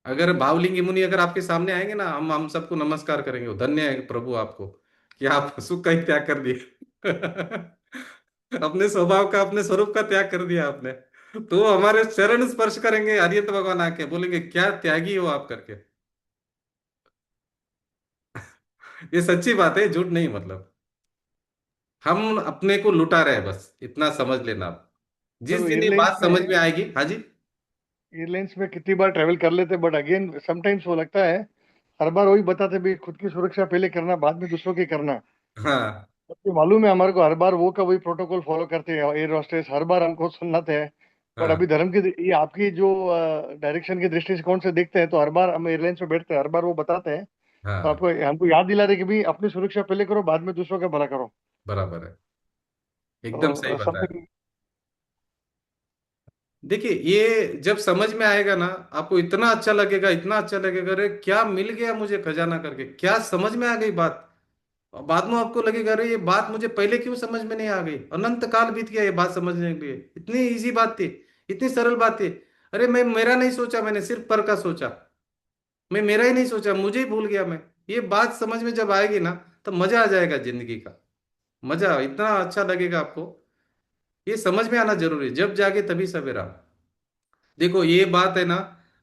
अगर भावलिंगी मुनि अगर आपके सामने आएंगे ना, हम सबको नमस्कार करेंगे, धन्य है प्रभु आपको कि आप सुख का ही त्याग कर दिया। अपने स्वभाव का, अपने स्वरूप का त्याग कर दिया आपने। तो हमारे चरण स्पर्श करेंगे हरियत भगवान आके, बोलेंगे क्या त्यागी हो आप करके। ये सच्ची बात है, झूठ नहीं मतलब। हम अपने को लुटा रहे हैं, बस इतना समझ लेना आप। जिस सर दिन ये एयरलाइंस बात में समझ में आएगी। हाँ जी। एयरलाइंस में कितनी बार ट्रैवल कर लेते, बट अगेन समटाइम्स वो लगता है हर बार वही बताते भी खुद की सुरक्षा पहले करना, बाद में दूसरों की करना। हाँ तो मालूम है हमारे को हर बार वो का वही प्रोटोकॉल फॉलो करते हैं एयर होस्टेस, हर बार हमको सुनाते हैं। पर अभी हाँ धर्म की ये आपकी जो डायरेक्शन की दृष्टिकोण से देखते हैं, तो हर बार हम एयरलाइंस में बैठते हैं, हर बार वो बताते हैं। तो हाँ, आपको हमको याद दिला रहे कि भाई अपनी सुरक्षा पहले करो, बाद में दूसरों का भला करो। बराबर है, एकदम सही तो बताया। समथिंग। देखिए ये जब समझ में आएगा ना, आपको इतना अच्छा लगेगा, इतना अच्छा लगेगा, अरे क्या मिल गया मुझे खजाना करके, क्या समझ में आ गई बात। और बाद में आपको लगेगा अरे ये बात मुझे पहले क्यों समझ में नहीं आ गई, अनंत काल बीत गया ये बात समझने के लिए, इतनी इजी बात थी, इतनी सरल बात थी। अरे मैं मेरा नहीं सोचा, मैंने सिर्फ पर का सोचा, मैं मेरा ही नहीं सोचा, मुझे ही भूल गया मैं। ये बात समझ में जब आएगी ना, तब मजा आ जाएगा जिंदगी का। मजा इतना अच्छा लगेगा आपको। ये समझ में आना जरूरी है, जब जागे तभी सवेरा। देखो ये बात है ना,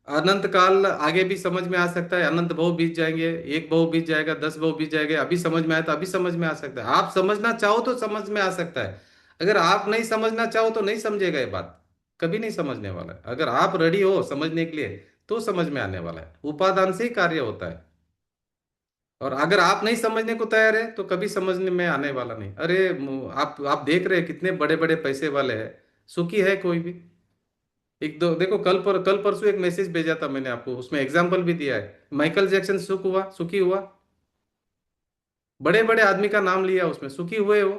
अनंत काल आगे भी समझ में आ सकता है, अनंत भव बीत जाएंगे, एक भव बीत जाएगा, 10 भव बीत जाएंगे, अभी समझ में आया तो अभी समझ में आ सकता है। आप समझना चाहो तो समझ में आ सकता है, अगर आप नहीं समझना चाहो तो नहीं समझेगा, ये बात कभी नहीं समझने वाला है। अगर आप रेडी हो समझने के लिए तो समझ में आने वाला है, उपादान से ही कार्य होता है। और अगर आप नहीं समझने को तैयार है तो कभी समझने में आने वाला नहीं। अरे आप देख रहे हैं कितने बड़े बड़े पैसे वाले हैं, सुखी है कोई भी? एक दो देखो, कल परसों एक मैसेज भेजा था मैंने आपको, उसमें एग्जाम्पल भी दिया है। माइकल जैक्सन सुखी हुआ, बड़े बड़े आदमी का नाम लिया उसमें, सुखी हुए वो।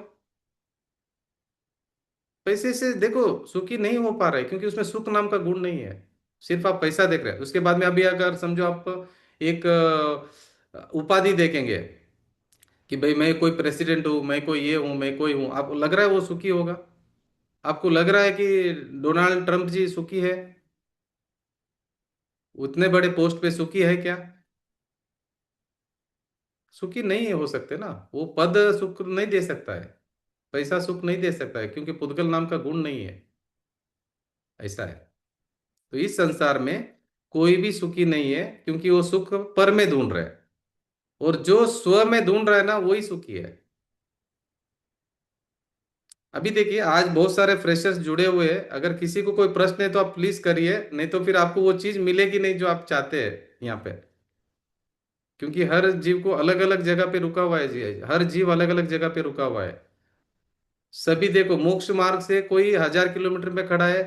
पैसे से देखो सुखी नहीं हो पा रहे, क्योंकि उसमें सुख नाम का गुण नहीं है, सिर्फ आप पैसा देख रहे हैं। उसके बाद में अभी अगर समझो आप एक उपाधि देखेंगे कि भाई मैं कोई प्रेसिडेंट हूँ, मैं कोई ये हूँ, मैं कोई हूँ, आपको लग रहा है वो सुखी होगा? आपको लग रहा है कि डोनाल्ड ट्रंप जी सुखी है? उतने बड़े पोस्ट पे सुखी है क्या? सुखी नहीं हो सकते ना, वो पद सुख नहीं दे सकता है, पैसा सुख नहीं दे सकता है, क्योंकि पुद्गल नाम का गुण नहीं है। ऐसा है। तो इस संसार में कोई भी सुखी नहीं है, क्योंकि वो सुख पर में ढूंढ रहा है, और जो स्व में ढूंढ रहा है ना वही सुखी है। अभी देखिए आज बहुत सारे फ्रेशर्स जुड़े हुए हैं, अगर किसी को कोई प्रश्न है तो आप प्लीज करिए, नहीं तो फिर आपको वो चीज मिलेगी नहीं जो आप चाहते हैं यहाँ पे। क्योंकि हर जीव को अलग अलग जगह पे रुका हुआ है जी, हर जीव अलग अलग जगह पे रुका हुआ है। सभी देखो मोक्ष मार्ग से कोई 1000 किलोमीटर पे खड़ा है,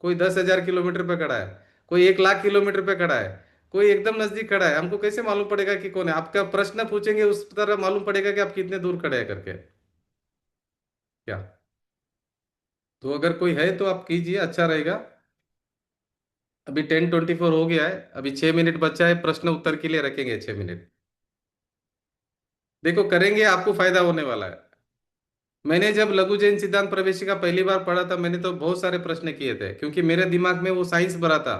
कोई 10,000 किलोमीटर पे खड़ा है, कोई 1,00,000 किलोमीटर पे खड़ा है, कोई एकदम नजदीक खड़ा है। हमको कैसे मालूम पड़ेगा कि कौन है? आपका प्रश्न पूछेंगे उस तरह मालूम पड़ेगा कि आप कितने दूर खड़े हैं करके। क्या? तो अगर कोई है तो आप कीजिए, अच्छा रहेगा। अभी 10:24 हो गया है, अभी 6 मिनट बचा है, प्रश्न उत्तर के लिए रखेंगे 6 मिनट। देखो करेंगे, आपको फायदा होने वाला है। मैंने जब लघु जैन सिद्धांत प्रवेशिका पहली बार पढ़ा था, मैंने तो बहुत सारे प्रश्न किए थे, क्योंकि मेरे दिमाग में वो साइंस भरा था।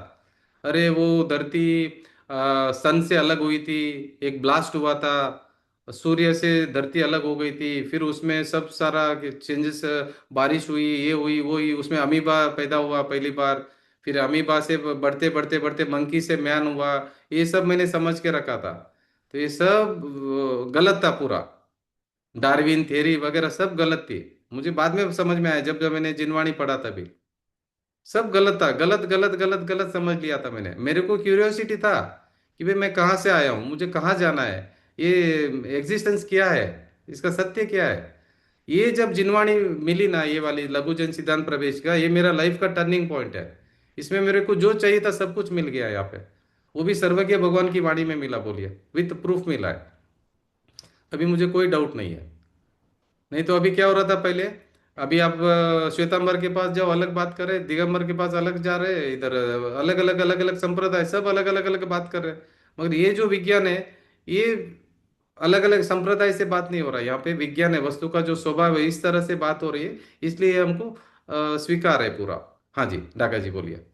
अरे वो धरती सन से अलग हुई थी, एक ब्लास्ट हुआ था, सूर्य से धरती अलग हो गई थी, फिर उसमें सब सारा चेंजेस, बारिश हुई, ये हुई वो हुई, उसमें अमीबा पैदा हुआ पहली बार, फिर अमीबा से बढ़ते बढ़ते बढ़ते मंकी से मैन हुआ। ये सब मैंने समझ के रखा था। तो ये सब गलत था पूरा, डार्विन थ्योरी वगैरह सब गलत थी। मुझे बाद में समझ में आया, जब मैंने जिनवाणी पढ़ा तभी सब गलत था, गलत गलत गलत गलत समझ लिया था मैंने। मेरे को क्यूरियोसिटी था कि भाई मैं कहाँ से आया हूँ, मुझे कहाँ जाना है, ये एग्जिस्टेंस क्या है, इसका सत्य क्या है। ये जब जिनवाणी मिली ना, ये वाली लघु जन सिद्धांत प्रवेश का, ये मेरा लाइफ का टर्निंग पॉइंट है। इसमें मेरे को जो चाहिए था सब कुछ मिल गया यहाँ पे, वो भी सर्वज्ञ भगवान की वाणी में मिला, बोलिए विथ प्रूफ मिला है। अभी मुझे कोई डाउट नहीं है। नहीं तो अभी क्या हो रहा था पहले, अभी आप श्वेतांबर के पास जाओ अलग बात कर रहे, दिगंबर के पास अलग जा रहे, इधर अलग अलग संप्रदाय सब अलग अलग अलग बात कर रहे हैं। मगर ये जो विज्ञान है, ये अलग अलग संप्रदाय से बात नहीं हो रहा है, यहाँ पे विज्ञान है, वस्तु का जो स्वभाव है इस तरह से बात हो रही है, इसलिए हमको स्वीकार है पूरा। हाँ जी डाका जी बोलिए।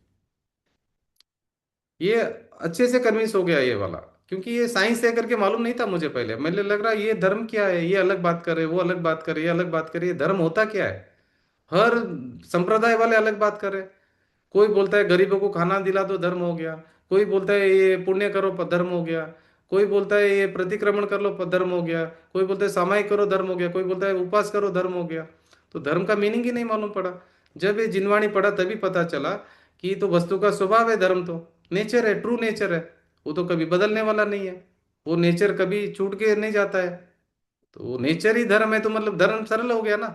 ये अच्छे से कन्विंस हो गया ये वाला, क्योंकि ये साइंस है करके मालूम नहीं था मुझे पहले। मुझे लग रहा है ये धर्म क्या है, ये अलग बात कर रहे, वो अलग बात कर रहे, ये अलग बात कर रहे, ये धर्म होता क्या है? हर संप्रदाय वाले अलग बात कर रहे। कोई बोलता है गरीबों को खाना दिला दो, धर्म हो गया। कोई बोलता है ये पुण्य करो, धर्म हो गया। कोई बोलता है ये प्रतिक्रमण कर लो, धर्म हो गया। कोई बोलता है सामायिक करो, धर्म हो गया। कोई बोलता है उपवास करो, धर्म हो गया। तो धर्म का मीनिंग ही नहीं मालूम पड़ा। जब ये जिनवाणी पढ़ा तभी पता चला कि ये तो वस्तु का स्वभाव है, धर्म तो नेचर है, ट्रू नेचर है। वो तो कभी बदलने वाला नहीं है। वो नेचर कभी छूट के नहीं जाता है। तो वो नेचर ही धर्म है, तो मतलब धर्म सरल हो गया ना।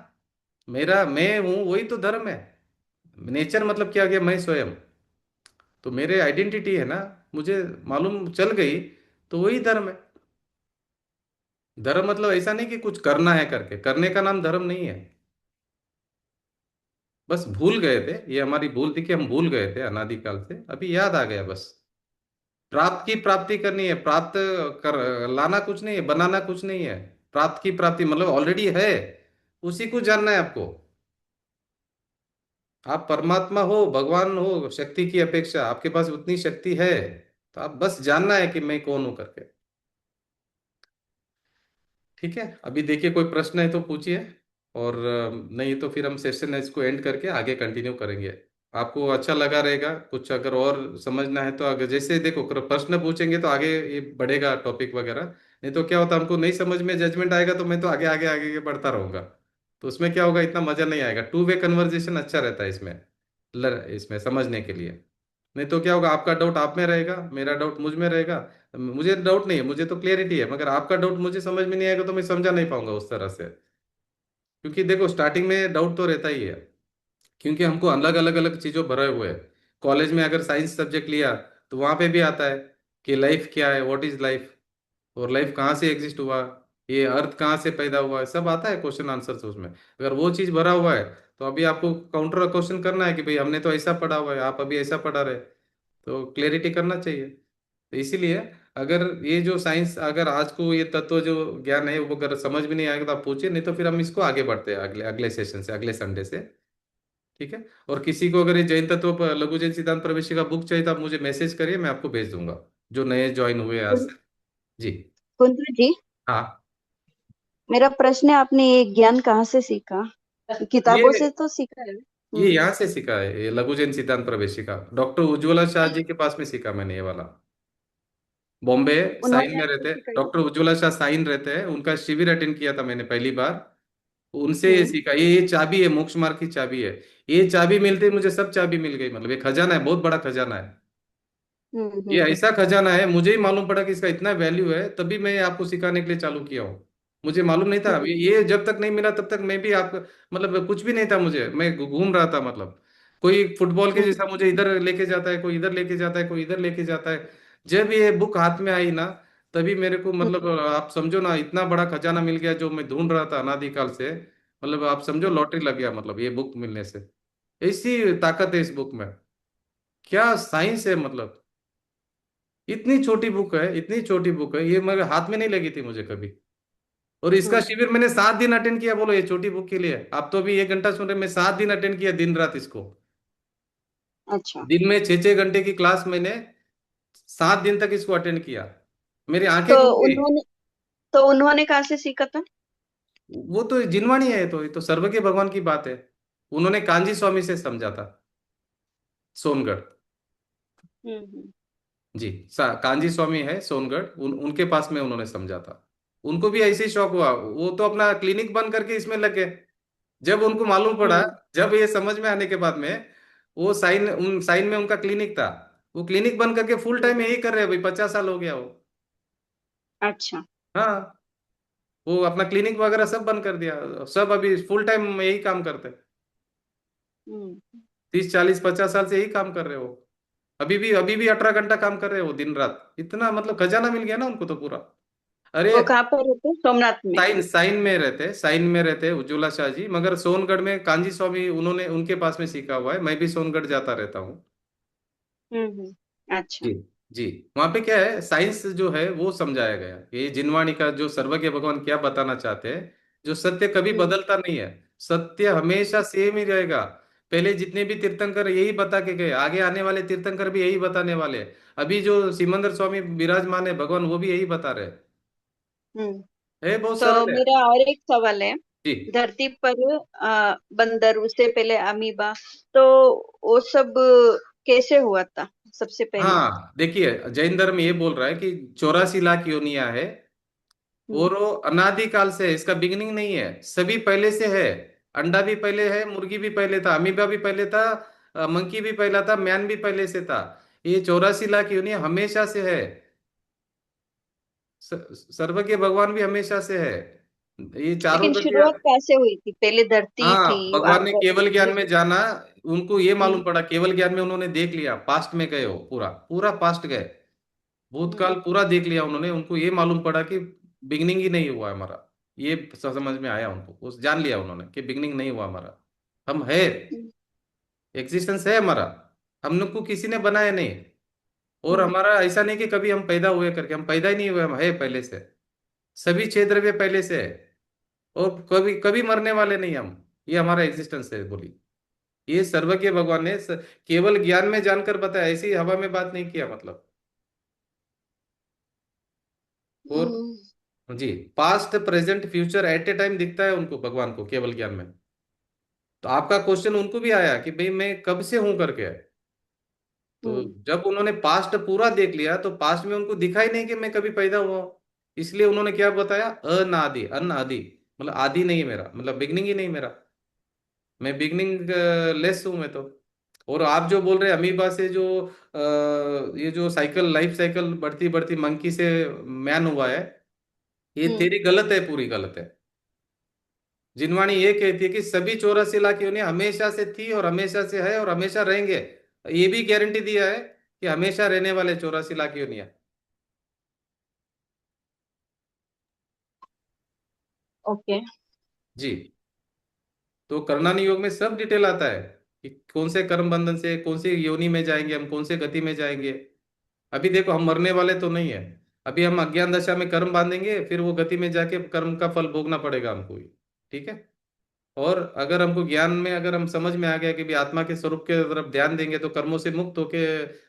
मेरा मैं हूं वही तो धर्म है। नेचर मतलब क्या गया, मैं स्वयं। तो मेरे आइडेंटिटी है ना, मुझे मालूम चल गई, तो वही धर्म है। धर्म मतलब ऐसा नहीं कि कुछ करना है, करके करने का नाम धर्म नहीं है। बस भूल गए थे, ये हमारी भूल थी कि हम भूल गए थे अनादिकाल से, अभी याद आ गया बस। प्राप्त की प्राप्ति करनी है, प्राप्त कर लाना कुछ नहीं है, बनाना कुछ नहीं है। प्राप्त की प्राप्ति मतलब ऑलरेडी है, उसी को जानना है आपको। आप परमात्मा हो, भगवान हो, शक्ति की अपेक्षा आपके पास उतनी शक्ति है। तो आप बस जानना है कि मैं कौन हूं करके। ठीक है, अभी देखिए कोई प्रश्न है तो पूछिए। और नहीं तो फिर हम सेशन इसको एंड करके आगे कंटिन्यू करेंगे। आपको अच्छा लगा रहेगा, कुछ अगर और समझना है तो आगे जैसे देखो प्रश्न पूछेंगे तो आगे ये बढ़ेगा टॉपिक वगैरह। नहीं तो क्या होता है, हमको नहीं समझ में जजमेंट आएगा तो मैं तो आगे आगे आगे आगे बढ़ता रहूंगा। तो उसमें क्या होगा, इतना मजा नहीं आएगा। टू वे कन्वर्जेशन अच्छा रहता है इसमें, इसमें समझने के लिए। नहीं तो क्या होगा, आपका डाउट आप में रहेगा, मेरा डाउट मुझ में रहेगा। मुझे डाउट नहीं है, मुझे तो क्लियरिटी है, मगर आपका डाउट मुझे समझ में नहीं आएगा तो मैं समझा नहीं पाऊंगा उस तरह से। क्योंकि देखो स्टार्टिंग में डाउट तो रहता ही है, क्योंकि हमको अलग अलग अलग चीजों भरे हुए हैं। कॉलेज में अगर साइंस सब्जेक्ट लिया तो वहां पे भी आता है कि लाइफ क्या है, व्हाट इज लाइफ, और लाइफ कहाँ से एग्जिस्ट हुआ, ये अर्थ कहाँ से पैदा हुआ है, सब आता है क्वेश्चन आंसर उसमें। अगर वो चीज भरा हुआ है तो अभी आपको काउंटर क्वेश्चन करना है कि भाई हमने तो ऐसा पढ़ा हुआ है, आप अभी ऐसा पढ़ा रहे। तो क्लैरिटी करना चाहिए। तो इसीलिए अगर ये जो साइंस, अगर आज को ये तत्व जो ज्ञान है वो अगर समझ में नहीं आएगा तो आप पूछिए, नहीं तो फिर हम इसको आगे बढ़ते हैं अगले अगले सेशन से, अगले संडे से। ठीक है। और किसी को अगर ये जैन तत्व लघु जैन सिद्धांत प्रवेशी का बुक चाहिए तो आप मुझे मैसेज करिए, मैं आपको भेज दूंगा, जो नए ज्वाइन हुए हैं आज से। जी। कुंदरू जी, हाँ, मेरा प्रश्न है, आपने ये ज्ञान कहाँ से सीखा? किताबों ये से तो सीखा है। ये यहाँ से सीखा है, ये लघु जैन सिद्धांत प्रवेशी का डॉक्टर उज्ज्वला शाह जी के पास में सीखा मैंने ये वाला। बॉम्बे साइन उन्होंने में आपको रहते हैं सिखाई? डॉक्टर उज्ज्वला शाह, साइन रहते हैं, उनका शिविर अटेंड किया था मैंने पहली बार। उनसे ये हम्म सीखा, ये चाबी है, मोक्ष मार्ग की चाबी है। ये चाबी मिलते ही मुझे सब चाबी मिल गई, मतलब ये खजाना है, बहुत बड़ा खजाना है। ये हम्म। ऐसा खजाना है, मुझे ही मालूम पड़ा कि इसका इतना वैल्यू है, तभी मैं आपको सिखाने के लिए चालू किया हूँ। मुझे मालूम नहीं था, ये जब तक नहीं मिला तब तक मैं भी आप, मतलब कुछ भी नहीं था मुझे, मैं घूम रहा था, मतलब कोई फुटबॉल के जैसा मुझे इधर लेके जाता है, कोई इधर लेके जाता है, कोई इधर लेके जाता है। जब ये बुक हाथ में आई ना, तभी मेरे को, मतलब आप समझो ना, इतना बड़ा खजाना मिल गया जो मैं ढूंढ रहा था अनादिकाल से। मतलब आप समझो लॉटरी लग गया, मतलब ये बुक मिलने से। ऐसी ताकत है इस बुक में, क्या साइंस है, मतलब इतनी छोटी बुक है, इतनी छोटी बुक है, ये मेरे हाथ में नहीं लगी थी मुझे कभी। और इसका शिविर मैंने 7 दिन अटेंड किया, बोलो ये छोटी बुक के लिए। आप तो अभी 1 घंटा सुन रहे, मैं 7 दिन अटेंड किया, दिन रात इसको। अच्छा, दिन में 6-6 घंटे की क्लास मैंने 7 दिन तक इसको अटेंड किया। मेरी आंखें तो खुल गई। उन्होंने तो उन्होंने कहाँ से सीखा था? वो तो जिनवाणी है, तो ये तो सर्वज्ञ भगवान की बात है। उन्होंने कांजी स्वामी से समझा था, सोनगढ़। हम्म। जी, कांजी स्वामी है सोनगढ़, उनके पास में उन्होंने समझा था। उनको भी ऐसे ही शौक हुआ, वो तो अपना क्लिनिक बंद करके इसमें लग गए। जब उनको मालूम पड़ा, हम्म जब ये समझ में आने के बाद में, वो साइन में उनका क्लिनिक था, वो क्लिनिक बंद करके फुल टाइम यही कर रहे हैं भाई, 50 साल हो गया वो। अच्छा। हाँ, वो अपना क्लिनिक वगैरह सब बंद कर दिया, सब अभी फुल टाइम यही काम करते हैं। हम्म 30-40-50 साल से यही काम कर रहे हो। अभी भी 18 घंटा काम कर रहे हो दिन रात, इतना मतलब खजाना मिल गया ना उनको तो पूरा। अरे, वो कहाँ पर रहते हैं? सोमनाथ में? साइन में रहते उज्ज्वला शाह जी, मगर सोनगढ़ में कांजी स्वामी, उन्होंने उनके पास में सीखा हुआ है। मैं भी सोनगढ़ जाता रहता हूँ। अच्छा। जी। जी। वहां पे क्या है, साइंस जो है वो समझाया गया, ये जिनवाणी का जो सर्वज्ञ भगवान क्या बताना चाहते हैं। जो सत्य कभी हम्म बदलता नहीं है, सत्य हमेशा सेम ही रहेगा। पहले जितने भी तीर्थंकर यही बता के गए, आगे आने वाले तीर्थंकर भी यही बताने वाले हैं। अभी जो सिमंदर स्वामी विराजमान है भगवान, वो भी यही बता रहे हैं। हम्म। है बहुत तो सरल है। मेरा और एक सवाल है। जी धरती पर बंदर, उससे पहले अमीबा, तो वो सब कैसे हुआ था सबसे पहले? हाँ, देखिए जैन धर्म ये बोल रहा है कि 84 लाख योनियां है हम्म, और वो अनादिकाल से है, इसका बिगिनिंग नहीं है, सभी पहले से है। अंडा भी पहले है, मुर्गी भी पहले था, अमीबा भी पहले था, मंकी भी पहला था, मैन भी पहले से था। ये 84 लाख योनियां हमेशा से है। सर्वज्ञ भगवान भी हमेशा से है। ये चारों लेकिन गतियां। शुरुआत कहाँ से हुई थी? पहले धरती थी, हाँ, भगवान ने केवल ज्ञान ये। में जाना, उनको ये मालूम हम्म, पड़ा, केवल ज्ञान में उन्होंने देख लिया, पास्ट में गए हो, पूरा पूरा पास्ट गए, हम्म, भूतकाल पूरा देख लिया उन्होंने, उनको ये मालूम पड़ा कि बिगनिंग ही नहीं हुआ हमारा। ये समझ में आया उनको, उस जान लिया उन्होंने कि बिगनिंग नहीं हुआ हमारा, हम है, हम्म, एग्जिस्टेंस है हमारा, हम लोग को किसी ने बनाया नहीं। और हम्म, हमारा ऐसा नहीं कि कभी हम पैदा हुए करके, हम पैदा ही नहीं हुए, हम है पहले से, सभी छह द्रव्य पहले से है, और कभी कभी मरने वाले नहीं हम, ये हमारा एग्जिस्टेंस है बोली। ये सर्वज्ञ भगवान ने केवल ज्ञान में जानकर बताया, ऐसी हवा में बात नहीं किया मतलब। और हम्म, जी, past present future at a time दिखता है उनको, भगवान को केवल ज्ञान में। तो आपका क्वेश्चन उनको भी आया कि भाई मैं कब से हूं करके, तो हम्म, जब उन्होंने पास्ट पूरा देख लिया तो पास्ट में उनको दिखाई नहीं कि मैं कभी पैदा हुआ हूं, इसलिए उन्होंने क्या बताया, अनादि, अनादि, मतलब आदि नहीं है मेरा, मतलब बिगनिंग ही नहीं मेरा, मैं बिगनिंग लेस हूं मैं तो। और आप जो बोल रहे हैं अमीबा से जो ये जो साइकिल, लाइफ साइकिल बढ़ती बढ़ती मंकी से मैन हुआ है, ये हम्म। थ्योरी गलत है, पूरी गलत है। जिनवाणी ये कहती है कि सभी 84 लाख योनि हमेशा से थी और हमेशा से है और हमेशा रहेंगे, ये भी गारंटी दिया है कि हमेशा रहने वाले 84 लाख योनिया। ओके। जी, तो करणानी योग में सब डिटेल आता है कि कौन से कर्म बंधन से कौन सी योनि में जाएंगे हम, कौन से गति में जाएंगे। अभी देखो हम मरने वाले तो नहीं है, अभी हम अज्ञान दशा में कर्म बांधेंगे, फिर वो गति में जाके कर्म का फल भोगना पड़ेगा हमको ही। ठीक है। और अगर हमको ज्ञान में, अगर हम समझ में आ गया कि भी आत्मा के स्वरूप के तरफ ध्यान देंगे तो कर्मों से मुक्त होके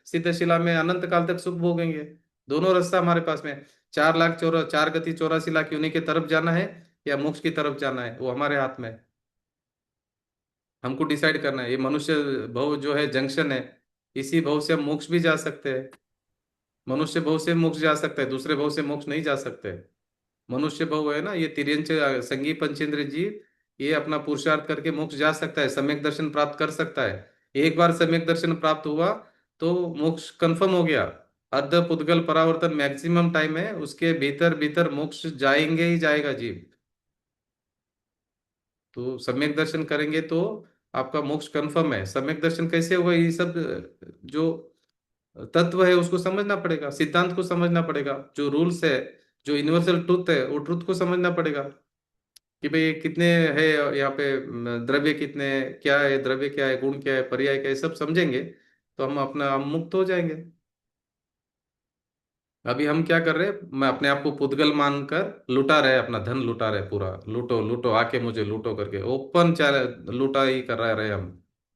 सिद्ध शिला में अनंत काल तक सुख भोगेंगे। दोनों रास्ता हमारे पास में। 4 गति 84 लाख योनि की तरफ जाना है या मोक्ष की तरफ जाना है, वो हमारे हाथ में है। हमको डिसाइड करना है। ये मनुष्य भव जो है जंक्शन है, इसी भव से हम मोक्ष भी जा सकते हैं। मनुष्य भव से मोक्ष जा सकता है, दूसरे भव से मोक्ष नहीं जा सकते। मनुष्य भव है ना, ये तिर्यंच संगी पंचेंद्र जीव, ये अपना पुरुषार्थ करके मोक्ष जा सकता है, सम्यक दर्शन प्राप्त कर सकता है। एक बार सम्यक दर्शन प्राप्त हुआ तो मोक्ष कंफर्म हो गया। अर्ध पुद्गल परावर्तन मैक्सिमम टाइम है, उसके भीतर भीतर मोक्ष जाएंगे ही जाएगा जीव। तो सम्यक दर्शन करेंगे तो आपका मोक्ष कंफर्म है। सम्यक दर्शन कैसे होगा, ये सब जो तत्व है उसको समझना पड़ेगा, सिद्धांत को समझना पड़ेगा, जो रूल्स है, जो यूनिवर्सल ट्रुथ है, वो ट्रुथ को समझना पड़ेगा कि भाई कितने है यहाँ पे, द्रव्य कितने, क्या है द्रव्य, क्या है गुण, क्या है पर्याय, क्या है, सब समझेंगे तो हम मुक्त हो जाएंगे। अभी हम क्या कर रहे हैं, मैं अपने आप को पुद्गल मानकर लुटा रहे, अपना धन लुटा रहे, पूरा लूटो लूटो आके मुझे लूटो करके ओपन चाहे लुटा ही कर रहे हम।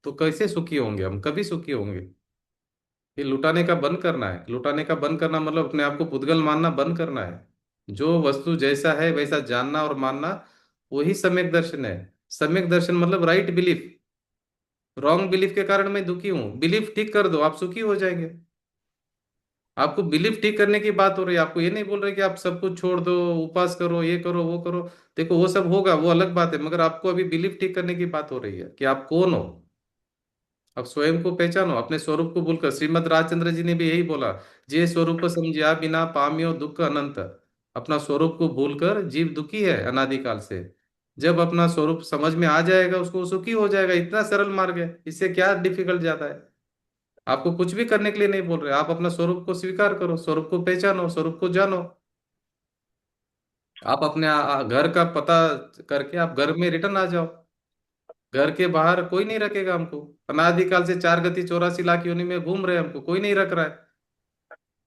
तो कैसे सुखी होंगे हम, कभी सुखी होंगे? ये लुटाने का बंद करना है। लुटाने का बंद करना मतलब अपने आप को पुद्गल मानना बंद करना है। जो वस्तु जैसा है वैसा जानना और मानना, वही सम्यक दर्शन है। सम्यक दर्शन मतलब राइट बिलीफ। रॉन्ग बिलीफ के कारण मैं दुखी हूँ, बिलीफ ठीक कर दो आप सुखी हो जाएंगे। आपको बिलीफ ठीक करने की बात हो रही है, आपको ये नहीं बोल रहे कि आप सब कुछ छोड़ दो, उपवास करो, ये करो वो करो। देखो वो सब होगा, वो अलग बात है, मगर आपको अभी बिलीफ ठीक करने की बात हो रही है कि आप कौन हो। अब स्वयं को पहचानो, अपने स्वरूप को भूलकर। श्रीमद राजचंद्र जी ने भी यही बोला, जे स्वरूप समझिया बिना पाम्यो दुख अनंत। अपना स्वरूप को भूलकर जीव दुखी है अनादिकाल से। जब अपना स्वरूप समझ में आ जाएगा उसको, वो सुखी हो जाएगा। इतना सरल मार्ग है, इससे क्या डिफिकल्ट जाता है? आपको कुछ भी करने के लिए नहीं बोल रहे, आप अपना स्वरूप को स्वीकार करो, स्वरूप को पहचानो, स्वरूप को जानो। आप अपने घर का पता करके आप घर में रिटर्न आ जाओ। घर के बाहर कोई नहीं रखेगा हमको। अनादिकाल से 4 गति 84 लाख योनि में घूम रहे हैं, हमको कोई नहीं रख रहा है।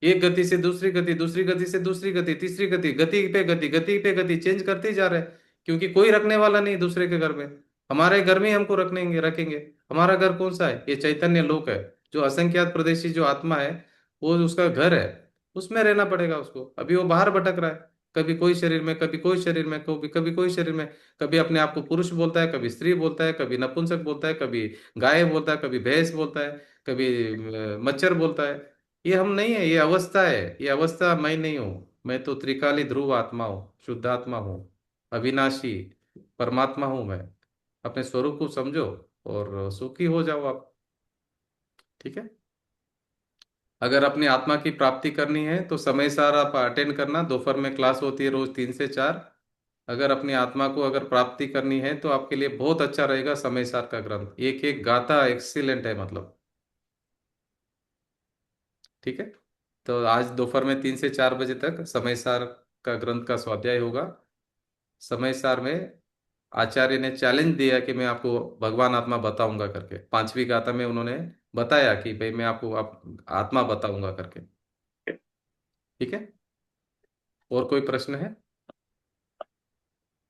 एक गति से दूसरी गति, दूसरी गति से दूसरी गति, तीसरी गति, गति पे गति, गति पे गति चेंज करते ही जा रहे हैं, क्योंकि कोई रखने वाला नहीं दूसरे के घर में। हमारे घर में ही हमको रखेंगे रखेंगे। हमारा घर कौन सा है? ये चैतन्य लोक है, जो असंख्यात प्रदेशी जो आत्मा है, वो उसका घर है, उसमें रहना पड़ेगा उसको। अभी वो बाहर भटक रहा है, कभी कोई शरीर में, कभी कोई शरीर में, कभी कभी कोई शरीर में। कभी अपने आप को पुरुष बोलता है, कभी स्त्री बोलता है, कभी नपुंसक बोलता है, कभी गाय बोलता है, कभी भैंस बोलता है, कभी मच्छर बोलता है। ये हम नहीं है, ये अवस्था है। ये अवस्था मैं नहीं हूँ। मैं तो त्रिकाली ध्रुव आत्मा हूँ, शुद्धात्मा हूँ, अविनाशी परमात्मा हूँ मैं। अपने स्वरूप को समझो और सुखी हो जाओ आप। ठीक है। अगर अपनी आत्मा की प्राप्ति करनी है तो समय सार आप अटेंड करना। दोपहर में क्लास होती है रोज 3 से 4। अगर अपनी आत्मा को अगर प्राप्ति करनी है तो आपके लिए बहुत अच्छा रहेगा समय सार का ग्रंथ। एक एक गाथा एक्सीलेंट है मतलब। ठीक है। तो आज दोपहर में 3 से 4 बजे तक समय सार का ग्रंथ का स्वाध्याय होगा। समय सार में आचार्य ने चैलेंज दिया कि मैं आपको भगवान आत्मा बताऊंगा करके। 5वीं गाथा में उन्होंने बताया कि भाई मैं आपको आत्मा बताऊंगा करके। ठीक है। और कोई प्रश्न है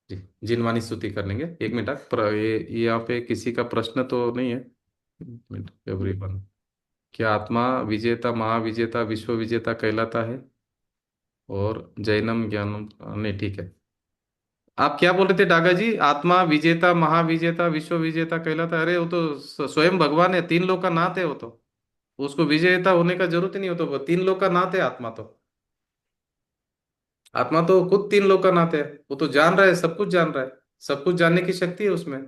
जी? जिनवानी स्तुति कर लेंगे। 1 मिनट। ये यहाँ पे किसी का प्रश्न तो नहीं है? एवरीवन, क्या आत्मा विजेता महाविजेता विश्व विजेता कहलाता है? और जैनम ज्ञानम नहीं, ठीक है। आप क्या बोल रहे थे डागा जी? आत्मा विजेता महाविजेता विश्व विजेता कहलाता है? अरे वो तो स्वयं भगवान है, 3 लोक का नाथ है वो तो। उसको विजेता होने का जरूरत ही नहीं हो, तो वो 3 लोक का नाथ है आत्मा तो। आत्मा तो खुद 3 लोक का नाथ है। वो तो जान रहा है, सब कुछ जान रहा है, सब कुछ जानने की शक्ति है उसमें।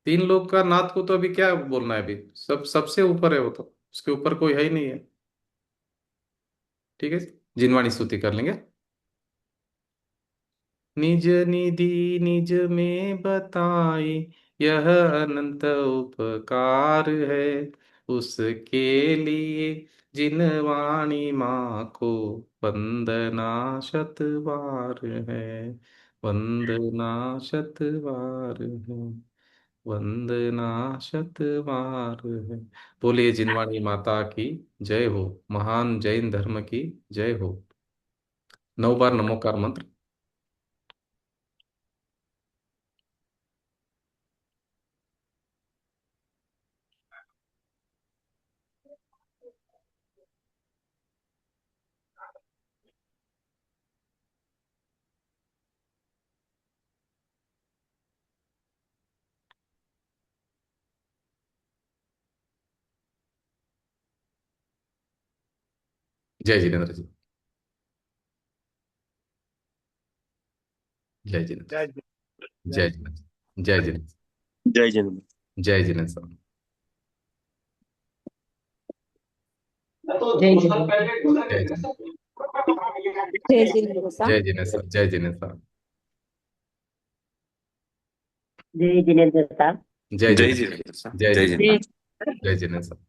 3 लोक का नाथ को तो अभी क्या बोलना है? अभी सब सबसे ऊपर है वो तो, उसके ऊपर कोई है ही नहीं है। ठीक है। जिनवाणी स्तुति कर लेंगे। निज निधि निज में बताई, यह अनंत उपकार है। उसके लिए जिन वाणी माँ को वंदना शतबार है। वंदना शतबार है। वंदना शतबार है। बोलिए जिनवाणी माता की जय हो। महान जैन धर्म की जय हो। 9 बार नमोकार मंत्र। जय जिनेन्द्र जी। जय जिनेन्द्र। जय जय जिनेन्द्र। जय जिनेन्द्र। जय जन। जय जिनेन्द्र साहब। जय जिनेन्द्र। जय जिनेन्द्र। जय जिनेन्द्र साहब। जय जिनेन्द्र साहब। जय जिनेन्द्र साहब। जय जिनेन्द्र साहब। जय जय जिनेन्द्र। जन। जय जय जिनेन्द्र। जन। जय जिनेन्द्र साहब।